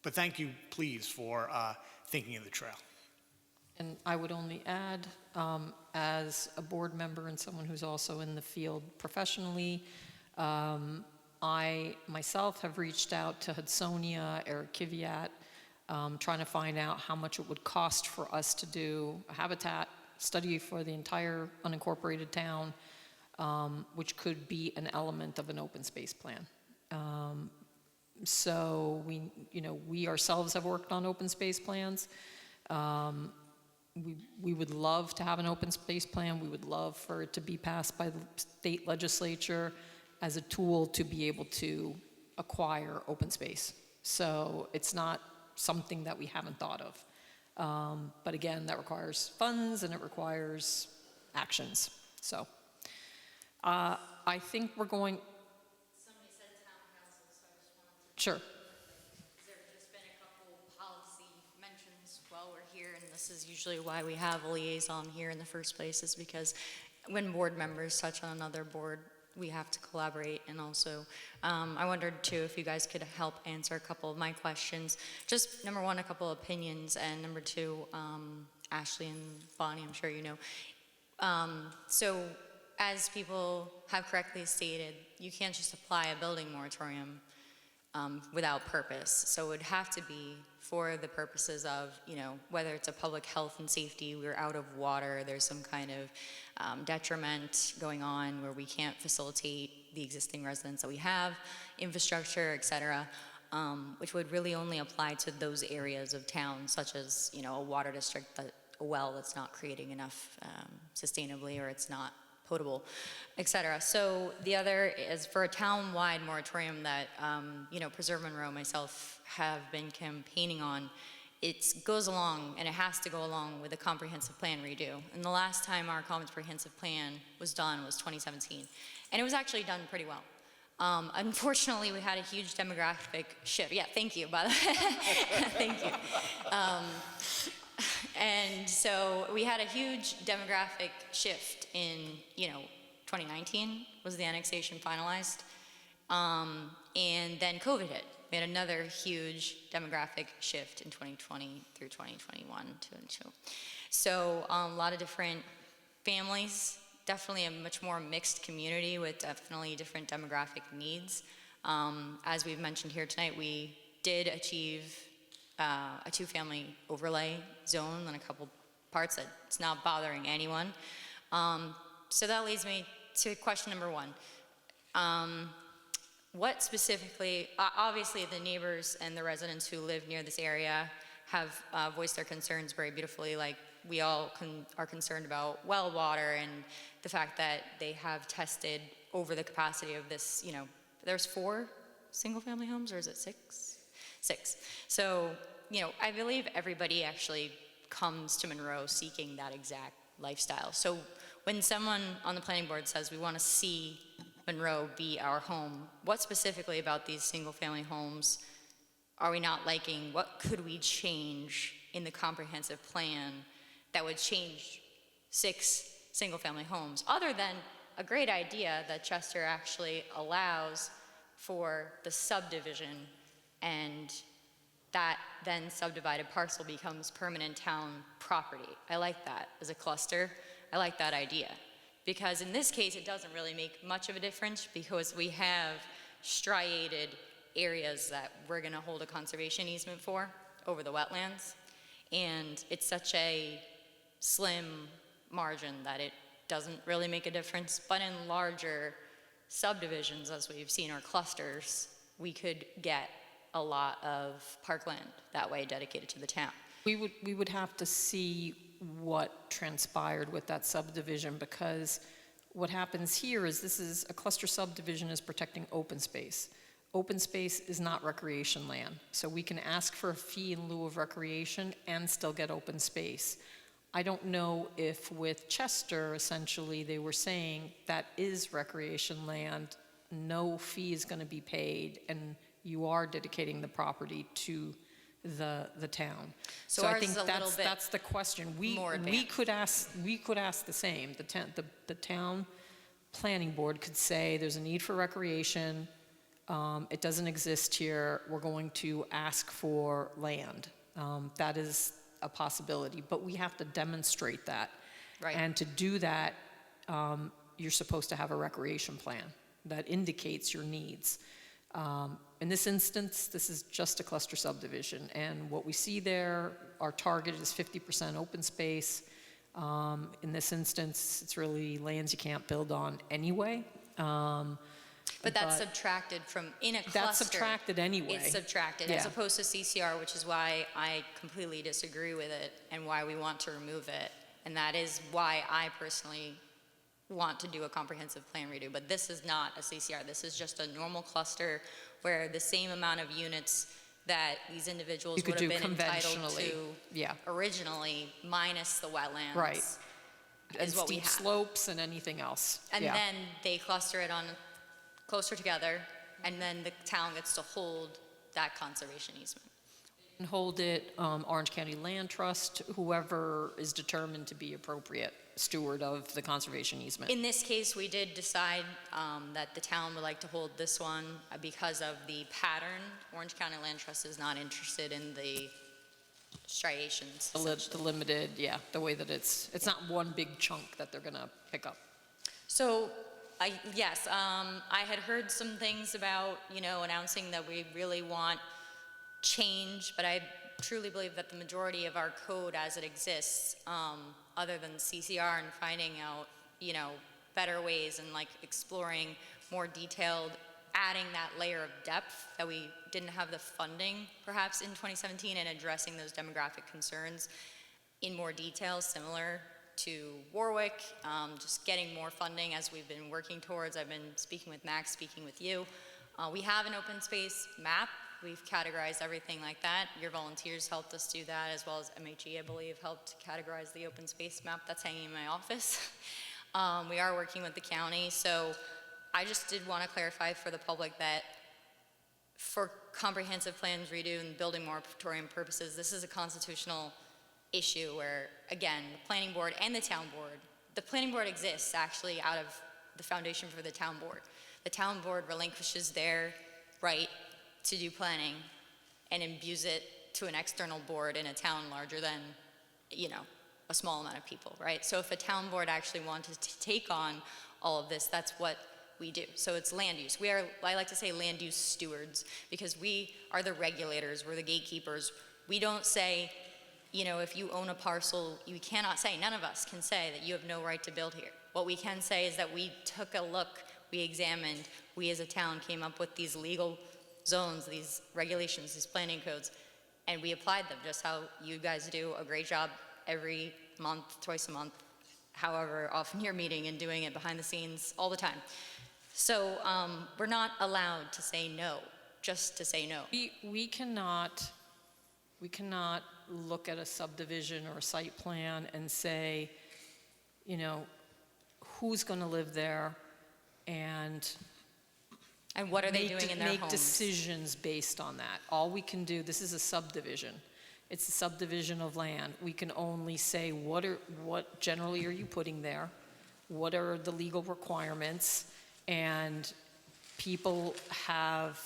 But thank you, please, for thinking of the trail. And I would only add, as a board member and someone who's also in the field professionally, I myself have reached out to Hudsonia, Eric Kiviat, trying to find out how much it would cost for us to do a habitat study for the entire unincorporated town, which could be an element of an open space plan. So we ourselves have worked on open space plans. We would love to have an open space plan. We would love for it to be passed by the state legislature as a tool to be able to acquire open space. So it's not something that we haven't thought of. But again, that requires funds and it requires actions. So I think we're going. Somebody said town council, so I just wanted to. Sure. There's just been a couple policy mentions while we're here, and this is usually why we have a liaison here in the first place, is because when board members touch on another board, we have to collaborate. And also, I wondered too if you guys could help answer a couple of my questions. Just number one, a couple opinions, and number two, Ashley and Bonnie, I'm sure you know. So as people have correctly stated, you can't just apply a building moratorium without purpose. So it would have to be for the purposes of, whether it's a public health and safety, we're out of water, there's some kind of detriment going on where we can't facilitate the existing residents that we have, infrastructure, et cetera, which would really only apply to those areas of town, such as, a water district, a well that's not creating enough sustainably, or it's not potable, et cetera. So the other is for a town-wide moratorium that, Preserve Monroe, myself, have been campaigning on. It goes along, and it has to go along with a comprehensive plan redo. And the last time our comprehensive plan was done was 2017. And it was actually done pretty well. Unfortunately, we had a huge demographic shift. Yeah, thank you, by the way. Thank you. And so we had a huge demographic shift in, 2019 was the annexation finalized. And then COVID hit. We had another huge demographic shift in 2020 through 2021. So a lot of different families, definitely a much more mixed community with definitely different demographic needs. As we've mentioned here tonight, we did achieve a two-family overlay zone in a couple parts that's not bothering anyone. So that leads me to question number one. What specifically, obviously the neighbors and the residents who live near this area have voiced their concerns very beautifully, like we all are concerned about well water and the fact that they have tested over the capacity of this, there's 4 single-family homes, or is it 6? 6. So, I believe everybody actually comes to Monroe seeking that exact lifestyle. So when someone on the planning board says we want to see Monroe be our home, what specifically about these single-family homes are we not liking? What could we change in the comprehensive plan that would change 6 single-family homes, other than a great idea that Chester actually allows for the subdivision, and that then subdivided parcel becomes permanent town property? I like that as a cluster. I like that idea. Because in this case, it doesn't really make much of a difference, because we have striated areas that we're going to hold a conservation easement for over the wetlands. And it's such a slim margin that it doesn't really make a difference. But in larger subdivisions, as we've seen, or clusters, we could get a lot of parkland that way dedicated to the town. We would have to see what transpired with that subdivision, because what happens here is this is a cluster subdivision is protecting open space. Open space is not recreation land, so we can ask for a fee in lieu of recreation and still get open space. I don't know if with Chester, essentially, they were saying that is recreation land, no fee is going to be paid, and you are dedicating the property to the town. So I ours think is a little bit that's the question. more We could ask the same. The town planning board could say there's a need for recreation. It doesn't exist here. We're going to ask for land. That is a possibility, but we have to demonstrate that. Right. And to do that, you're supposed to have a recreation plan that indicates your needs. In this instance, this is just a cluster subdivision, and what we see there, our target is 50% open space. In this instance, it's really lands you can't build on anyway. But that's subtracted from, in a cluster. That's subtracted anyway. It's subtracted, as opposed to CCR, which is why I completely disagree with it and why we want to remove it. And that is why I personally want to do a comprehensive plan redo. But this is not a CCR. This is just a normal cluster where the same amount of units that these individuals You could would have do been entitled conventionally, to originally, minus the wetlands. Right. And Is what we steep have. slopes and anything else. And Yeah. then they cluster it on closer together, and then the town gets to hold that conservation easement. And hold it, Orange County Land Trust, whoever is determined to be appropriate steward of the conservation easement. In this case, we did decide that the town would like to hold this one because of the pattern. Orange County Land Trust is not interested in the striations. The limited, the way that it's not one big chunk that they're gonna pick up. So, yes, I had heard some things about, announcing that we really want change, but I truly believe that the majority of our code as it exists, other than CCR and finding out, better ways and exploring more detailed, adding that layer of depth that we didn't have the funding perhaps in 2017, and addressing those demographic concerns in more detail, similar to Warwick, just getting more funding as we've been working towards. I've been speaking with Max, speaking with you. We have an open space map. We've categorized everything like that. Your volunteers helped us do that, as well as MHE, I believe, helped categorize the open space map that's hanging in my office. We are working with the county, so I just did want to clarify for the public that for comprehensive plans redo and building moratorium purposes, this is a constitutional issue where, again, the planning board and the town board, the planning board exists actually out of the foundation for the town board. The town board relinquishes their right to do planning and imbues it to an external board in a town larger than, a small amount of people, right? So if a town board actually wanted to take on all of this, that's what we do. So it's land use. We are, I like to say, land use stewards, because we are the regulators, we're the gatekeepers. We don't say, if you own a parcel, you cannot say, none of us can say that you have no right to build here. What we can say is that we took a look, we examined, we as a town came up with these legal zones, these regulations, these planning codes, and we applied them, just how you guys do a great job every month, twice a month, however often you're meeting and doing it behind the scenes all the time. So we're not allowed to say no, just to say no. We cannot look at a subdivision or a site plan and say, you know, who's going to live there and what are they doing in their make homes? decisions based on that. All we can do, this is a subdivision. It's a subdivision of land. We can only say, what generally are you putting there? What are the legal requirements? And people have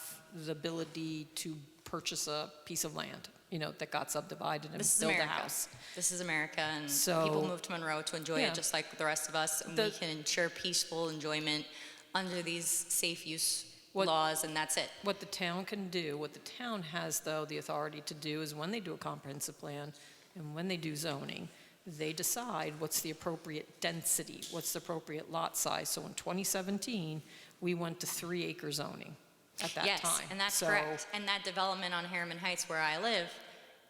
the ability to purchase a piece of land, you know, that got subdivided and This is build a America. house. This is America, and So- people move to Monroe to enjoy Yeah. it just like the rest of us, and we can ensure peaceful enjoyment under these safe use laws, and that's it. What the town can do, what the town has, though, the authority to do is when they do a comprehensive plan and when they do zoning, they decide what's the appropriate density, what's the appropriate lot size. So in 2017, we went to 3-acre zoning at that time. Yes, and that's So- correct. And that development on Harriman Heights where I live,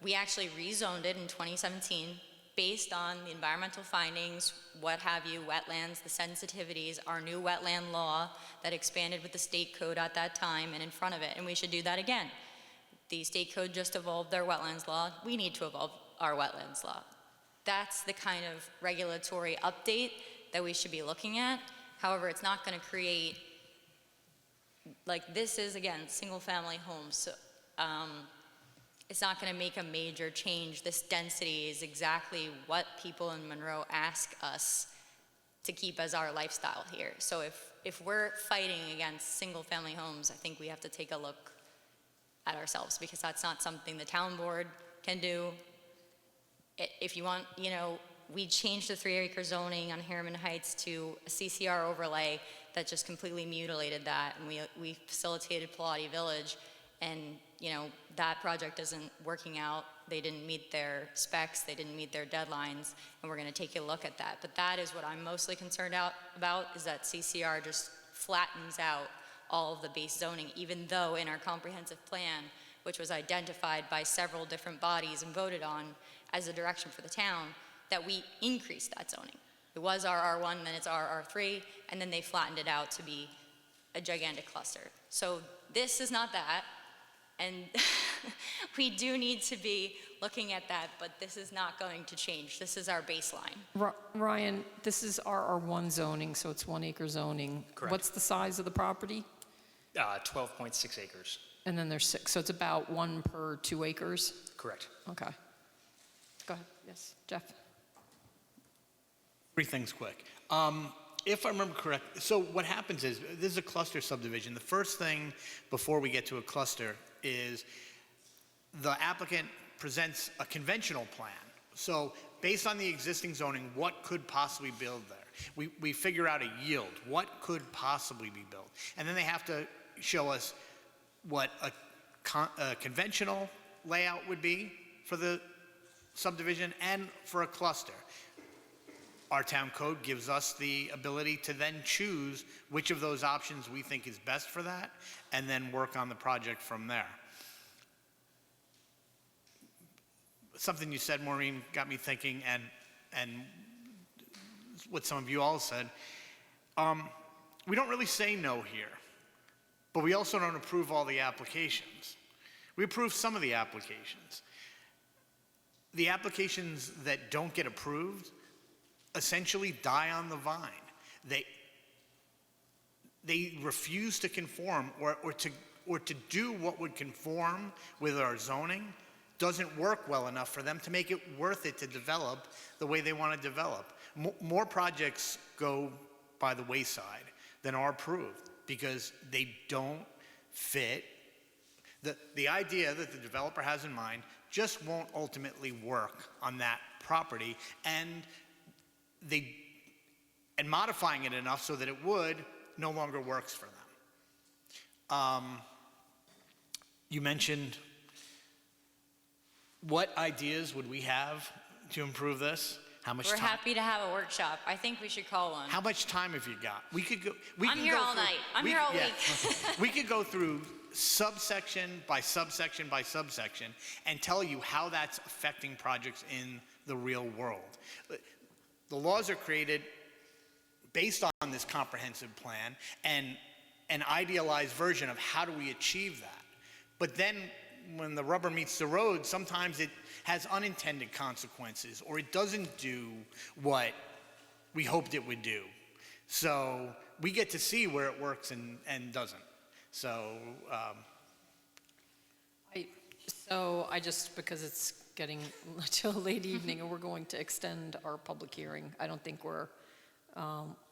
we actually rezoned it in 2017 based on the environmental findings, what have you, wetlands, the sensitivities, our new wetland law that expanded with the state code at that time and in front of it, and we should do that again. The state code just evolved their wetlands law. We need to evolve our wetlands law. That's the kind of regulatory update that we should be looking at. However, it's not going to create, like this is, again, single-family homes. So, it's not going to make a major change. This density is exactly what people in Monroe ask us to keep as our lifestyle here. So if we're fighting against single-family homes, I think we have to take a look at ourselves, because that's not something the town board can do. If you want, you know, we changed the 3-acre zoning on Harriman Heights to a CCR overlay that just completely mutilated that, and we facilitated Pilati Village, and, you know, that project isn't working out. They didn't meet their specs, they didn't meet their deadlines, and we're gonna take a look at that. But that is what I'm mostly concerned about, is that CCR just flattens out all of the base zoning, even though in our comprehensive plan, which was identified by several different bodies and voted on as a direction for the town, that we increased that zoning. It was our R1, then it's our R3, and then they flattened it out to be a gigantic cluster. So this is not that, and we do need to be looking at that, but this is not going to change. This is our baseline. Ryan, this is RR1 zoning, so it's 1-acre zoning. Correct. What's the size of the property? 12.6 acres. And then there's 6, so it's about 1 per 2 acres? Correct. Okay. Go ahead, yes, Jeff? 3 things quick. If I remember correct, so what happens is, this is a cluster subdivision. The first thing before we get to a cluster is the applicant presents a conventional plan. So based on the existing zoning, what could possibly build there? We figure out a yield. What could possibly be built? And then they have to show us what a conventional layout would be for the subdivision and for a cluster. Our town code gives us the ability to then choose which of those options we think is best for that, and then work on the project from there. Something you said, Maureen, got me thinking, and what some of you all said. We don't really say no here, but we also don't approve all the applications. We approve some of the applications. The applications that don't get approved essentially die on the vine. They refuse to conform, or to do what would conform with our zoning doesn't work well enough for them to make it worth it to develop the way they want to develop. More projects go by the wayside than are approved because they don't fit. The idea that the developer has in mind just won't ultimately work on that property, and modifying it enough so that it would no longer works for them. You mentioned, what ideas would we have to improve this? How much We're time? happy to have a workshop. I think we should call one. How much time have you got? We could go. I'm here all night. I'm here all week. We could go through subsection by subsection by subsection and tell you how that's affecting projects in the real world. The laws are created based on this comprehensive plan, and an idealized version of how do we achieve that. But then when the rubber meets the road, sometimes it has unintended consequences, or it doesn't do what we hoped it would do. So we get to see where it works and doesn't. So, I just, because it's getting to a late evening and we're going to extend our public hearing, I don't think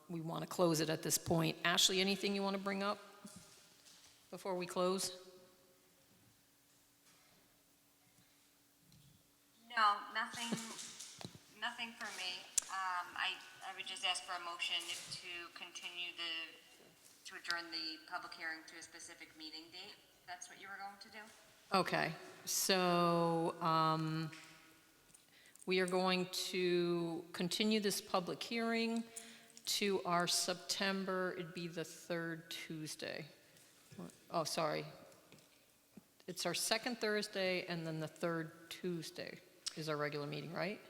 we want to close it at this point. Ashley, anything you want to bring up before we close? No, nothing for me. I would just ask for a motion to continue to adjourn the public hearing to a specific meeting date. That's what you were going to do? Okay, so we are going to continue this public hearing to our September, it'd be the third Tuesday. Oh, sorry. It's our second Thursday, and then the third Tuesday is our regular meeting, right?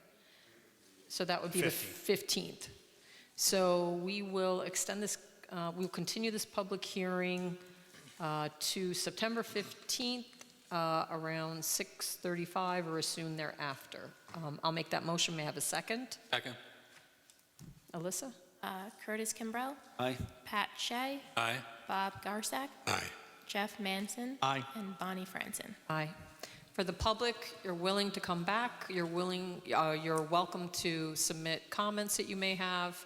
So that would be the 15th. So we will extend this, we'll continue this public hearing to September 15th around 6:35 or as soon thereafter. I'll make that motion. May I have a second? Second. Alyssa? Curtis Kimbrell. Aye. Pat Shea. Aye. Bob Garsack. Aye. Jeff Manson. Aye. And Bonnie Franson. Aye. For the public, you're willing to come back. You're welcome to submit comments that you may have.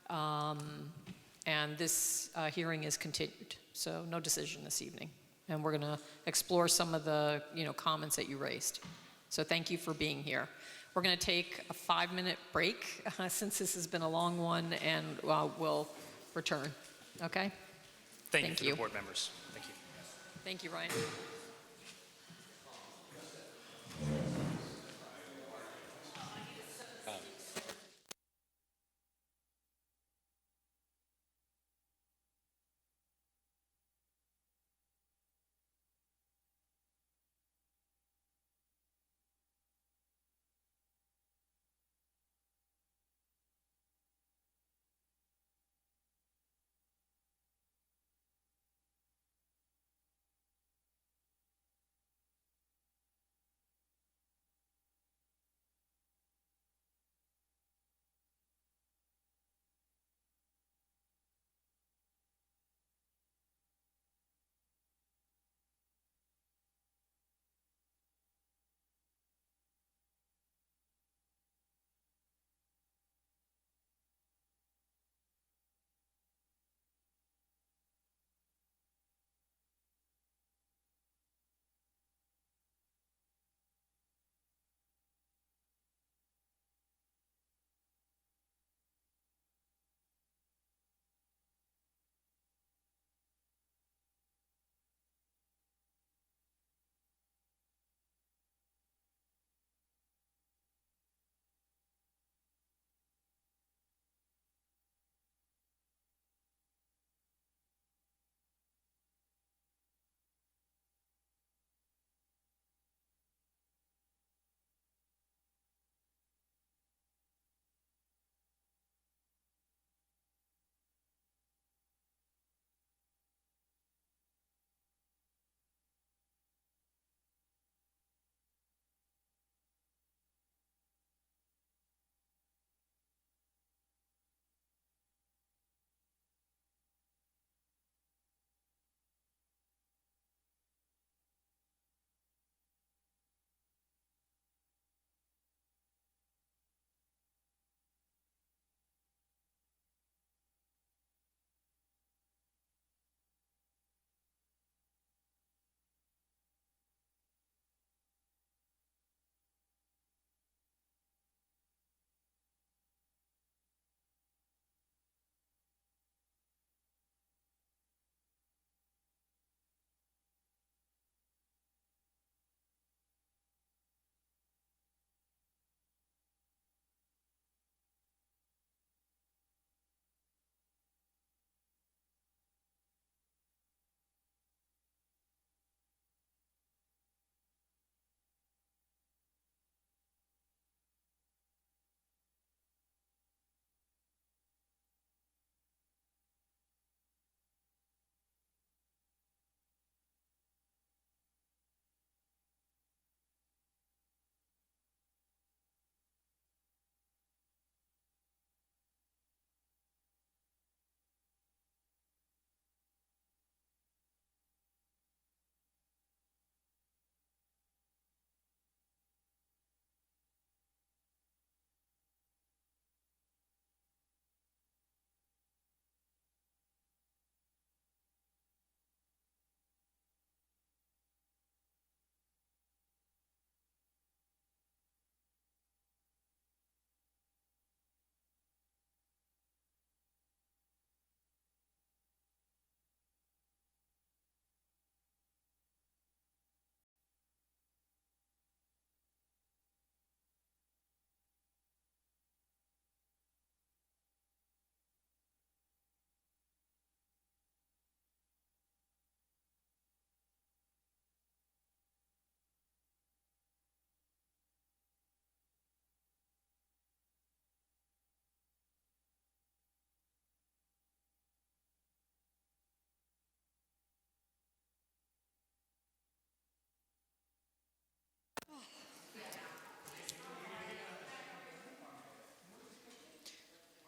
And this hearing is continued, so no decision this evening. And we're going to explore some of the comments that you raised. So thank you for being here. We're going to take a 5-minute break since this has been a long one, and we'll return. Okay? Thank you to the board members. Thank you. Thank you, Ryan.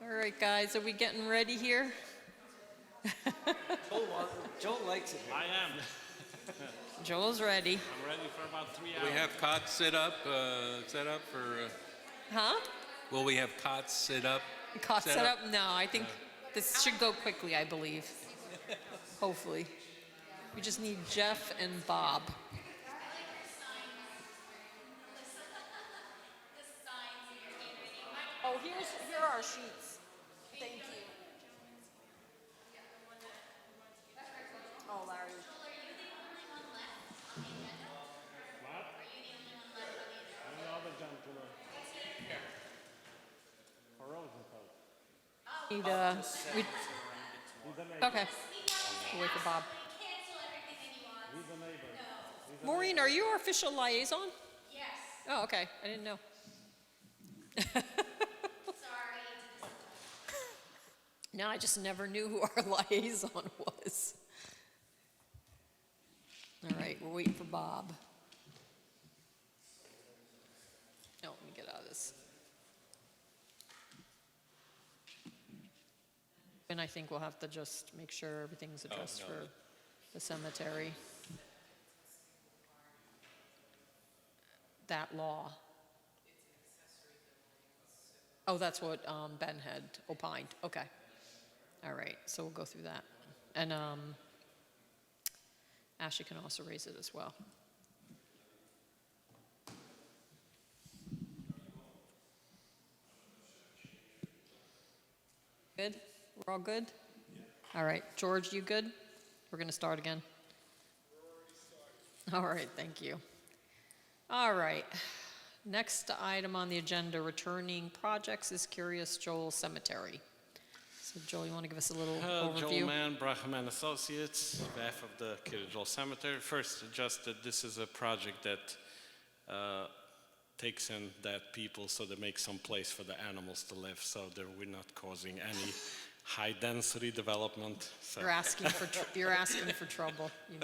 All right, guys, are we getting ready here? Joel likes it. I am. Joel's ready. I'm ready for about 3 hours. We have cots set up for, Huh? will we have cots set up? Cost set up? No, I think this should go quickly, I believe. Hopefully. We just need Jeff and Bob. Oh, here are our sheets. Thank you. Oh, Larry. Need, okay. We'll wait for Bob. Maureen, are you our official liaison? Yes. Oh, okay. I didn't know. Sorry. No, I just never knew who our liaison was. All right, we're waiting for Bob. No, let me get out of this. And I think we'll have to just make sure everything's addressed no. for the cemetery. That law. Oh, that's what Ben had opined. Okay. All right, so we'll go through that. And Ashley can also raise it as well. Good? We're all good? All right, George, you good? We're going to start again. All right, thank you. All right, next item on the agenda, returning projects, is Curious Joel Cemetery. So Joel, you want to give us a little overview? Joel Mann, Brahman Associates, behalf of the Curious Joel Cemetery. First, just that this is a project that takes in dead people so they make some place for the animals to live, so that we're not causing any high density development. So. You're asking for trouble. You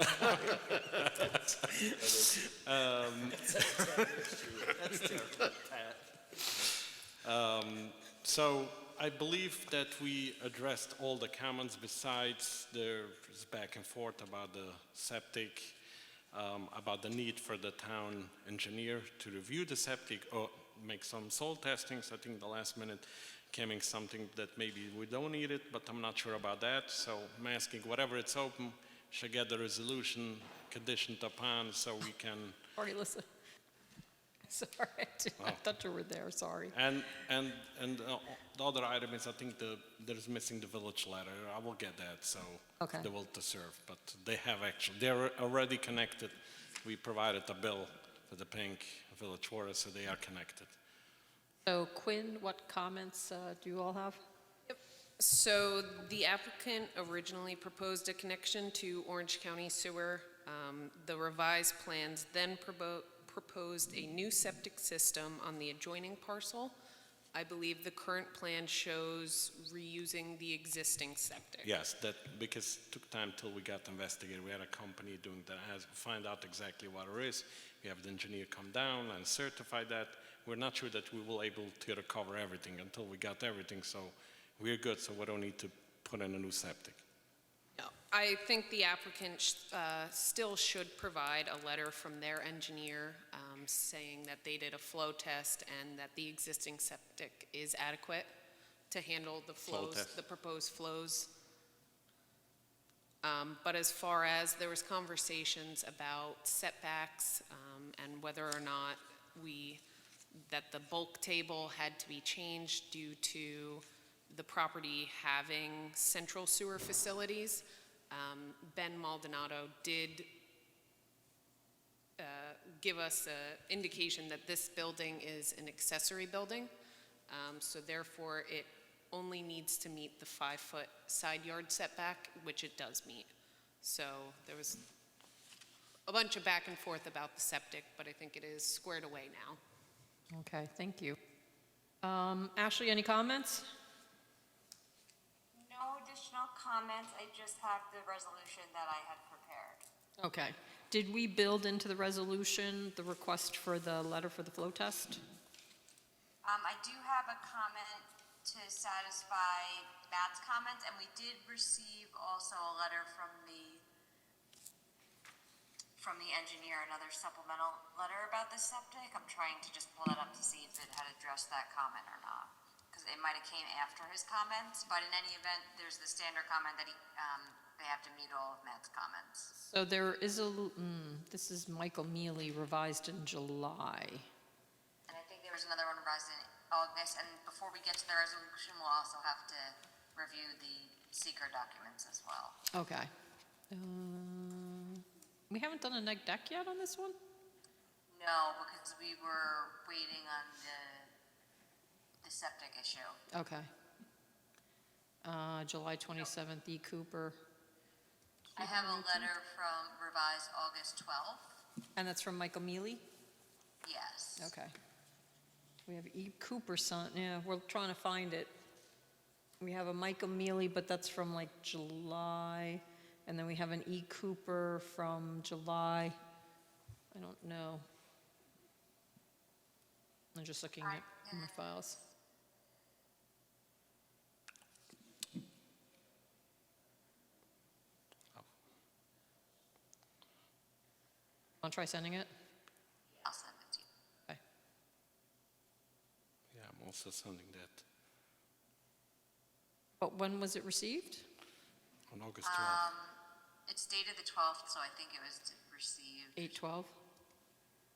know. So I believe that we addressed all the comments. Besides, there's back and forth about the septic, about the need for the town engineer to review the septic or make some soil testings. I think the last minute came in something that maybe we don't need it, but I'm not sure about that. So I'm asking whatever it's open, should get the resolution conditioned upon so we can. Sorry, listen. Sorry, I thought you were there, sorry. And the other item is I think there's missing the village letter. I will get that, so Okay. the will to serve. But they're already connected. We provided a bill for the Pink Village Water, so they are connected. So Quinn, what comments do you all have? So the applicant originally proposed a connection to Orange County Sewer. The revised plans then proposed a new septic system on the adjoining parcel. I believe the current plan shows reusing the existing septic. Yes, that because it took time till we got investigated. We had a company doing that, find out exactly what it is. We have the engineer come down and certify that. We're not sure that we will able to recover everything until we got everything, so we're good, so we don't need to put in a new septic. No, I think the applicant still should provide a letter from their engineer saying that they did a flow test and that the existing septic is adequate to handle the flows, the proposed flows. But as far as there was conversations about setbacks and whether or not that the bulk table had to be changed due to the property having central sewer facilities. Ben Maldonado did give us an indication that this building is an accessory building. So therefore, it only needs to meet the 5-foot side yard setback, which it does meet. So there was a bunch of back and forth about the septic, but I think it is squared away now. Okay, thank you. Ashley, any comments? No additional comments. I just have the resolution that I had prepared. Okay. Did we build into the resolution the request for the letter for the flow test? I do have a comment to satisfy Matt's comments, and we did receive also a letter from the engineer, another supplemental letter about the septic. I'm trying to just pull that up to see if it had addressed that comment or not, because it might have came after his comments, but in any event, there's the standard comment that they have to meet all of Matt's comments. So there is this is Michael Mealy revised in July. And I think there was another one revised in August, and before we get to the resolution, we'll also have to review the seeker documents as well. Okay. We haven't done a neg deck yet on this one? No, because we were waiting on the septic issue. Okay. July 27th, E. Cooper. I have a letter from revised August 12th. And that's from Michael Mealy? Yes. Okay. We have E. Cooper son, yeah, we're trying to find it. We have a Michael Mealy, but that's from like July. And then we have an E. Cooper from July. I don't know. I'm just looking at my files. Want to try sending it? I'll send it to you. Okay. Yeah, I'm also sending that But when was it received? on August 12th. It's dated the 12th, so I think it was received 8/12?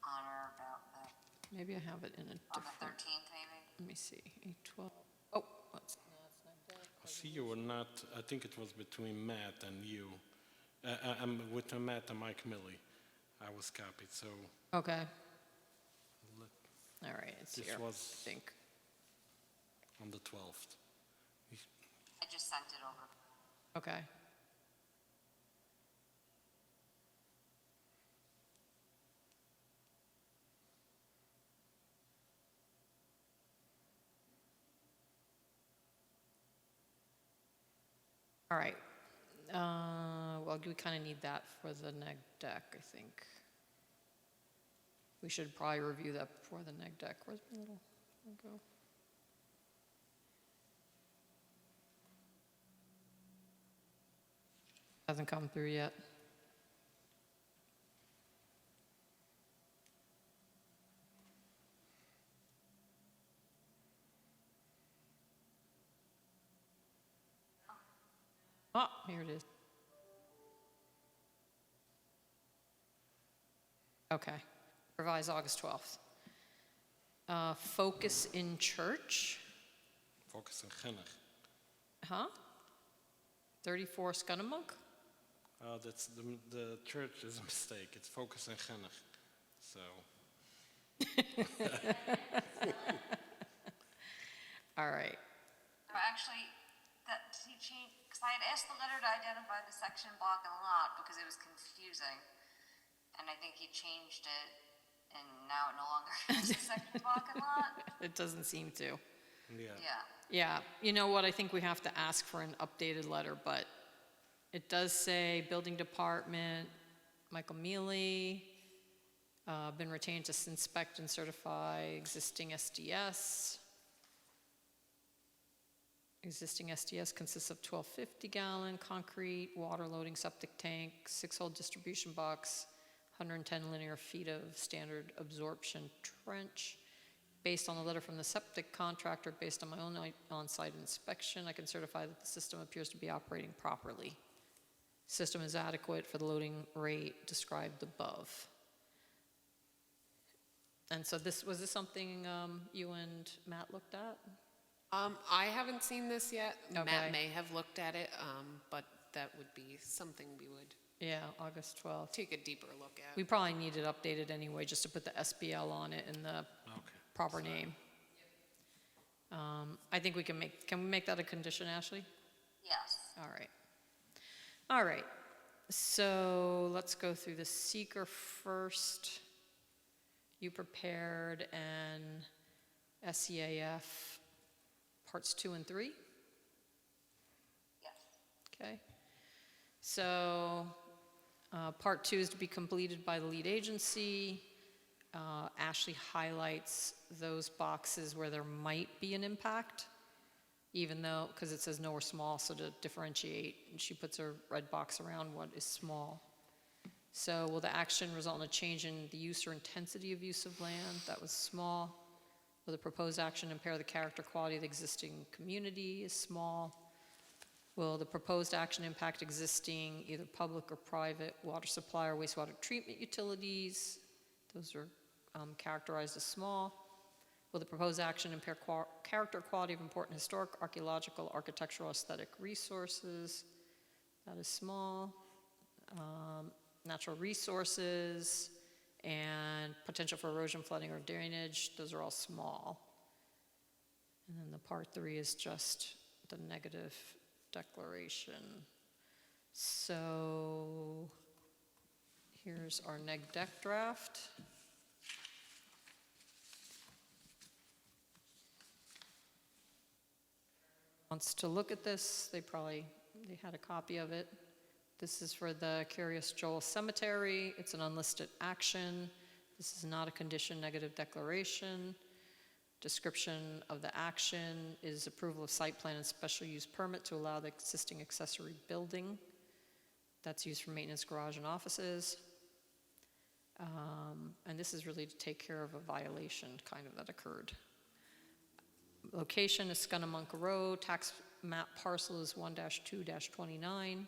on or about that, Maybe I have it in a on the different, 13th maybe. let me see, 8/12. Oh, what's, I see you were not, I think it was between Matt and you. I'm with Matt and Mike Millie. I was copied, so okay. let- All right, it's this here, was I think. on the 12th. I just sent it over. Okay. All right. Well, we kind of need that for the neg deck, I think. We should probably review that before the neg deck. Where's my little, go? Hasn't come through yet. Oh, here it is. Okay, revised August 12th. Focus in church, Focus on Gennig. huh? 34 Scunnamunk? That's the church is a mistake. It's Focus on Gennig. So, All right, No, actually, he changed, because I had asked the letter to identify the section, block, and lot because it was confusing. And I think he changed it, and now it no longer has a section, block, and lot. it doesn't seem to. yeah. Yeah. Yeah, you know what, I think we have to ask for an updated letter, but it does say Building Department, Michael Mealy, been retained to inspect and certify existing SDS. Existing SDS consists of 1250-gallon concrete, water loading septic tank, 6-hole distribution box, 110 linear feet of standard absorption trench. Based on the letter from the septic contractor, based on my own on-site inspection, I can certify that the system appears to be operating properly. System is adequate for the loading rate described above. And so was this something you and Matt looked at? I haven't seen this yet. Okay. Matt may have looked at it, but that would be something we would Yeah, August 12th. take a deeper look at. We probably need it updated anyway, just to put the SBL on it and the proper name. I think we can we make that a condition, Ashley? Yes. All right. All right. So let's go through the seeker first. You prepared an SEAF parts 2 and 3? Yes. Okay. So part 2 is to be completed by the lead agency. Ashley highlights those boxes where there might be an impact. even though, because it says no or small, so to differentiate, she puts a red box around what is small. So will the action result in a change in the use or intensity of use of land? That was small. Will the proposed action impair the character quality of the existing community? Is small. Will the proposed action impact existing either public or private water supply or wastewater treatment utilities? Those are characterized as small. Will the proposed action impair character quality of important historic, archaeological, architectural, aesthetic resources? That is small. Natural resources and potential for erosion, flooding, or drainage, those are all small. And then the part 3 is just the negative declaration. So here's our neg deck draft. Wants to look at this, they had a copy of it. This is for the Curious Joel Cemetery. It's an unlisted action. This is not a condition negative declaration. Description of the action is approval of site plan and special use permit to allow the existing accessory building. That's used for maintenance, garage, and offices. And this is really to take care of a violation kind of that occurred. Location is Scunnamunk Road. Tax map parcel is 1-2-29.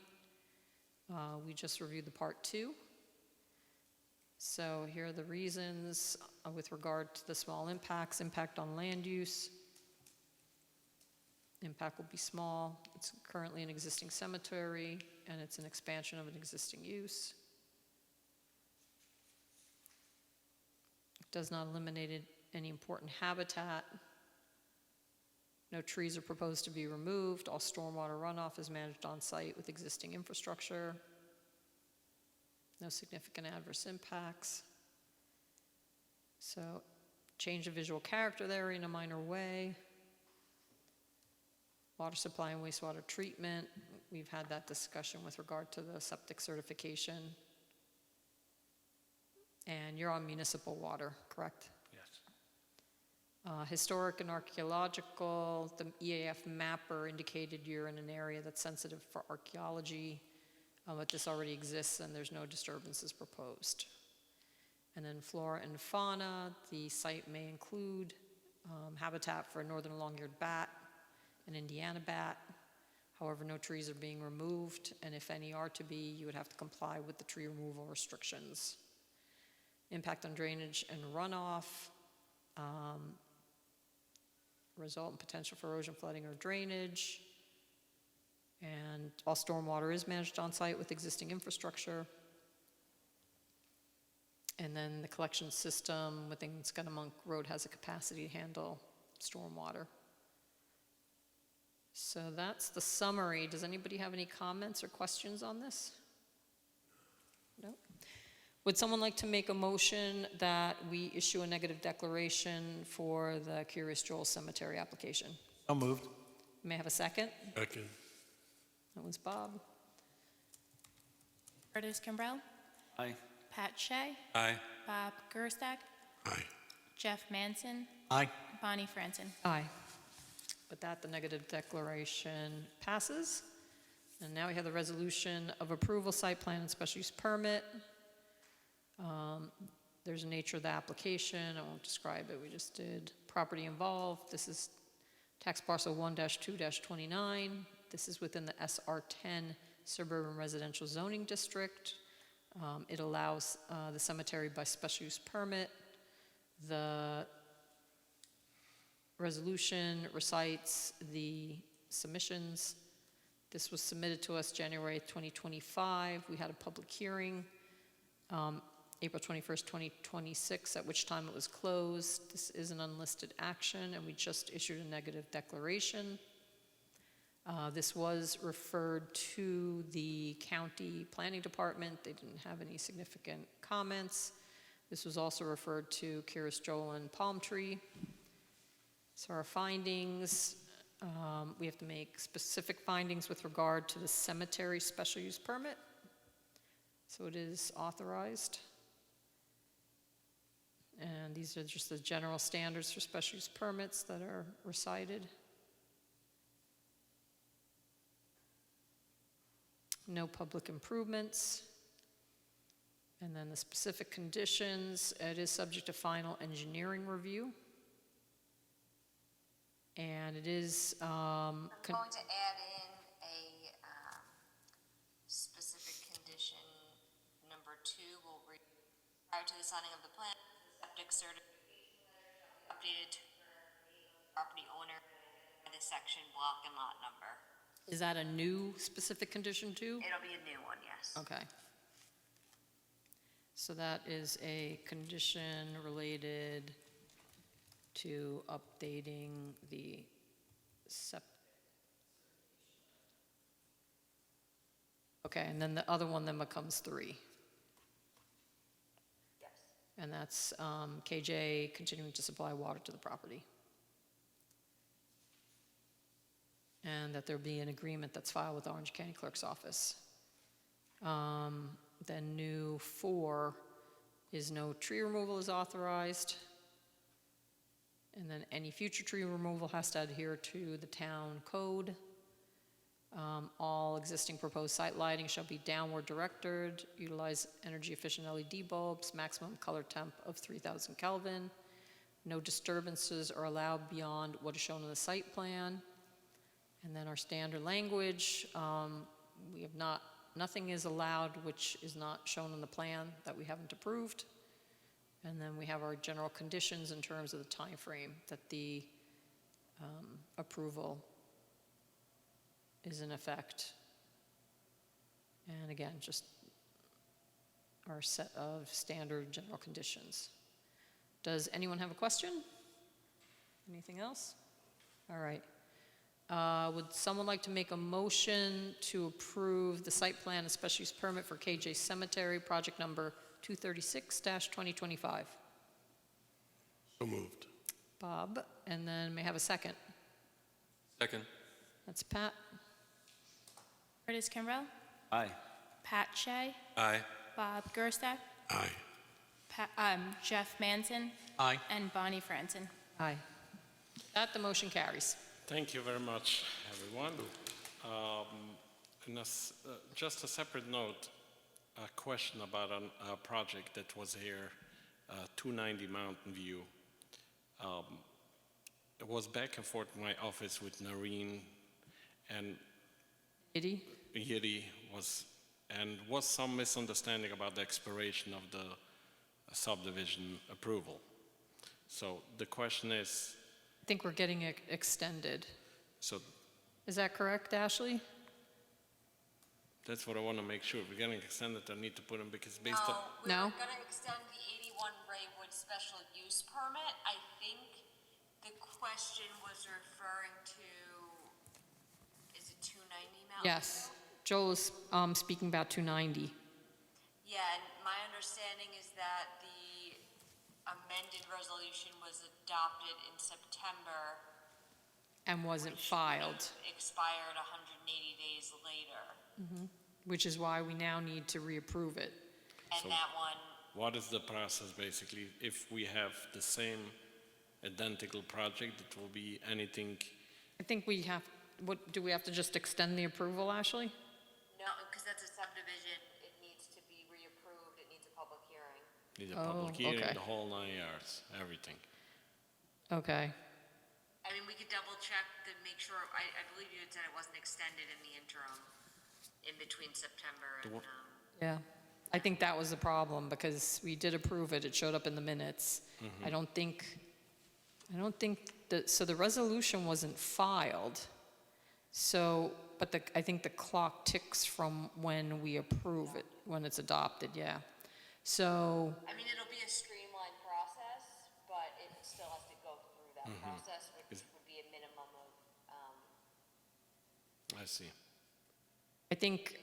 We just reviewed the part 2. So here are the reasons with regard to the small impacts. Impact on land use. Impact will be small. It's currently an existing cemetery, and it's an expansion of an existing use. It does not eliminate any important habitat. No trees are proposed to be removed. All stormwater runoff is managed on site with existing infrastructure. No significant adverse impacts. So change the visual character of the area in a minor way. Water supply and wastewater treatment. We've had that discussion with regard to the septic certification. And you're on municipal water, correct? Historic and archaeological, the EAF mapper indicated you're in an area that's sensitive for archaeology, but this already exists and there's no disturbances proposed. And then flora and fauna, the site may include habitat for a northern long-eared bat, an Indiana bat. However, no trees are being removed, and if any are to be, you would have to comply with the tree removal restrictions. Impact on drainage and runoff. Result in potential for erosion, flooding, or drainage. And all stormwater is managed on site with existing infrastructure. And then the collection system within Scunnamunk Road has a capacity to handle stormwater. So that's the summary. Does anybody have any comments or questions on this? No? Would someone like to make a motion that we issue a negative declaration for the Curious Joel Cemetery application? So moved. May I have a second? Second. That was Bob. Curtis Kimbrell, Aye. Pat Shea, Aye. Bob Gerstak, Aye. Jeff Manson, Aye. Bonnie Franson. Aye. With that, the negative declaration passes. And now we have the resolution of approval, site plan, and special use permit. There's a nature of the application. I won't describe it. We just did property involved. This is tax parcel 1-2-29. This is within the SR10 suburban residential zoning district. It allows the cemetery by special use permit. The resolution recites the submissions. This was submitted to us January 2025. We had a public hearing. April 21st, 2026, at which time it was closed. This is an unlisted action, and we just issued a negative declaration. This was referred to the county planning department. They didn't have any significant comments. This was also referred to Curious Joel and Palm Tree. So our findings, we have to make specific findings with regard to the cemetery special use permit. So it is authorized. And these are just the general standards for special use permits that are recited. no public improvements. And then the specific conditions, it is subject to final engineering review. And it is, I'm going to add in a specific condition, number 2, will read, prior to the signing of the plan, the septic certification updated to property owner by the section, block, and lot number. is that a new specific condition too? It'll be a new one, yes. Okay. So that is a condition related to updating the Okay, and then the other one then becomes 3. Yes. And that's KJ continuing to supply water to the property. And that there be an agreement that's filed with the Orange County Clerk's Office. Then new 4 is no tree removal is authorized. And then any future tree removal has to adhere to the town code. All existing proposed site lighting shall be downward directed, utilize energy efficient LED bulbs, maximum color temp of 3000 Kelvin. No disturbances are allowed beyond what is shown in the site plan. And then our standard language, we have not, nothing is allowed which is not shown in the plan that we haven't approved. And then we have our general conditions in terms of the time frame that the approval is in effect. And again, just our set of standard general conditions. Does anyone have a question? Anything else? All right. Would someone like to make a motion to approve the site plan and special use permit for KJ Cemetery, project number 236-2025? So moved. Bob, and then may I have a second? Second. That's Pat. Curtis Kimbrell, Aye. Pat Shea, Aye. Bob Gerstak, Aye. Jeff Manson, Aye. and Bonnie Franson. Aye. That the motion carries. Thank you very much, everyone. Just a separate note, a question about a project that was here, 290 Mountain View. It was back and forth in my office with Noreen and Yidi was some misunderstanding about the expiration of the subdivision approval. So the question is, I think we're getting it extended. so Is that correct, Ashley? that's what I want to make sure. If we're getting extended, I need to put them because based on. No? We're going to extend the 81 Raywood special use permit. I think the question was referring to, is it 290 Mountain Yes. View? Joel is speaking about 290. Yeah, and my understanding is that the amended resolution was adopted in September. And wasn't filed, Expired 180 days later. which is why we now need to reapprove it. And So- that one, What is the process basically? If we have the same identical project, it will be anything, I think we have, do we have to just extend the approval, Ashley? no, because that's a subdivision, it needs to be reapproved, it needs a public hearing. need a public Oh, hearing, okay. the whole 9 yards, everything. Okay. I mean, we could double check to make sure, I believe you had said it wasn't extended in the interim, in between September and, Yeah. I think that was the problem because we did approve it. It showed up in the minutes. I don't think that, so the resolution wasn't filed. So, but I think the clock ticks from when we approve it, when it's adopted, yeah. So, I mean, it'll be a streamlined process, but it still has to go through that process, which would be a minimum of, I see. I think,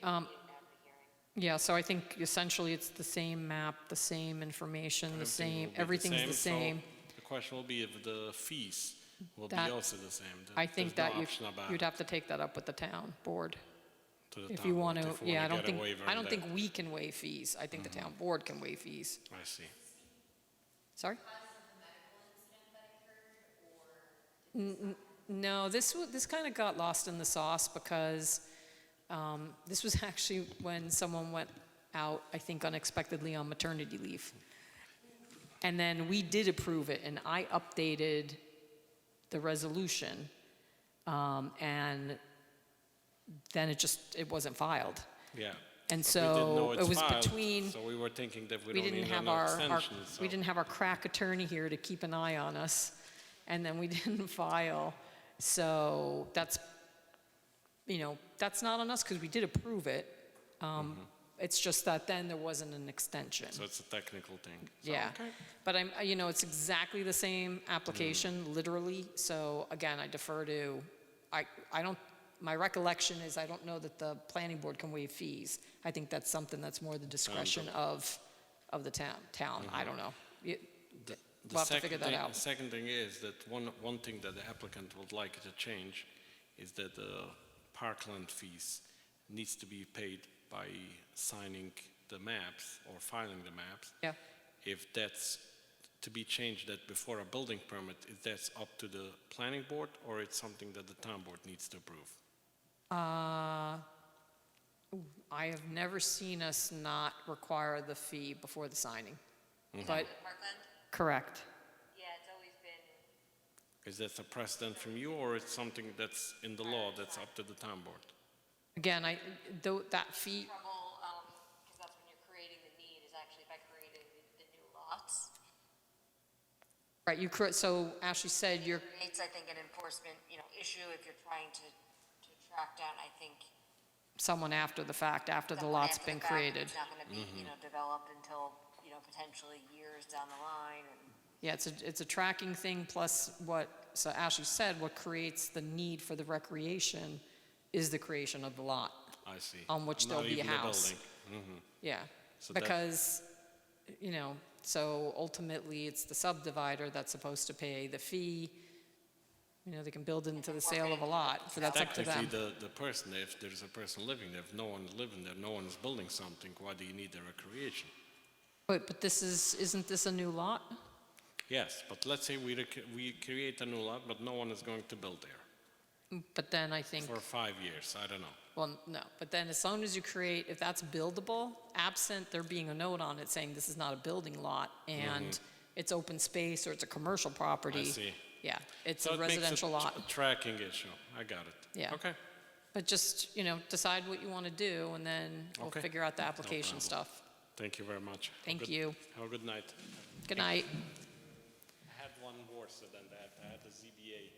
yeah, so I think essentially it's the same map, the same information, the same, everything's the same. So the question will be if the fees will be That- also the same. I think There's that no option about you'd have to take that up with the town board. to the If town you board want to, if we yeah, wanna I don't get a think, waiver I on don't that. think we can waive fees. I think the town board can waive fees. I see. Sorry? No, this kind of got lost in the sauce because This was actually when someone went out, I think unexpectedly on maternity leave. And then we did approve it, and I updated the resolution, and then it wasn't filed. Yeah. And But we didn't know so it's it was filed, between, So we were thinking that we we don't didn't need have an our, extension, so. we didn't have our crack attorney here to keep an eye on us, and then we didn't file. So that's, that's not on us, because we did approve it. It's just that then there wasn't an extension. So it's a technical thing. So, Yeah, okay. but it's exactly the same application, literally, so again, I defer to, I don't, my recollection is I don't know that the planning board can waive fees. I think that's something that's more the discretion of the town, I don't know. We'll have to figure that out. The second thing is that one thing that the applicant would like to change is that the parkland fees needs to be paid by signing the maps or filing the maps. Yeah. If that's to be changed, that before a building permit, is that's up to the planning board, or it's something that the town board needs to approve? I have never seen us not require the fee before the signing. Mhm. But, Parkland? correct. Yeah, it's always been, Is that a precedent from you, or it's something that's in the law that's up to the town board? Again, that fee, trouble, because that's when you're creating the need, is actually by creating the new lots. right, so Ashley said you're, It's, I think, an enforcement, issue if you're trying to track down, I think. someone after the fact, after the someone lot's after the been fact, created. It's not gonna be, developed until, potentially years down the line, and. Yeah, it's a tracking thing, plus so Ashley said, what creates the need for the recreation is the creation of the lot, I see. on which Not there'll be a even the house. building. Mhm. Yeah, So that- because, so ultimately, it's the subdivider that's supposed to pay the fee. They can build into the sale of a lot, so that's up to them. Technically, the person, if there's a person living there, if no one's living there, no one's building something, why do you need the recreation? But isn't this a new lot? Yes, but let's say we create a new lot, but no one is going to build there But then I think, for 5 years, I don't know. well, no, but then as soon as you create, if that's buildable, absent there being a note on it saying this is not a building lot, and it's open space, or it's a commercial property. I see. Yeah, it's So a it makes residential lot. a tracking issue, I got it. Yeah. Okay. But just, decide what you want to do, and then we'll Okay. figure out the No application problem. stuff. Thank you very much. Thank you. Have a good night. Good night. I had one worse than that. I had a ZBA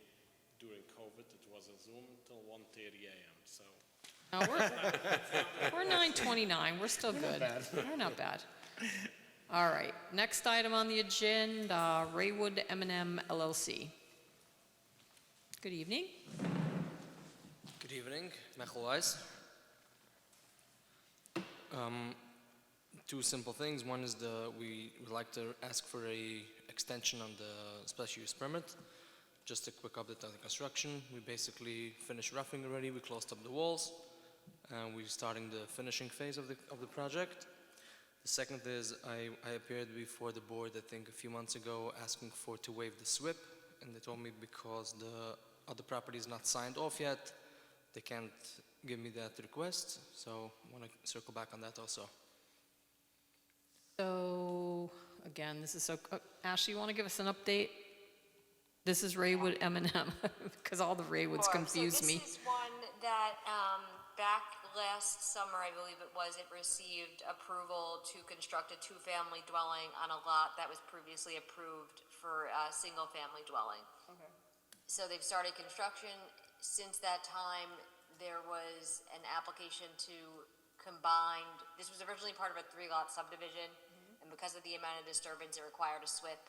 during COVID. It was a Zoom till 1:30 a.m., so. No, we're 9:29, we're still good. We're not bad. All right, next item on the agenda, Raywood M&M LLC. Good evening. Good evening, Michael Weiss. Two simple things. One is we would like to ask for a extension on the special use permit. Just a quick update on the construction. We basically finished roughing already. We closed up the walls, and we're starting the finishing phase of the project. The second is I appeared before the board, I think a few months ago, asking to waive the SWIP, and they told me because the other property is not signed off yet, they can't give me that request, so I want to circle back on that also. So, again, this is Ashley, you want to give us an update? This is Raywood M&M, because all the Raywoods Sure. confuse me. So this is one that, back last summer, I believe it was, it received approval to construct a two-family dwelling on a lot that was previously approved for a single-family dwelling. Okay. So they've started construction. Since that time, there was an application to combine, this was originally part of a three-lot subdivision, and because of the amount of disturbance, it required a SWIP.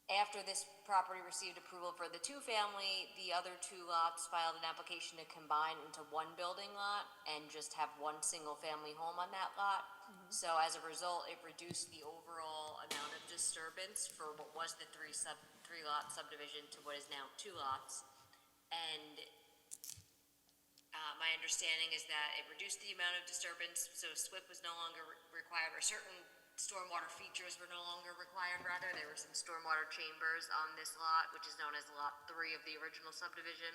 After this property received approval for the two-family, the other two lots filed an application to combine into one building lot and just have one single-family home on that lot. So as a result, it reduced the overall amount of disturbance for what was the three-lot subdivision to what is now two lots. And my understanding is that it reduced the amount of disturbance, so SWIP was no longer required, or certain stormwater features were no longer required, rather. There were some stormwater chambers on this lot, which is known as Lot 3 of the original subdivision.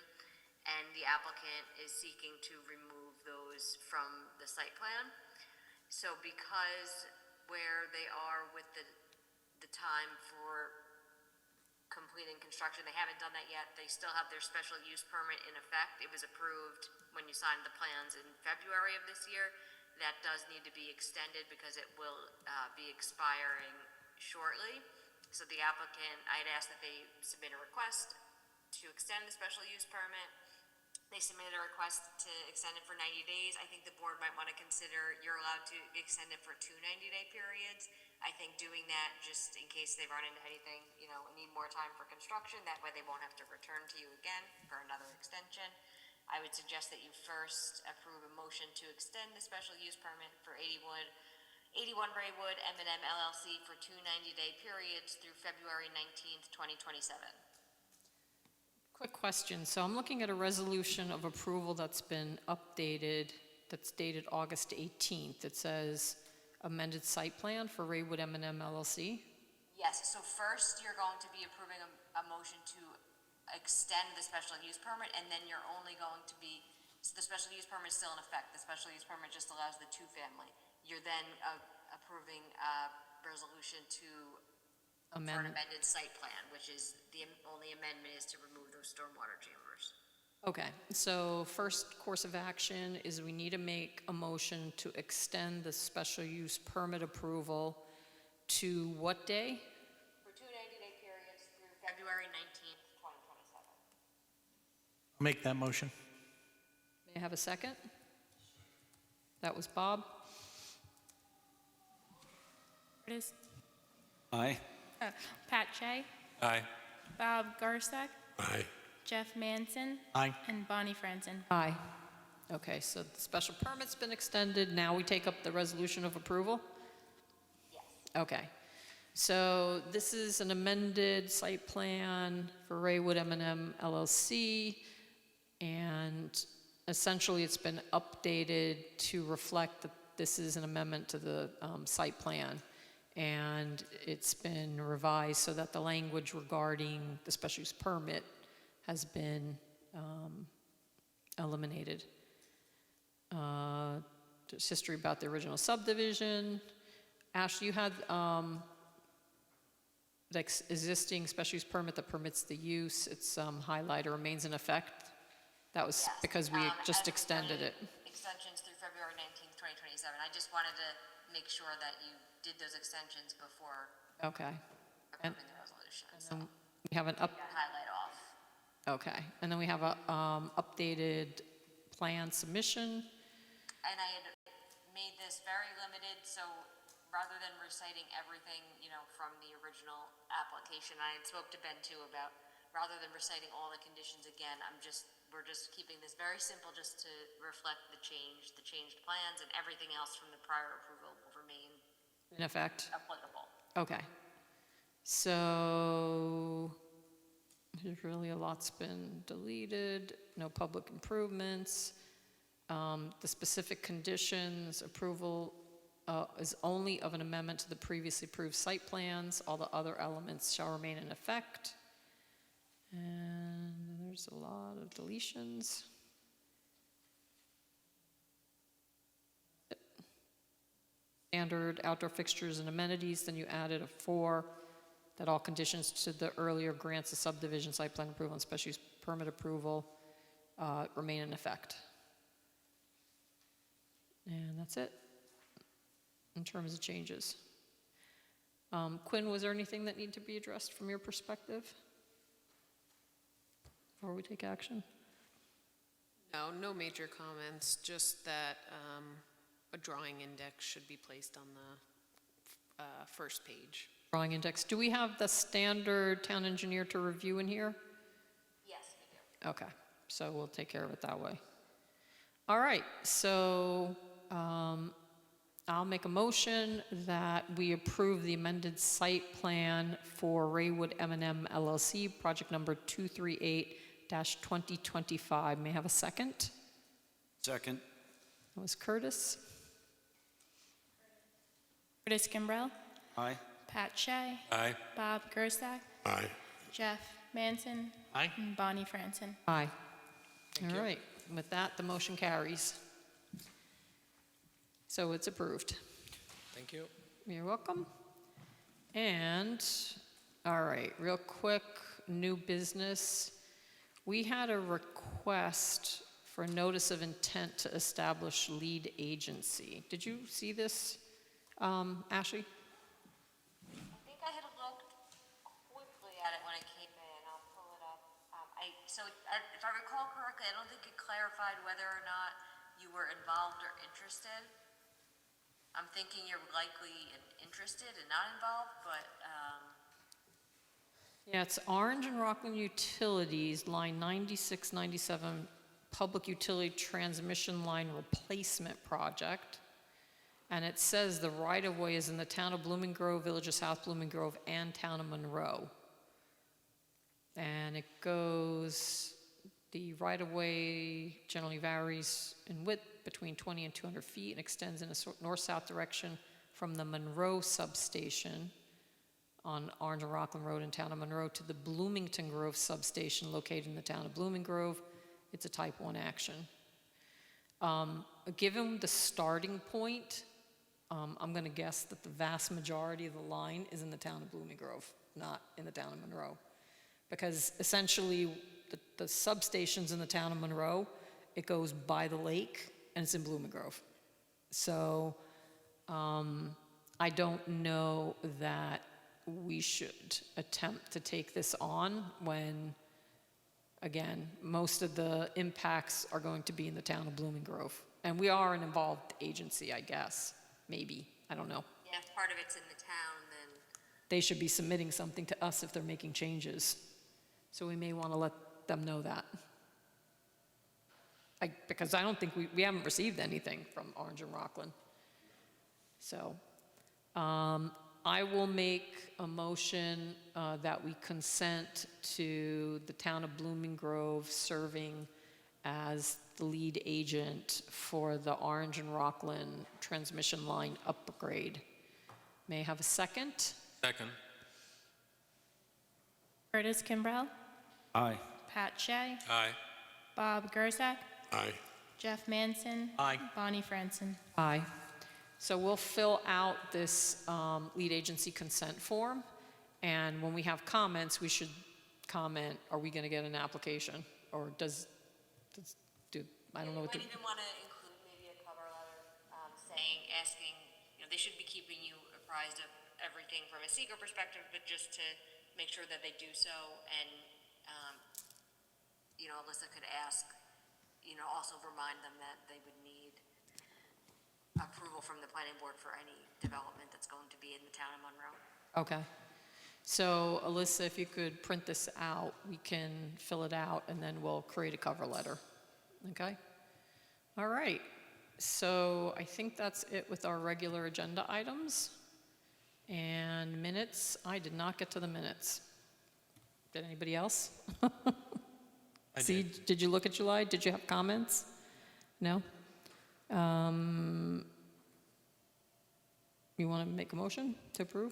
and the applicant is seeking to remove those from the site plan. So because where they are with the time for completing construction, they haven't done that yet, they still have their special use permit in effect. It was approved when you signed the plans in February of this year. That does need to be extended because it will be expiring shortly. So the applicant, I'd asked that they submit a request to extend the special use permit. They submitted a request to extend it for 90 days. I think the board might want to consider, you're allowed to extend it for 2 90-day periods. I think doing that, just in case they run into anything, you know, and need more time for construction, that way they won't have to return to you again for another extension. I would suggest that you first approve a motion to extend the special use permit for 81 Raywood M&M LLC for 2 90-day periods through February 19th, 2027. Quick question. So I'm looking at a resolution of approval that's been updated, that's dated August 18th. It says amended site plan for Raywood M&M LLC. Yes, so first you're going to be approving a motion to extend the special use permit, and then you're only going to be, so the special use permit is still in effect. The special use permit just allows the 2-family. You're then approving a resolution to for an amended site plan, which is the only amendment is to remove those stormwater chambers. Okay, so first course of action is we need to make a motion to extend the special use permit approval to what day? For 2 90-day periods through February 19th, 2027. I'll make that motion. May I have a second? That was Bob. Curtis, Aye. Pat Shea, Aye. Bob Garstack, Aye. Jeff Manson, Aye. and Bonnie Franson. Aye. Okay, so the special permit's been extended. Now we take up the resolution of approval? Yes. Okay. So this is an amended site plan for Raywood M&M LLC, and essentially it's been updated to reflect that this is an amendment to the site plan. And it's been revised so that the language regarding the special use permit has been eliminated. There's history about the original subdivision. Ash, you had the existing special use permit that permits the use. Its highlighter remains in effect. That was because we just extended it. Extensions through February 19th, 2027. I just wanted to make sure that you did those extensions before Okay. And approving the resolution. then we have an up. That highlight off. Okay, and then we have a updated plan submission. And I had made this very limited, so rather than reciting everything, you know, from the original application, I had spoke to Ben too about, rather than reciting all the conditions again, we're just keeping this very simple just to reflect the changed plans, and everything else from the prior approval will remain In effect? applicable. Okay. So, there's really a lot's been deleted, no public improvements. The specific conditions, approval is only of an amendment to the previously approved site plans. All the other elements shall remain in effect. And there's a lot of deletions. Standard outdoor fixtures and amenities, then you added a 4, that all conditions to the earlier grants of subdivision, site plan approval, and special use permit approval remain in effect. And that's it, in terms of changes. Quinn, was there anything that needed to be addressed from your perspective before we take action? No, no major comments, just that a drawing index should be placed on the first page. Drawing index. Do we have the standard town engineer to review in here? Yes, we do. Okay, so we'll take care of it that way. All right, so I'll make a motion that we approve the amended site plan for Raywood M&M LLC, project number 238-2025. May I have a second? Second. That was Curtis. Curtis Kimbrell, Aye. Pat Shea, Aye. Bob Gerstack, Aye. Jeff Manson, Aye. and Bonnie Franson. Aye. All right, with that, the motion carries. So it's approved. Thank you. You're welcome. And, all right, real quick, new business. We had a request for a notice of intent to establish lead agency. Did you see this, Ashley? I think I had looked quickly at it when I came in. I'll pull it up. If I recall correctly, I don't think it clarified whether or not you were involved or interested. I'm thinking you're likely interested and not involved, but, Yeah, it's Orange and Rockland Utilities, line 9697, Public Utility Transmission Line Replacement Project. And it says the right-of-way is in the town of Blooming Grove, Village of South Blooming Grove, and town of Monroe. And it goes, the right-of-way generally varies in width between 20 and 200 feet and extends in a north-south direction from the Monroe substation on Orange and Rockland Road in town of Monroe to the Bloomington Grove substation located in the town of Blooming Grove. It's a type 1 action. Given the starting point, I'm going to guess that the vast majority of the line is in the town of Blooming Grove, not in the town of Monroe. Because essentially, the substation's in the town of Monroe, it goes by the lake, and it's in Blooming Grove. So I don't know that we should attempt to take this on when, again, most of the impacts are going to be in the town of Blooming Grove. And we are an involved agency, I guess, maybe, I don't know. yeah, if part of it's in the town, then They should be submitting something to us if they're making changes. So we may want to let them know that. Because I don't think we haven't received anything from Orange and Rockland. So I will make a motion that we consent to the town of Blooming Grove serving as the lead agent for the Orange and Rockland transmission line upgrade. May I have a second? Second. Curtis Kimbrell, Aye. Pat Shea, Aye. Bob Gerzak, Aye. Jeff Manson. Aye. Bonnie Franson. Aye. So we'll fill out this lead agency consent form, and when we have comments, we should comment, are we going to get an application? Or I don't know what you might even want to include maybe a cover letter asking, they should be keeping you apprised of everything from a seeker perspective, but just to make sure that they do so, and, Alyssa could ask, also remind them that they would need approval from the planning board for any development that's going to be in the town of Monroe. Okay. So Alyssa, if you could print this out, we can fill it out, and then we'll create a cover letter. Okay? All right. So I think that's it with our regular agenda items. And minutes, I did not get to the minutes. Did anybody else? See, did you look at July? Did you have comments? No? You want to make a motion to approve?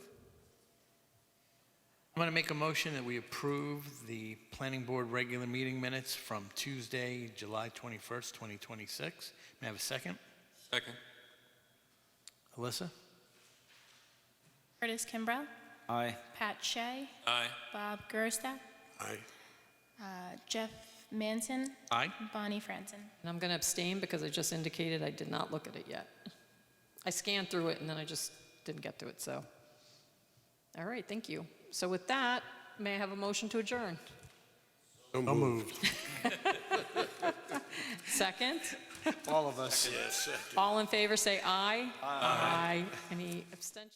I'm going to make a motion that we approve the planning board regular meeting minutes from Tuesday, July 21st, 2026. May I have a second? Second. Alyssa? Curtis Kimbrell, Aye. Pat Shea, Aye. Bob Gerzak, Aye. Jeff Manson. Aye. Bonnie Franson. And I'm going to abstain because I just indicated I did not look at it yet. I scanned through it and then I just didn't get to it, so. All right, thank you. So with that, may I have a motion to adjourn? So moved. Second? All of us. Yes. All in favor, say aye. Aye. Any abstentions?